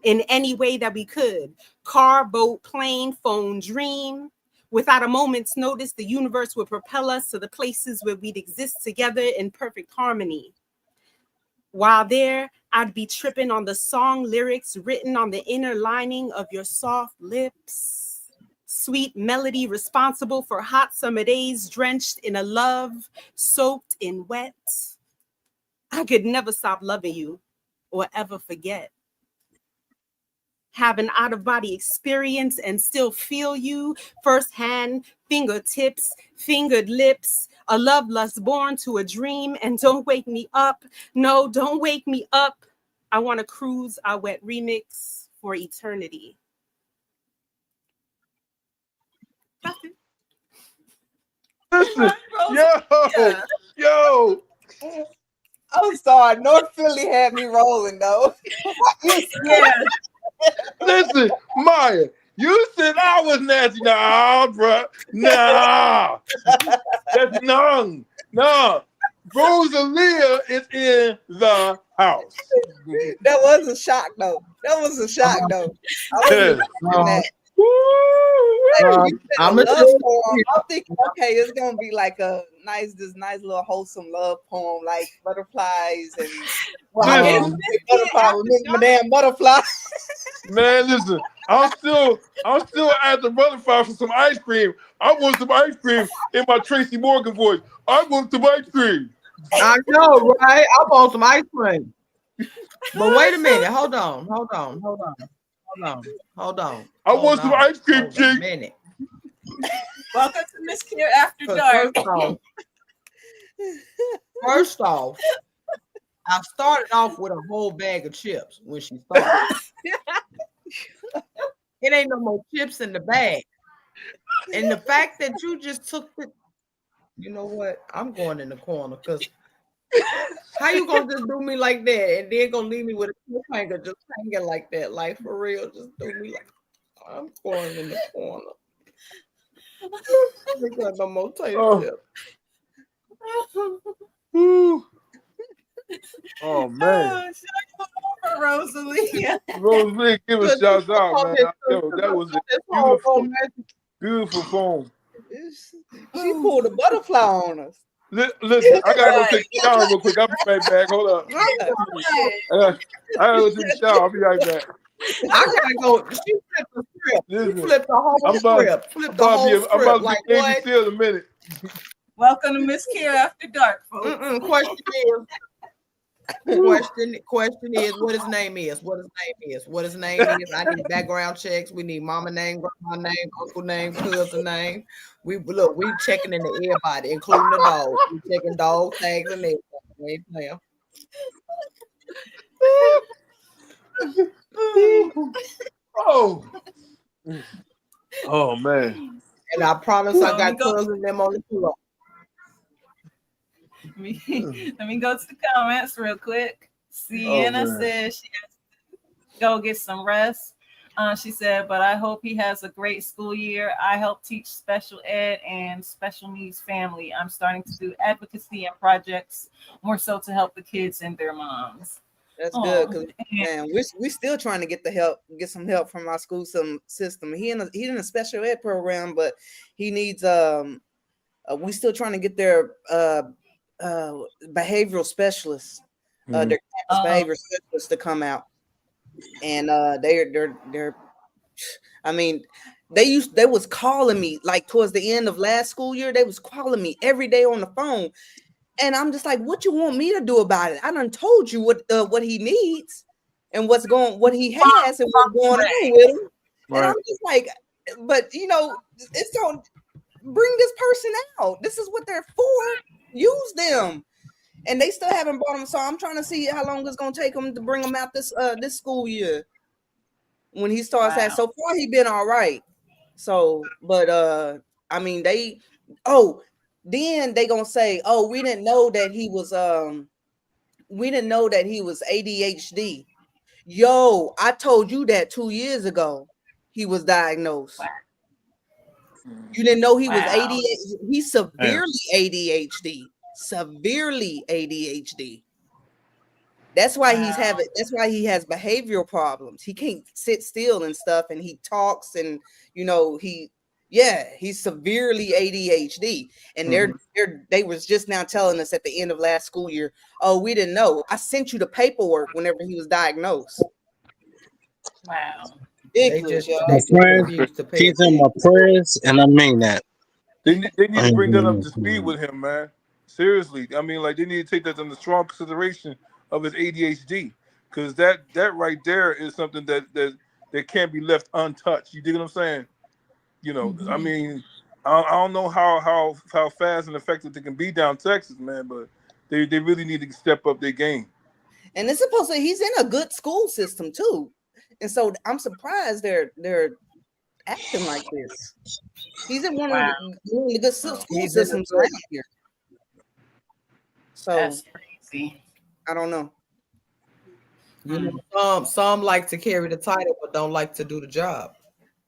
in any way that we could. Car, boat, plane, phone, dream. Without a moment's notice, the universe would propel us to the places where we'd exist together in perfect harmony. While there, I'd be tripping on the song lyrics written on the inner lining of your soft lips. Sweet melody responsible for hot summer days drenched in a love soaked in wet. I could never stop loving you or ever forget. Have an out-of-body experience and still feel you firsthand, fingertips, fingered lips, a love lust born to a dream, and don't wake me up. No, don't wake me up. I want to cruise our wet remix for eternity. Listen, yo. I'm sorry, North Philly had me rolling though. Yeah. Listen, Maya, you said I was nasty. Nah, bro. Nah. That's none. Nah. Rosalia is in the house. That was a shock though. I wasn't expecting that. I'm thinking, okay, it's gonna be like a nice little wholesome love poem, like butterflies and Madame Butterfly. Man, listen, I'm still at the butterfly for some ice cream. I want some ice cream in my Tracy Morgan voice. I want some ice cream. I know, right? I want some ice cream. But wait a minute, hold on. I want some ice cream, Chief. Welcome to Mz.KIR After Dark. First off, I started off with a whole bag of chips when she started. It ain't no more chips in the bag. And the fact that you just took it, you know what? I'm going in the corner because how you gonna just do me like that and then gonna leave me with a cliffhanger just hanging like that? Like for real, just do me like I'm going in the corner. I got no more taste chip. Oh man. Rosalia. Rosalia, give a shout out, man. Yo, that was a beautiful poem. She pulled a butterfly on us. Listen, I gotta go take a shower real quick. I'll be right back. Hold up. I gotta go take a shower. I'll be right back. I gotta go. She flipped the script. She flipped the whole script. I'm about to be Navy SEAL in a minute. Welcome to Mz.KIR After Dark, folks. Question is, Question is what his name is. What his name is. What his name is. I need background checks. We need mama name, grandma name, uncle name, cousin name. We checking into everybody, including the dog. We checking dog tags and everything. We ain't playing. Oh man. And I promise I got cousins them on the floor. Let me go to the comments real quick. Sienna says she has to go get some rest. She said, but I hope he has a great school year. I help teach special ed and special needs family. I'm starting to do advocacy and projects more so to help the kids and their moms. That's good, because man, we're still trying to get some help from our school system. He's in a special ed program, but he needs we still trying to get their behavioral specialists, their campus behavioral specialists to come out, and they're I mean, they was calling me like towards the end of last school year. They was calling me every day on the phone. And I'm just like, what you want me to do about it? I done told you what he needs and what he has and what's going on with him. Right. And I'm just like, but it's gonna bring this person out. This is what they're for. Use them. And they still haven't brought them. So I'm trying to see how long it's gonna take them to bring them out this school year. When he starts that, so far he been all right. So, but I mean then they gonna say, oh, we didn't know that he was ADHD. Yo, I told you that 2 years ago he was diagnosed. You didn't know he was ADHD. He's severely ADHD. Severely ADHD. That's why that's why he has behavioral problems. He can't sit still and stuff, and he talks, and he's severely ADHD. And they was just now telling us at the end of last school year, oh, we didn't know. I sent you the paperwork whenever he was diagnosed. Wow. My friends, keep in my prayers, and I mean that. They need to bring that up to speed with him, man. Seriously. I mean, like, they need to take that into strong consideration of his ADHD, because that right there is something that can't be left untouched. You dig what I'm saying? I mean, I don't know how fast and effective they can be down Texas, man, but they really need to step up their game. And it's supposed to, he's in a good school system too, and so I'm surprised they're acting like this. He's in one of the good school systems around here. So that's crazy. I don't know. Some like to carry the title, but don't like to do the job.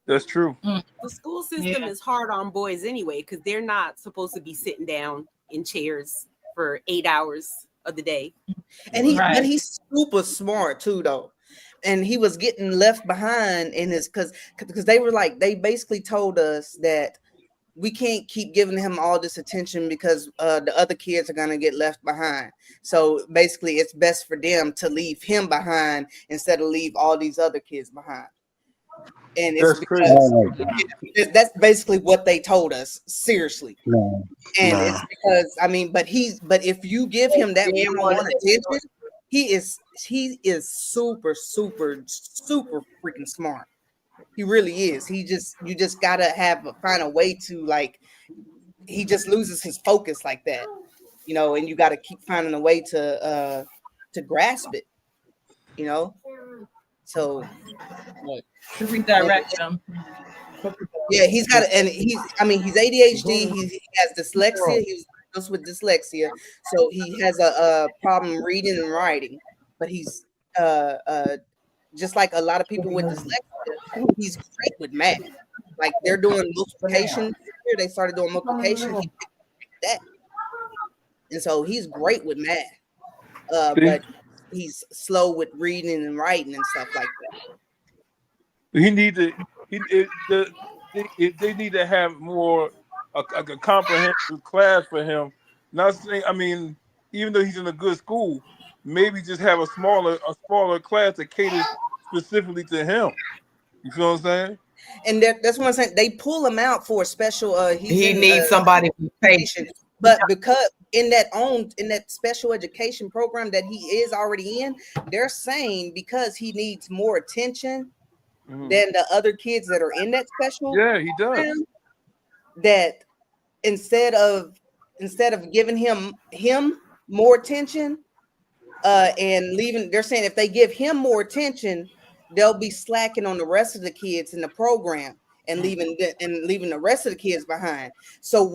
That's true. The school system is hard on boys anyway, because they're not supposed to be sitting down in chairs for 8 hours of the day. And he's super smart too, though. And he was getting left behind in his because they basically told us that we can't keep giving him all this attention because the other kids are going to get left behind. So basically it's best for them to leave him behind instead of leave all these other kids behind. And it's that's basically what they told us. Seriously. It's because, I mean, but if you give him that one-on-one attention, he is super, super, super freaking smart. He really is. You just gotta find a way to, like, he just loses his focus like that, and you gotta keep finding a way to grasp it, So to redirect them. Yeah, he's ADHD. He has dyslexia. He's diagnosed with dyslexia, so he has a problem reading and writing. But he's just like a lot of people with dyslexia, he's great with math. Like, they're doing multiplication. They started doing multiplication. He picked that, and so he's great with math. But he's slow with reading and writing and stuff like that. They need to have more a comprehensive class for him. Not saying, I mean, even though he's in a good school, maybe just have a smaller class that caters specifically to him. You feel what I'm saying? And that's what I'm saying. They pull him out for a special. He needs somebody patient. But because in that special education program that he is already in, they're saying because he needs more attention than the other kids that are in that special he does. program, that instead of giving him more attention and leaving, they're saying if they give him more attention, they'll be slacking on the rest of the kids in the program and leaving the rest of the kids behind. So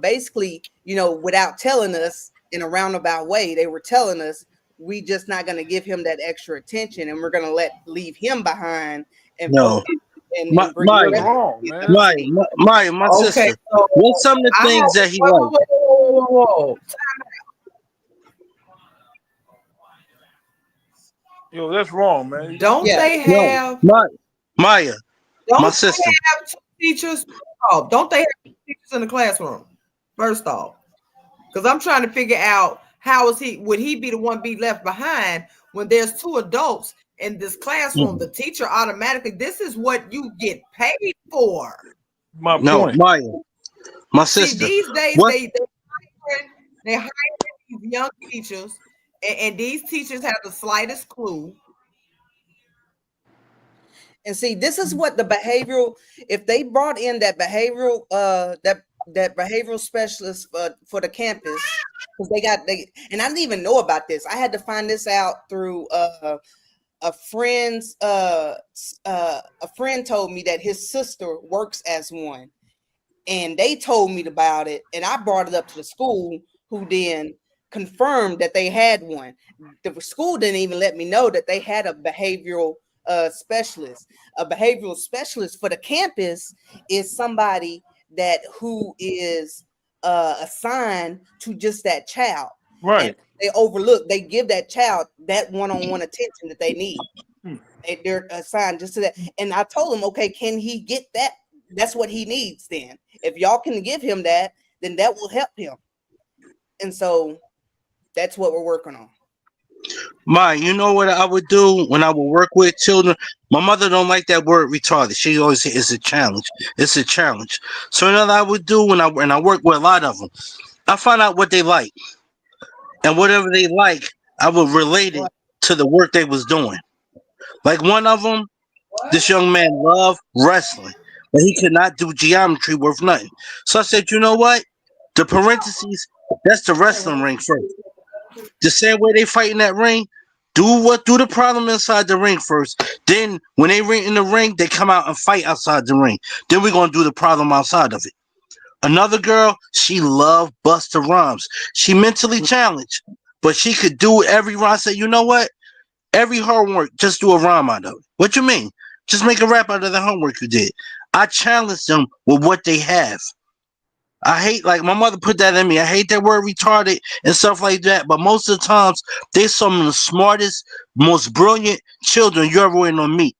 basically, without telling us in a roundabout way, they were telling us we just not going to give him that extra attention, and we're going to leave him behind and No. focus and My, bring Maya, the rest wrong, of the kids man. to the city. My Okay, sister. so What's some of the I things have that he likes? whoa. Yo, that's wrong, man. Don't Yeah. they No, have Maya, my don't sister. they have two teachers? Oh, don't they have two teachers in the classroom? First off, because I'm trying to figure out would he be the one be left behind when there's two adults in this classroom? The teacher automatically, this is what you get paid for. My No, point. Maya, my See, sister. these days What? they hire these young teachers, and these teachers have the slightest clue. And see, this is what the behavioral, if they brought in that behavioral that behavioral specialist for the campus, because and I didn't even know about this. I had to find this out through a friend told me that his sister works as one, and they told me about it, and I brought it up to the school, who then confirmed that they had one. The school didn't even let me know that they had a behavioral specialist. A behavioral specialist for the campus is somebody who is assigned to just that child. Right. And they give that child that one-on-one attention that they need. They're assigned just to that. And I told him, okay, can he get that? That's what he needs then. If y'all can give him that, then that will help him. And so that's what we're working on. You know what I would do when I would work with children? My mother don't like that word retarded. She always say it's a challenge. It's a challenge. So what I would do when I work with a lot of them, I find out what they like. And whatever they like, I would relate it to the work they was doing. Like one of them, this young man loved wrestling, but he could not do geometry worth nothing. So I said, you know what? The parentheses, that's the wrestling ring first. The same way they fight in that ring, do the problem inside the ring first. Then when they ring in the ring, they come out and fight outside the ring. Then we're gonna do the problem outside of it. Another girl, she loved Busta Rhymes. She mentally challenged, but she could do every rhyme. I said, you know what? Every homework, just do a rhyme out of it. What you mean? Just make a rap out of the homework you did. I challenged them with what they have. I hate, like my mother put that in me. I hate that word retarded and stuff like that. But most of the times, they're some of the smartest, most brilliant children you ever going to meet.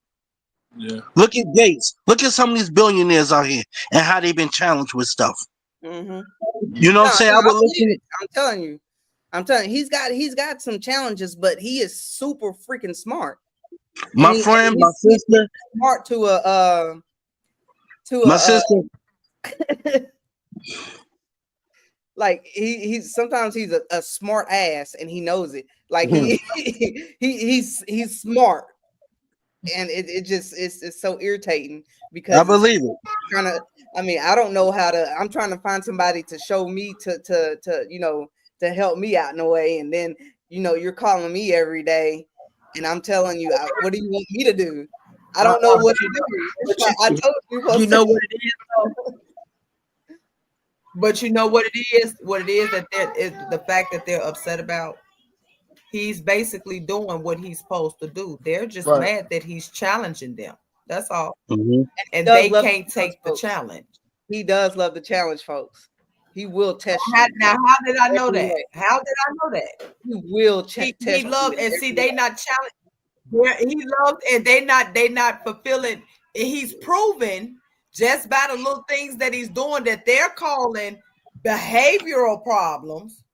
Yeah. Look at Gates. Look at some of these billionaires out here and how they've been challenged with stuff. Mm-hmm. You know what I'm saying? I would listen. I'm telling you, he's got some challenges, but he is super freaking smart. My friend, my sister, smart to my sister. Like he's sometimes he's a smart ass and he knows it. Like he's smart, and it's so irritating because I believe it. I don't know how to. I'm trying to find somebody to show me to help me out in a way, and then you're calling me every day, and I'm telling you, what do you want me to do? I don't know what to do. I told you. You know what it is, though? But you know what it is? What it is that is the fact that they're upset about. He's basically doing what he's supposed to do. They're just mad that he's challenging them. That's all. Mm-hmm. And they can't take the challenge. He does love the challenge, folks. He will test you. Now, how did I know that? How did I know that? He will test he loved, and see, they not challenge. He loved, and they not fulfilling. And he's proven just by the little things that he's doing that they're calling behavioral problems,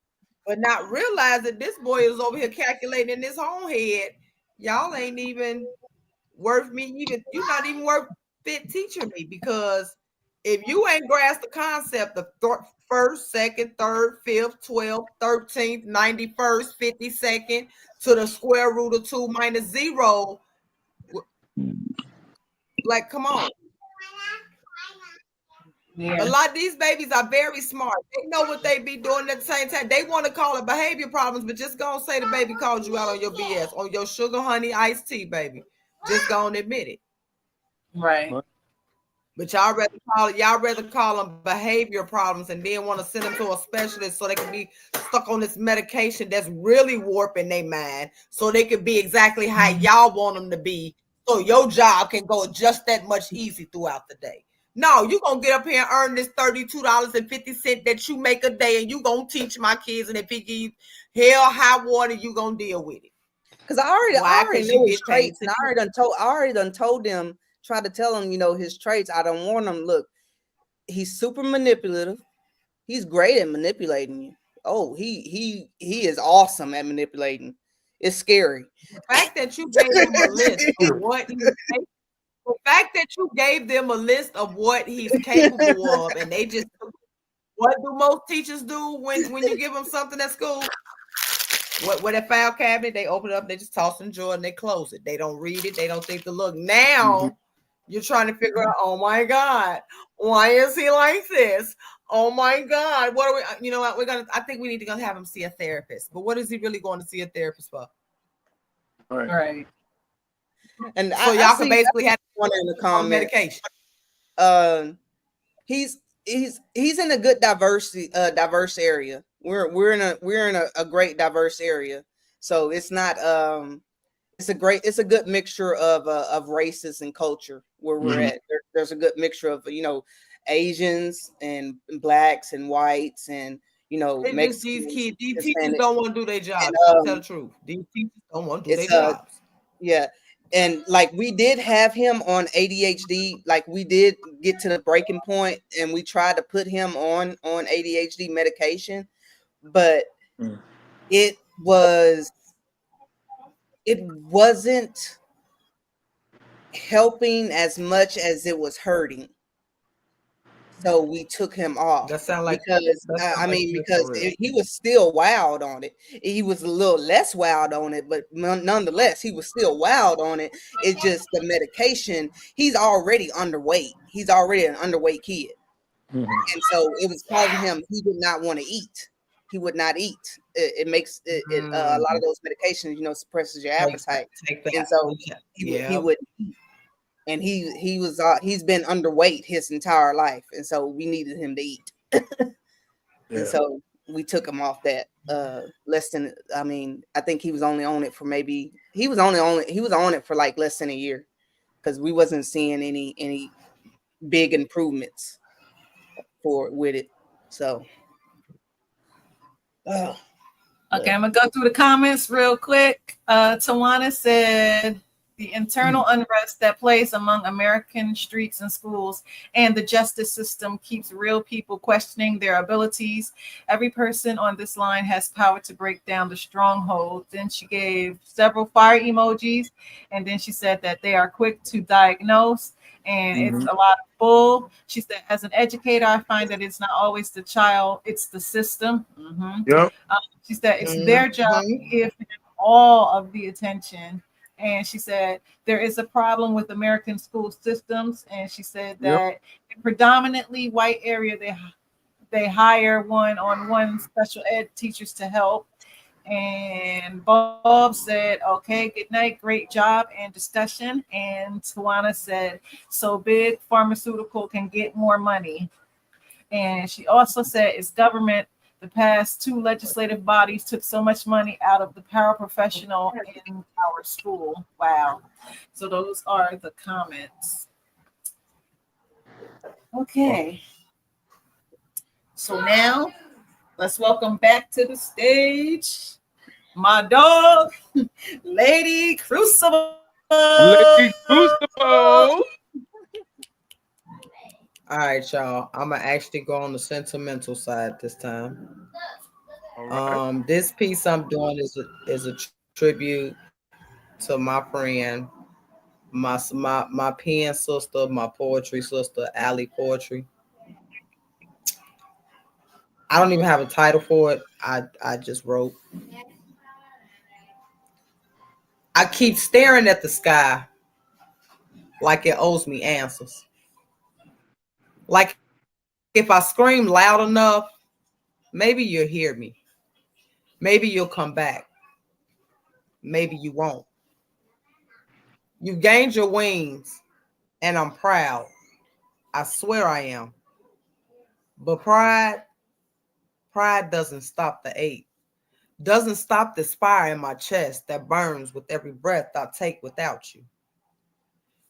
but not realizing this boy is over here calculating in his own head. Y'all ain't even worth me. You're not even worth fit teaching me, because If you ain't grasped the concept of first, second, third, fifth, 12th, 13th, 91st, 52nd to the square root of 2 minus 0, like, come on. Yeah. A lot of these babies are very smart. They know what they be doing at the same time. They want to call it behavior problems, but just go and say the baby called you out on your BS, on your sugar, honey, iced tea, baby. Just go and admit it. Right. But y'all rather call them behavior problems and then want to send them to a specialist so they can be stuck on this medication that's really warping their mind, so they can be exactly how y'all want them to be, so your job can go just that much easy throughout the day. No, you're going to get up here and earn this $32.50 that you make a day, and you're going to teach my kids, and if it gives hell, high water, you're going to deal with it. Because I already know his traits, and I already done told them, try to tell him, his traits. I don't want him. Look, he's super manipulative. He's great at manipulating you. Oh, he is awesome at manipulating. It's scary. The fact that you gave him a list of what the fact that you gave them a list of what he's capable of, and they just, what do most teachers do when you give them something at school? What that file cabinet, they open it up, they just toss it in the drawer and they close it. They don't read it, they don't think to look. Now you're trying to figure out, oh my God, why is he like this? Oh my God, what are we? You know what? I think we need to go have him see a therapist. But what is he really going to see a therapist for? Right. And so y'all can basically have one in the comments. Medication. He's in a good diverse area. We're in a great diverse area. So it's not it's a good mixture of races and culture where we're at. There's a good mixture of Asians and blacks and whites and Mexicans. These teachers don't want to do their job. Tell the truth. These teachers don't want to do their jobs. Yeah. And like we did have him on ADHD, like we did get to the breaking point and we tried to put him on ADHD medication, but it wasn't helping as much as it was hurting. So we took him off. That sound like because he was still wild on it. He was a little less wild on it, but nonetheless, he was still wild on it. It's just the medication. He's already underweight. He's already an underweight kid, and so it was causing him. He did not want to eat. He would not eat. It makes a lot of those medications, suppresses your appetite, and so he wouldn't eat. And he's been underweight his entire life, and so we needed him to eat. And so we took him off that. I think he was only on it for like less than a year, because we wasn't seeing any big improvements with it. So okay, I'm gonna go through the comments real quick. Tawana said, the internal unrest that plays among American streets and schools and the justice system keeps real people questioning their abilities. Every person on this line has power to break down the stronghold. Then she gave several fire emojis, and then she said that they are quick to diagnose, and it's a lot of bull. She said, as an educator, I find that it's not always the child, it's the system. She said it's their job to give them all of the attention. And she said there is a problem with American school systems. And she said that in predominantly white area, they hire one-on-one special ed teachers to help. And Bob said, okay, good night, great job and discussion. And Tawana said, so big pharmaceutical can get more money. And she also said it's government. The past 2 legislative bodies took so much money out of the paraprofessional in our school. Wow. So those are the comments. Okay. So now let's welcome back to the stage my dog, Lady Crucible. Lady Crucible. All right, y'all. I'm gonna actually go on the sentimental side this time. Right. This piece I'm doing is a tribute to my friend, my pen sister, my poetry sister, Allie Poetry. I don't even have a title for it. I just wrote. I keep staring at the sky like it owes me answers. Like if I scream loud enough, maybe you'll hear me. Maybe you'll come back. Maybe you won't. You gained your wings, and I'm proud. I swear I am. But pride doesn't stop the ache. Doesn't stop this fire in my chest that burns with every breath I take without you.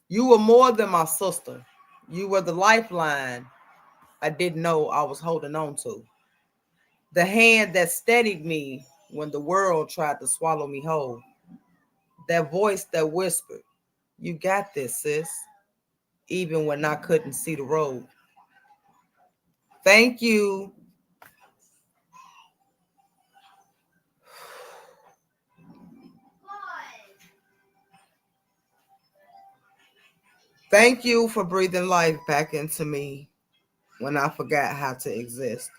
You were more than my sister. You were the lifeline I didn't know I was holding on to. The hand that steadied me when the world tried to swallow me whole. That voice that whispered, "You got this, sis," even when I couldn't see the road. Thank you. Thank you for breathing life back into me when I forgot how to exist.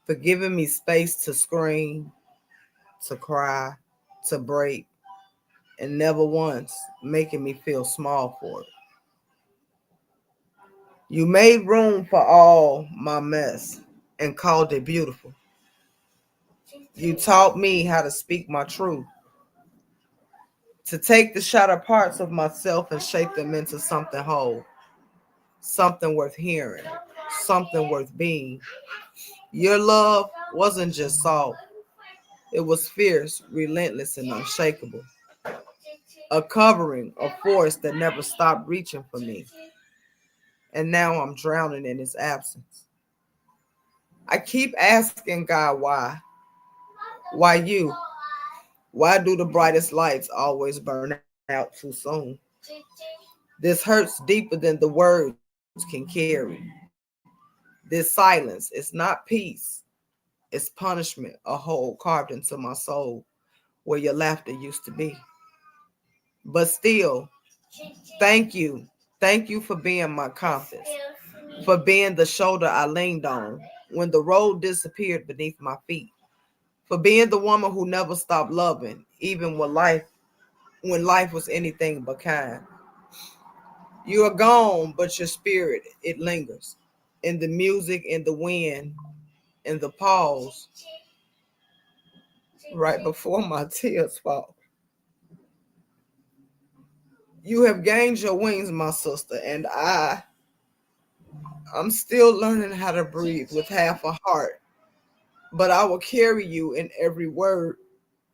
For giving me space to scream, to cry, to break, and never once making me feel small for it. You made room for all my mess and called it beautiful. You taught me how to speak my truth, to take the shattered parts of myself and shape them into something whole, something worth hearing, something worth being. Your love wasn't just soft, it was fierce, relentless, and unshakable. A covering, a force that never stopped reaching for me. And now I'm drowning in its absence. I keep asking God why. Why you? Why do the brightest lights always burn out too soon? This hurts deeper than the words can carry. This silence is not peace, it's punishment, a hole carved into my soul where your laughter used to be. But still, thank you. Thank you for being my compass, for being the shoulder I leaned on when the road disappeared beneath my feet, for being the woman who never stopped loving, even when life was anything but kind. You are gone, but your spirit, it lingers. In the music, in the wind, in the pause, right before my tears fall. You have gained your wings, my sister, and I'm still learning how to breathe with half a heart. But I will carry you in every word,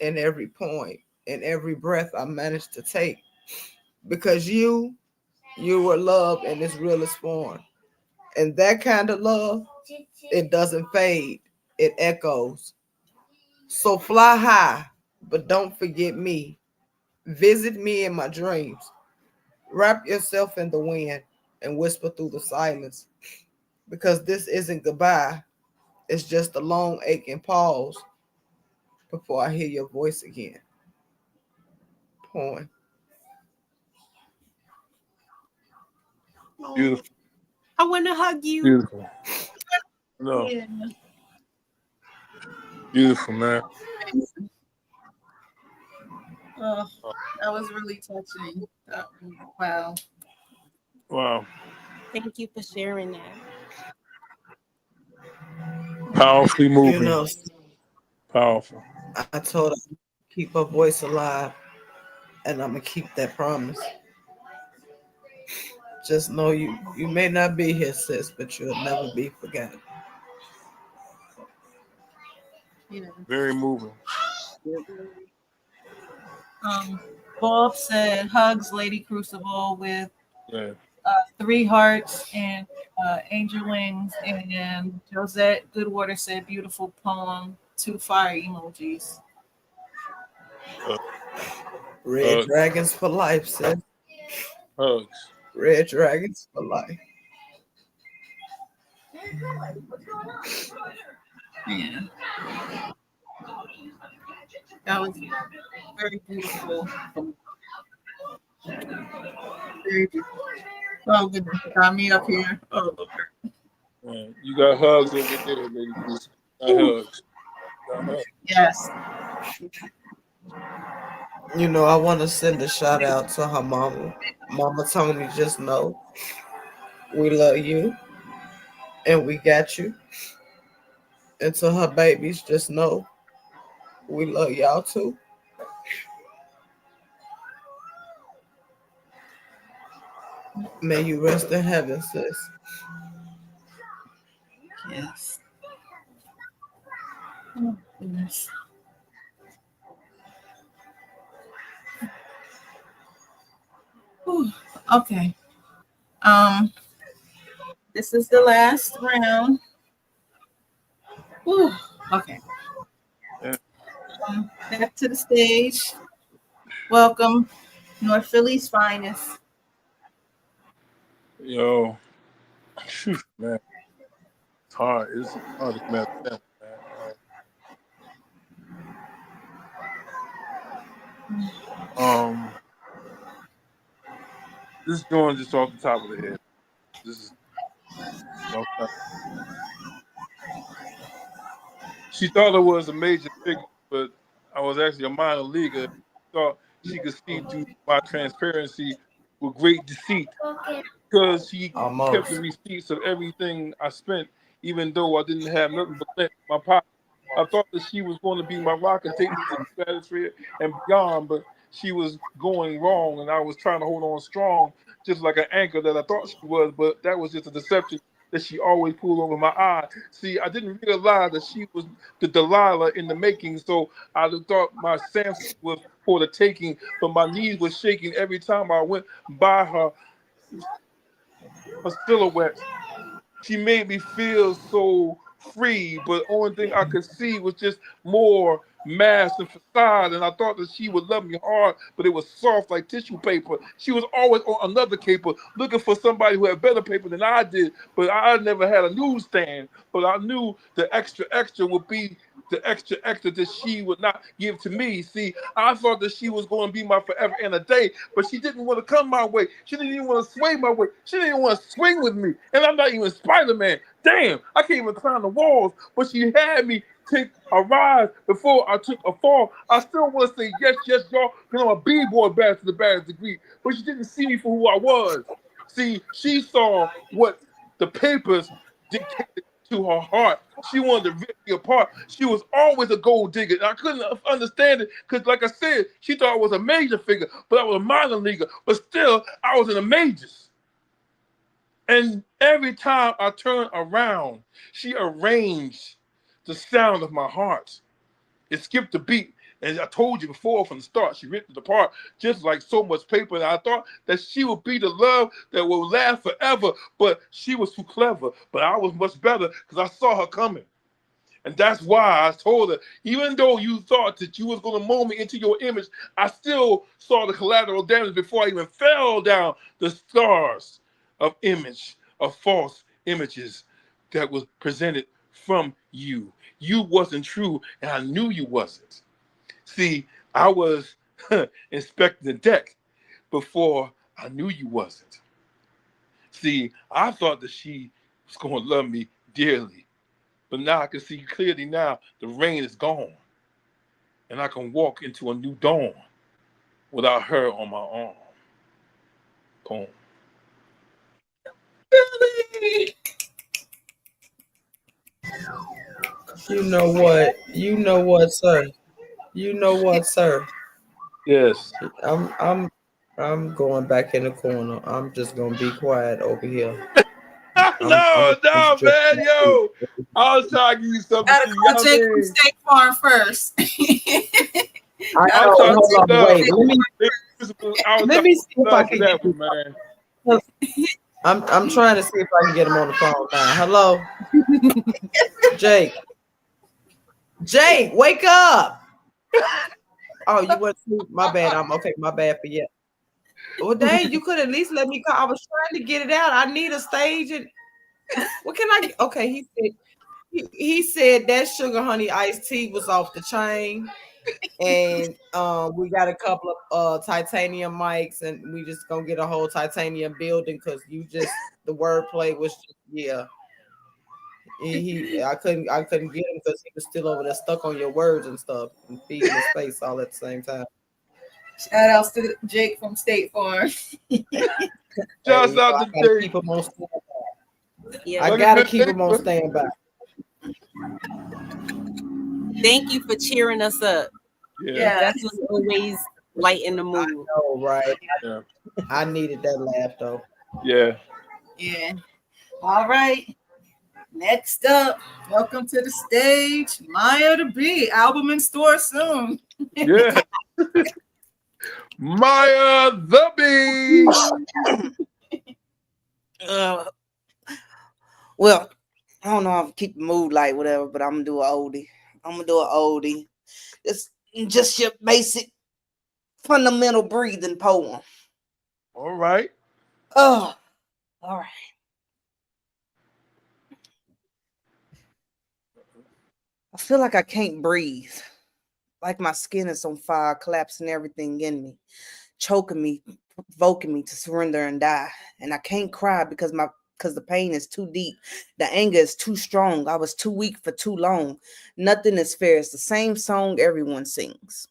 in every point, in every breath I manage to take. Because you were love in its realest form. And that kind of love, it doesn't fade, it echoes. So fly high, but don't forget me. Visit me in my dreams. Wrap yourself in the wind and whisper through the silence. Because this isn't goodbye, it's just a long aching pause before I hear your voice again. Poem. Beautiful. I want to hug you. Beautiful. No, Yeah. beautiful, man. Oh, that was really touching. Wow. Wow. Thank you for sharing that. Powerfully You moving. know, Powerful. I told her keep her voice alive, and I'm gonna keep that promise. Just know you may not be here, sis, but you'll never be forgotten. Yeah. Very moving. Bob said hugs Lady Crucible with Yeah. 3 hearts and angel wings, and Josette Goodwater said beautiful poem, 2 fire emojis. Uh, Red hugs. dragons for life, sis. Hugs. Red dragons for life. Yeah, that was very beautiful. Very beautiful. Oh goodness, got me up here. Oh Lord. Man, you got hugs over there, Lady Lucy. Got hugs. Got hugs. Yes. You know, I want to send a shout out to her mama. Mama Tony, just know we love you and we got you. And to her babies, just know we love y'all too. May you rest in heaven, sis. Yes. Oh, goodness. Whew. Okay. This is the last round. Whew. Okay. Yeah. Back to the stage. Welcome, North Philly's finest. Yo, shoot, man. It's hard. It's hard to come out, man. This joint just off the top of the head. This is she thought it was a major figure, but I was actually a minor leaguer. Thought she could see through my transparency with great deceit because she kept the receipts of everything I spent, even though I didn't have nothing but lint in my pocket. I thought that she was going to be my rock and take me to the stratosphere and beyond, but she was going wrong, and I was trying to hold on strong, just like an anchor that I thought she was, but that was just a deception that she always pulled over my eye. See, I didn't realize that she was the Delilah in the making, so I thought my Samson was for the taking, but my knees were shaking every time I went by her silhouette. She made me feel so free, but only thing I could see was just more mask and facade. And I thought that she would love me hard, but it was soft like tissue paper. She was always on another paper, looking for somebody who had better paper than I did. But I never had a newsstand. But I knew the extra extra would be the extra extra that she would not give to me. See, I thought that she was going to be my forever and a day, but she didn't want to come my way. She didn't even want to sway my way. She didn't even want to swing with me. And I'm not even Spider-Man. Damn, I can't even climb the walls, but she had me take a ride before I took a fall. I still want to say yes, yes, y'all, because I'm a B-boy bad to the baddest degree, but she didn't see me for who I was. See, she saw what the papers dictated to her heart. She wanted to rip me apart. She was always a gold digger. And I couldn't understand it because, like I said, she thought I was a major figure, but I was a minor leaguer. But still, I was in the majors. And every time I turned around, she arranged the sound of my heart. It skipped a beat. And I told you before from the start, she ripped it apart just like so much paper. And I thought that she would be the love that will last forever. But she was too clever. But I was much better because I saw her coming. And that's why I told her, even though you thought that you was going to mold me into your image, I still saw the collateral damage before I even fell down the stars of image, of false images that was presented from you. You wasn't true, and I knew you wasn't. See, I was inspecting the deck before I knew you wasn't. See, I thought that she was going to love me dearly. But now I can see clearly now the rain is gone. And I can walk into a new dawn without her on my arm. Boom. Really? You know what? You know what, sir? You know what, sir? Yes. I'm going back in the corner. I'm just gonna be quiet over here. No, Just man, yo. I was trying to give you something Gotta to call y'all Jake from mean. State Farm first. I was trying to hold get on, love. wait. Let me see if I love for can that get one, man. I'm trying to see if I can get him on the phone now. Hello, Jake. Jake, wake up! Oh, you went to sleep. My bad. I'm okay. My bad for you. Well, dang, you could at least let me call. I was trying to get it out. I need a stage. And what can I get? Okay, he said that sugar honey iced tea was off the chain. And we got a couple of titanium mics, and we just gonna get a whole titanium building because you just the wordplay was just, yeah. I couldn't get him because he was still over there stuck on your words and stuff and feeding his face all at the same time. Shout outs to Jake from State Farm. Shouts out to I gotta Jake. keep him on standby. Yeah. I gotta keep him on standby. Thank you for cheering us up. Yeah. That's what's always lighten the I mood. know, right? Yeah. I needed that laugh though. Yeah. Yeah. All right. Next up, welcome to the stage, Maya the B. Album in store soon. Yeah. Maya the Bee. Well, I don't know if I keep the mood light, whatever, but I'm gonna do an oldie. Just your basic fundamental breathing poem. All right. Oh, all right. I feel like I can't breathe. Like my skin is on fire, collapsing everything in me, choking me, provoking me to surrender and die. And I can't cry because the pain is too deep. The anger is too strong. I was too weak for too long. Nothing is fair. It's the same song everyone sings.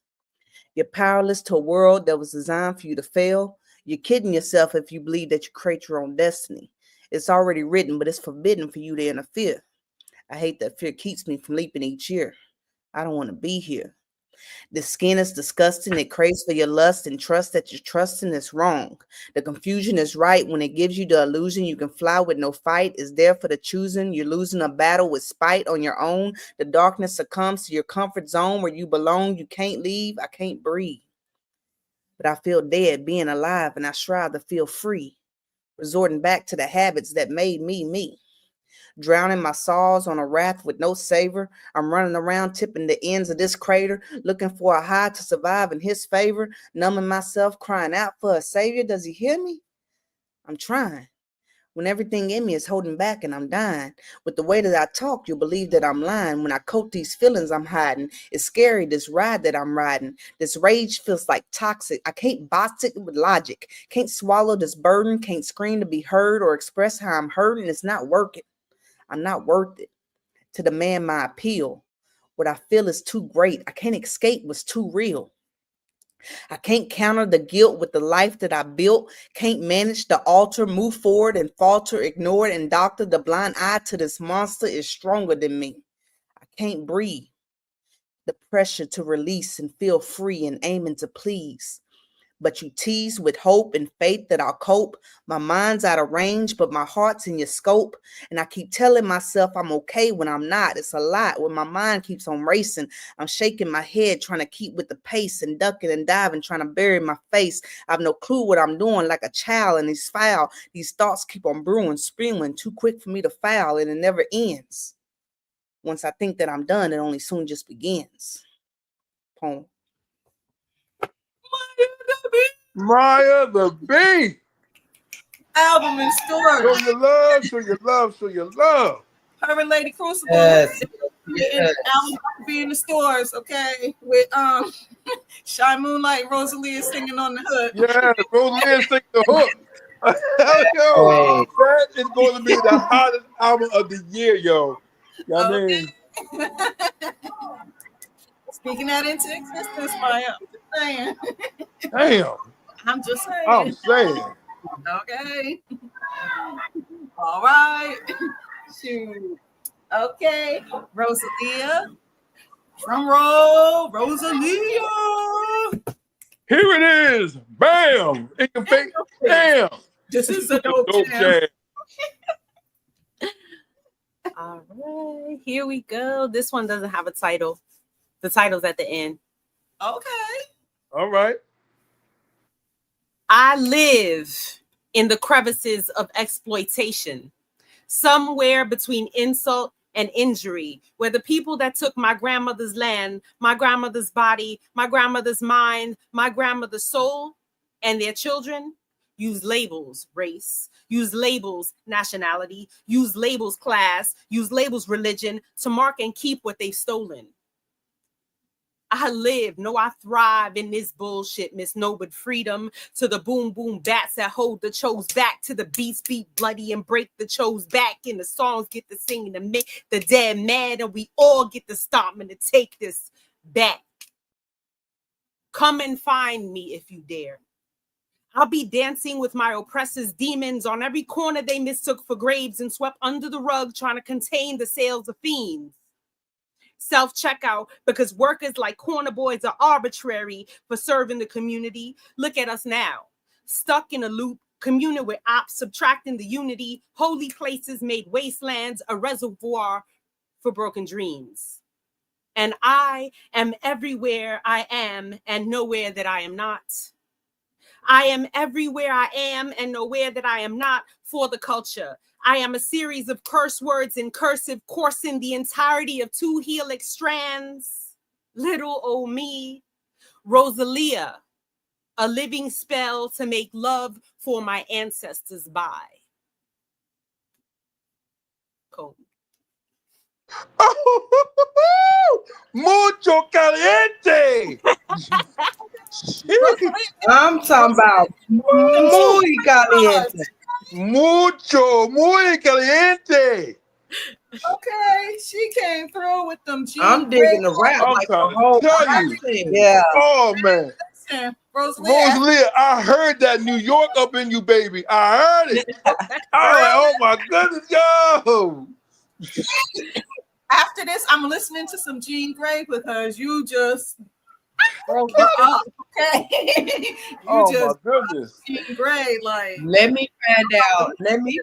You're powerless to a world that was designed for you to fail. You're kidding yourself if you believe that you create your own destiny. It's already written, but it's forbidden for you to interfere. I hate that fear keeps me from leaping each year. I don't want to be here. The skin is disgusting. It craves for your lust and trust that you're trusting is wrong. The confusion is right when it gives you the illusion you can fly with no fight. Is there for the choosing. You're losing a battle with spite on your own. The darkness succumbs to your comfort zone where you belong. You can't leave. I can't breathe. But I feel dead being alive, and I strive to feel free, resorting back to the habits that made me me. Drowning my sorrows on a raft with no savor. I'm running around tipping the ends of this crater, looking for a high to survive in his favor, numbing myself, crying out for a savior. Does he hear me? I'm trying. When everything in me is holding back and I'm dying. With the way that I talk, you'll believe that I'm lying. When I coat these feelings I'm hiding. It's scary, this ride that I'm riding. This rage feels like toxic. I can't box it with logic. Can't swallow this burden. Can't scream to be heard or express how I'm hurting. It's not working. I'm not worth it. To demand my appeal. What I feel is too great. I can't escape what's too real. I can't counter the guilt with the life that I built. Can't manage the altar, move forward and falter, ignore it and doctor. The blind eye to this monster is stronger than me. I can't breathe. The pressure to release and feel free and aiming to please. But you tease with hope and faith that I'll cope. My mind's out of range, but my heart's in your scope. And I keep telling myself I'm okay when I'm not. It's a lot when my mind keeps on racing. I'm shaking my head, trying to keep with the pace and ducking and diving, trying to bury my face. I have no clue what I'm doing, like a child in these foul. These thoughts keep on brewing, spewing, too quick for me to foul, and it never ends. Once I think that I'm done, it only soon just begins. Poem. Maya the Bee. Album in store. Show your love, show your love, show your love. Her and Lady Crucible. Yes. Album will be in the stores, okay? With Shy Moonlight, Rosalie is singing on the hook. Yeah, Rosalie singing the hook. Yo, that is going to be the hottest album of the year, yo. I mean, speaking that into existence, Maya. I'm just saying. Damn. I'm just saying. I'm saying. Okay. All right. Shoot. Okay. Rosalia. Drum roll. Rosalia. Here it is. Bam. In your face. Damn. This is a dope jam. All right, here we go. This one doesn't have a title. The title's at the end. Okay. All right. I live in the crevices of exploitation, somewhere between insult and injury, where the people that took my grandmother's land, my grandmother's body, my grandmother's mind, my grandmother's soul, and their children use labels race, use labels nationality, use labels class, use labels religion to mark and keep what they've stolen. I live, no, I thrive in this bullshit, miss no but freedom to the boom boom bats that hold the chose back, to the beats beat bloody and break the chose back, and the songs get to singing to make the dead mad, and we all get to stop and to take this back. Come and find me if you dare. I'll be dancing with my oppressors' demons on every corner they mistook for graves and swept under the rug, trying to contain the sales of fiends. Self-checkout, because workers like corner boys are arbitrary for serving the community. Look at us now, stuck in a loop, communing with ops, subtracting the unity, holy places made wastelands, a reservoir for broken dreams. And I am everywhere I am and nowhere that I am not. I am everywhere I am and nowhere that I am not for the culture. I am a series of curse words in cursive, coursing the entirety of 2 helix strands. Little old me, Rosalia, a living spell to make love for my ancestors by. Cool. Mucho caliente. I'm talking about muy caliente. Muy caliente. Okay, she came through with them jeans. I'm digging the rap I'm like the trying whole to tell you. thing. Yeah. Oh man. Rosalia, I heard that New York up in you, baby. I heard it. I was like, oh my goodness, yo. After this, I'm listening to some Jean Grey because you just broke her up. Okay. Oh my goodness. Jean Grey, like. Let me find out. Let me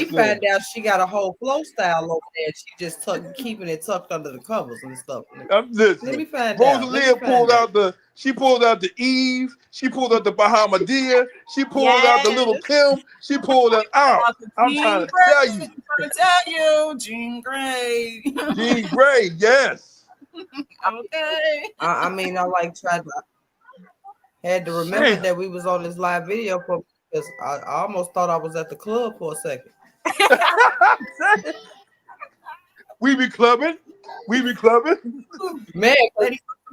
find out she got a whole flow style over there. She just keeping it tucked under the covers and stuff. I'm listening. Let me find Rosalia out. pulled out the Eve. She pulled out the Bahamadia. She pulled out the Little Kim. She pulled it out. I'm trying to tell you. I'm trying to tell you, Jean Grey. Jean Grey, yes. Okay. I mean, I had to remember that we was on this live video because I almost thought I was at the club for a second. We be clubbing. Man,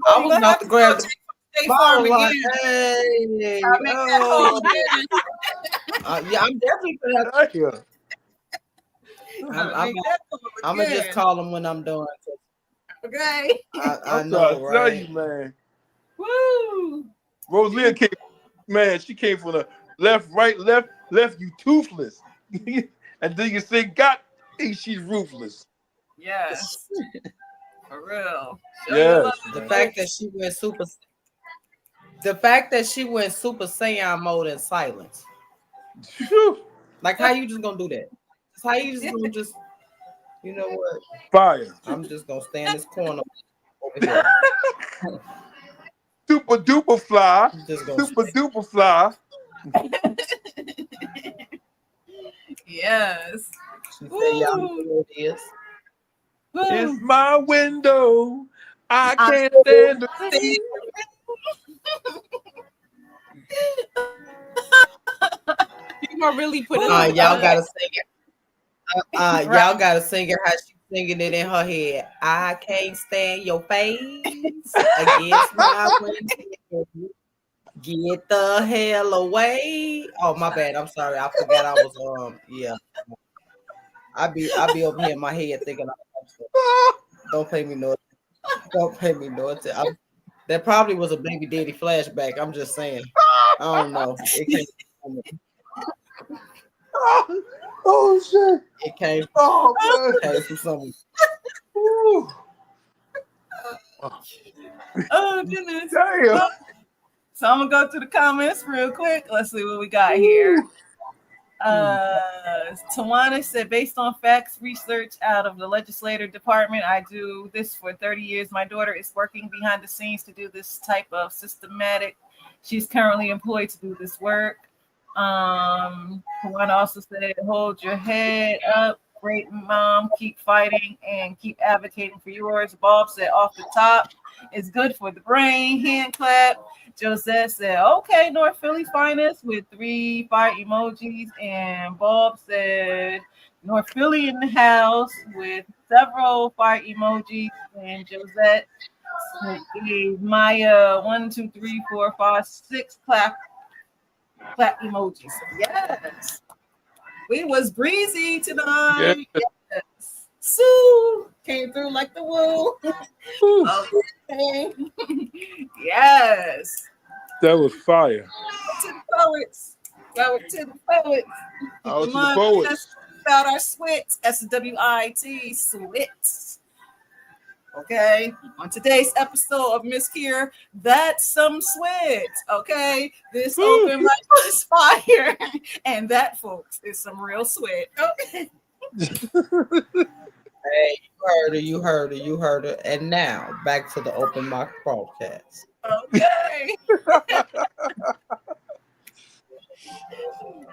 I was about to grab the bottle like, hey, yeah, I'm definitely gonna have I'm gonna just call them when I'm done. Okay. I know, right? Tell you, man. Woo. Rosalia came, man. She came from the left, right, left. You toothless, and then you say, "God, she's ruthless." Yes. For real. Yes. The fact that she went super Saiyan mode in silence. Like, how you just gonna do that? How you just gonna you know what? Fire. I'm just gonna stay in this corner over here. Super duper fly. Super duper fly. Yes. She said, y'all know what it is. It's my window. I can't stand the rain. You gonna really put it y'all gotta sing it. Y'all gotta sing it how she's singing it in her head. I can't stand your face against my window. Get the hell away. Oh, my bad. I'm sorry. I forgot I was yeah. I be over here in my head thinking don't pay me no. Don't pay me no. That probably was a baby daddy flashback. I'm just saying. I don't know. It came oh shit! It came. Oh man! It came from somewhere. Oh goodness! Damn. So I'm gonna go to the comments real quick. Let's see what we got here. Tawana said, based on facts research out of the legislative department, I do this for 30 years. My daughter is working behind the scenes to do this type of systematic. She's currently employed to do this work. Tawana also said, hold your head up. Great mom, keep fighting and keep advocating for yours. Bob said, off the top, it's good for the brain. Hand clap. Josette said, okay, North Philly finest with 3 fire emojis. And Bob said, North Philly in the house with several fire emojis. And Josette Gave Maya 1, 2, 3, 4, 5, 6 clap emojis. Yes. We was breezy Yeah. tonight. Yes. Sue came through like the woo. Okay. Yes. That was fire. To the poets. Go to the poets. Out to the Remind poets. us about our swits. SWIT swits. Okay. On today's episode of Mz.KIR, that's some swit. Okay. This open mic was fire. And that, folks, is some real sweat. Okay. Hey, you heard it. And now back to the open mic broadcast. Okay.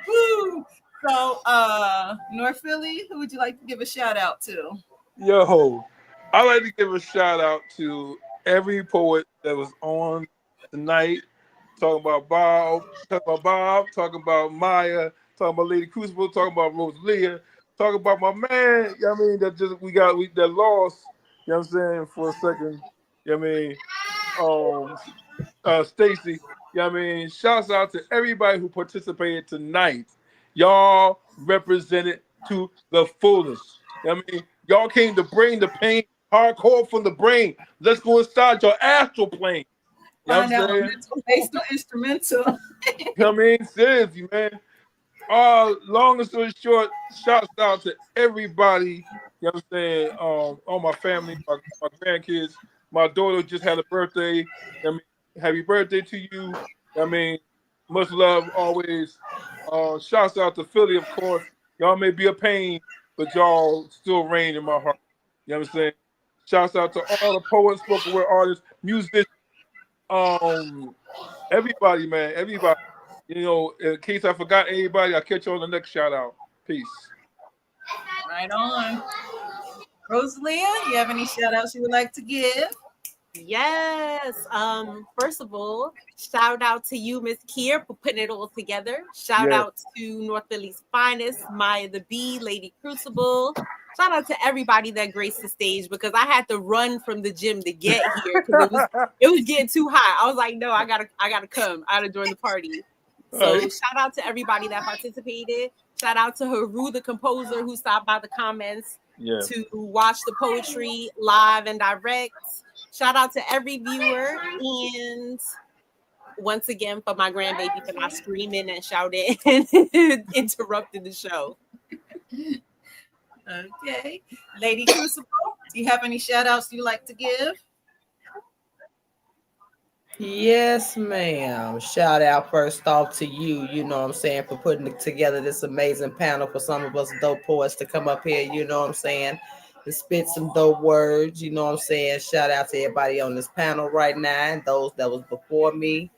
Woo. So, North Philly, who would you like to give a shout out to? Yo, I like to give a shout out to every poet that was on tonight. Talking about Bob, talking about Maya, talking about Lady Crucible, talking about Rosalia, talking about my man, you know what I mean, that lost, you know what I'm saying, for a second. You know what I mean? Stacy, you know what I mean? Shouts out to everybody who participated tonight. Y'all represented to the fullest. You know what I mean? Y'all came to bring the pain hardcore from the brain. Let's go inside your astral plane. You know what Find I'm out saying? mental based on instrumental. You know what I mean? Seriously, man. Long and story short, shouts out to everybody. You know what I'm saying? All my family, my grandkids. My daughter just had a birthday. You know what I mean, happy birthday to you. You know what I mean, much love always. Shouts out to Philly, of course. Y'all may be a pain, but y'all still reign in my heart. You know what I'm saying? Shouts out to all the poets, spoken word artists, musicians, everybody, man, everybody. You know, in case I forgot anybody, I'll catch you on the next shout out. Peace. Right on. Rosalia, you have any shout outs you would like to give? Yes. First of all, shout out to you, Mz.KIR, for putting it all together. Shout Yeah. out to North Philly's finest, Maya the Bee, Lady Crucible. Shout out to everybody that graced the stage because I had to run from the gym to get here because it was getting too hot. I was like, no, I gotta come. I gotta join the party. So Right. shout out to everybody that participated. Shout out to Haru, the composer, who stopped by the comments Yeah. to watch the poetry live and direct. Shout out to every viewer, and once again for my grandbaby for not screaming and shouting and interrupting the show. Okay. Lady Crucible, do you have any shout outs you'd like to give? Yes, ma'am. Shout out first off to you, you know what I'm saying, for putting together this amazing panel for some of us dope poets to come up here, you know what I'm saying, to spit some dope words, you know what I'm saying. Shout out to everybody on this panel right now and those that was before me.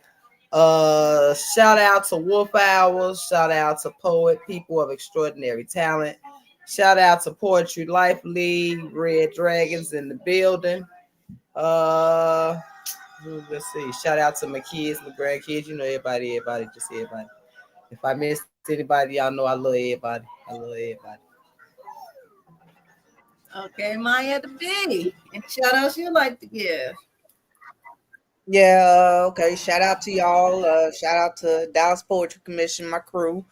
Shout out to Wolf Hours, shout out to Poet, people of extraordinary talent. Shout out to Poetry Life League, Red Dragons in the building. Let's see. Shout out to my kids, my grandkids. You know, everybody, just everybody. If I missed anybody, y'all know I love everybody. I love everybody. Okay, Maya the Bee. Any shout outs you'd like to give? Yeah, okay. Shout out to y'all. Shout out to Dallas Poetry Commission, my crew.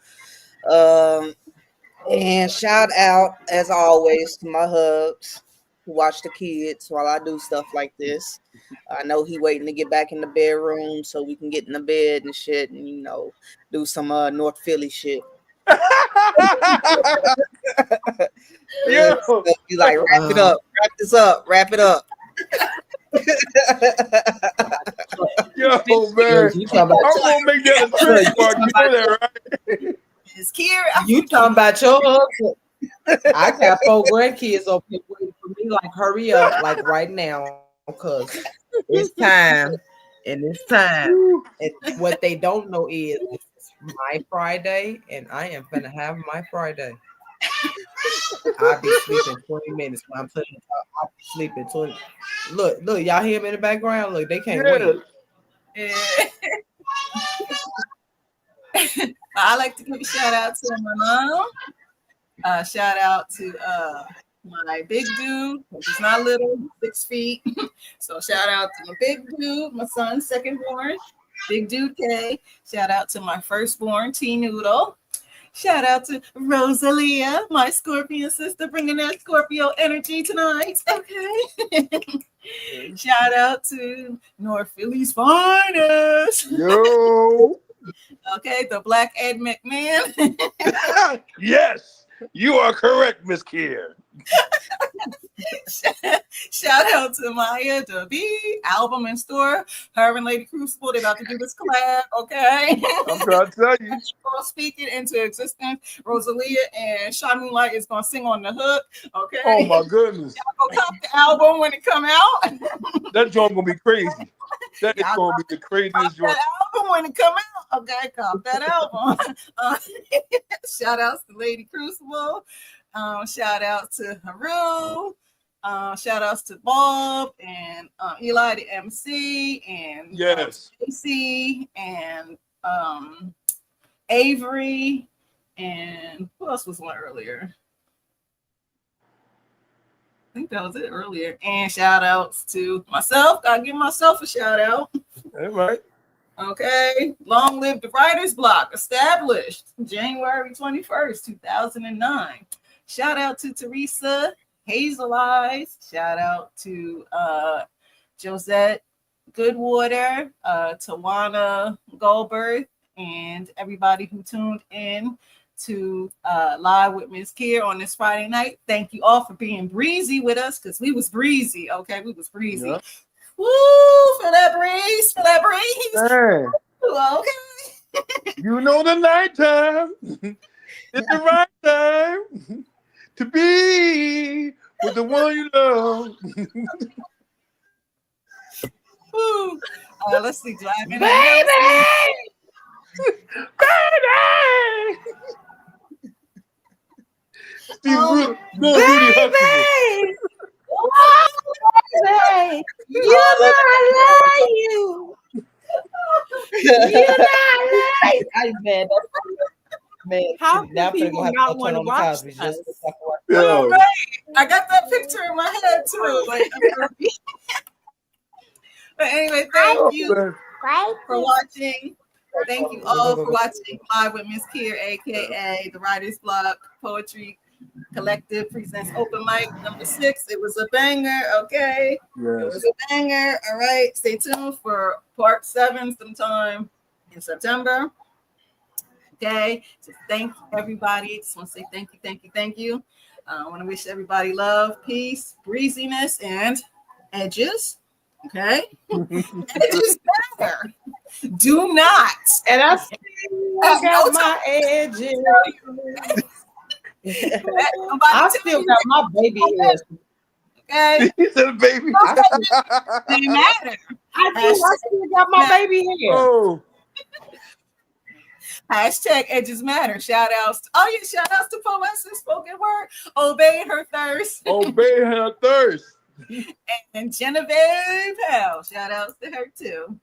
And shout out, as always, to my hubs who watch the kids while I do stuff like this. I know he waiting to get back in the bedroom so we can get in the bed and shit and, you know, do some North Philly shit. Yo. You like, wrap it up. Wrap this up. Wrap it up. Yo, man. I'm gonna make that a trademark. You know that, right? Mz.KIR. You talking about your husband? I got 4 grandkids over here waiting for me. Like, hurry up, like right now, because it's time. And it's time. And what they don't know is it's my Friday, and I am gonna have my Friday. I'll be sleeping 20 minutes. When I'm putting I'll be sleeping 20. Look, y'all hear me in the background? Look, they can't wait. Yeah. I like to give a shout out to my mom. Shout out to my big dude, he's not little, 6 feet. So shout out to my big dude, my son's second born, big dude K. Shout out to my firstborn T Noodle. Shout out to Rosalia, my Scorpion sister, bringing that Scorpio energy tonight. Okay. Shout out to North Philly's finest. Yo. Okay, the Black Ed McMahon. Yes, you are correct, Mz.KIR. Shout out to Maya, the B album in store. Her and Lady Crucible, they're about to do this collab, okay? I'm trying to tell you. She's gonna speak it into existence. Rosalia and Shy Moonlight is gonna sing on the hook, okay? Oh my goodness. Y'all go cop the album when it come out. That joint gonna be crazy. That is gonna be the craziest joint. That album when it come out, okay? Cop that album. Shout outs to Lady Crucible. Shout out to Haru. Shout outs to Bob and Eli the MC and Yes. Casey and Avery and who else was one earlier? I think that was it earlier. And shout outs to myself. Gotta give myself a shout out. All right. Okay. Long live the writer's block, established January 21st, 2009. Shout out to Teresa, Hazel Eyes. Shout out to Josette Goodwater, Tawana Goldberg, and everybody who tuned in to Live with Mz.KIR on this Friday night. Thank you all for being breezy with us, because we was breezy. Okay, we was breezy. Yep. Woo! Feel that breeze? Feel that breeze? Hey. Okay. You know the nighttime. It's the right time to be with the one you love. Woo. Let's see. Do I have any Baby! Steve Rudy, Baby! You know I love you. You know I love you. Man, man, how now can people not want to watch us? All right. I got that picture in my head too. Like, but anyway, thank you for watching. Thank you all for watching Live with Mz.KIR, aka the Writer's Block Poetry Collective presents Open Mic number 6. It was a banger, okay? Yes. It was a banger. All right. Stay tuned for part 7 sometime in September. Okay. So thank you, everybody. Just want to say thank you, thank you, thank you. I want to wish everybody love, peace, breeziness, and edges. Okay. Edges matter. Do not. And I got my edges. I still got my baby hairs. Okay. He said baby. They matter. I still got my baby hair. Oh. Hashtag edges matter. Shout outs. Shout outs to Poets and Spoken Word. Obey her thirst. Obey her thirst. And Genevieve Powell. Shout outs to her too.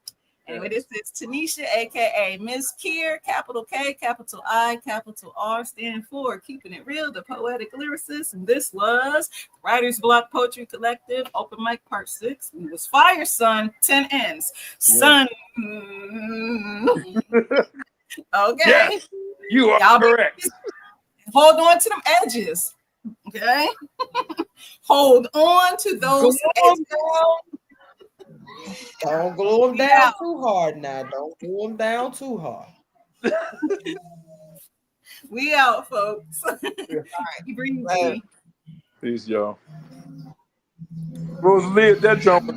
Anyway, this is Tanisha, aka Mz.KIR, capital K, capital I, capital R, stand for Keeping It Real, the poetic lyricist. And this was Writer's Block Poetry Collective, Open Mic Part 6. It was Fire, Son, 10 ends. Son. Okay. Yes, you are correct. Hold on to them edges. Okay. Hold on to those edges. Don't glue them down too hard now. Don't glue them down too hard. We out, folks. All right. Peace, y'all. Rosalie, that jump.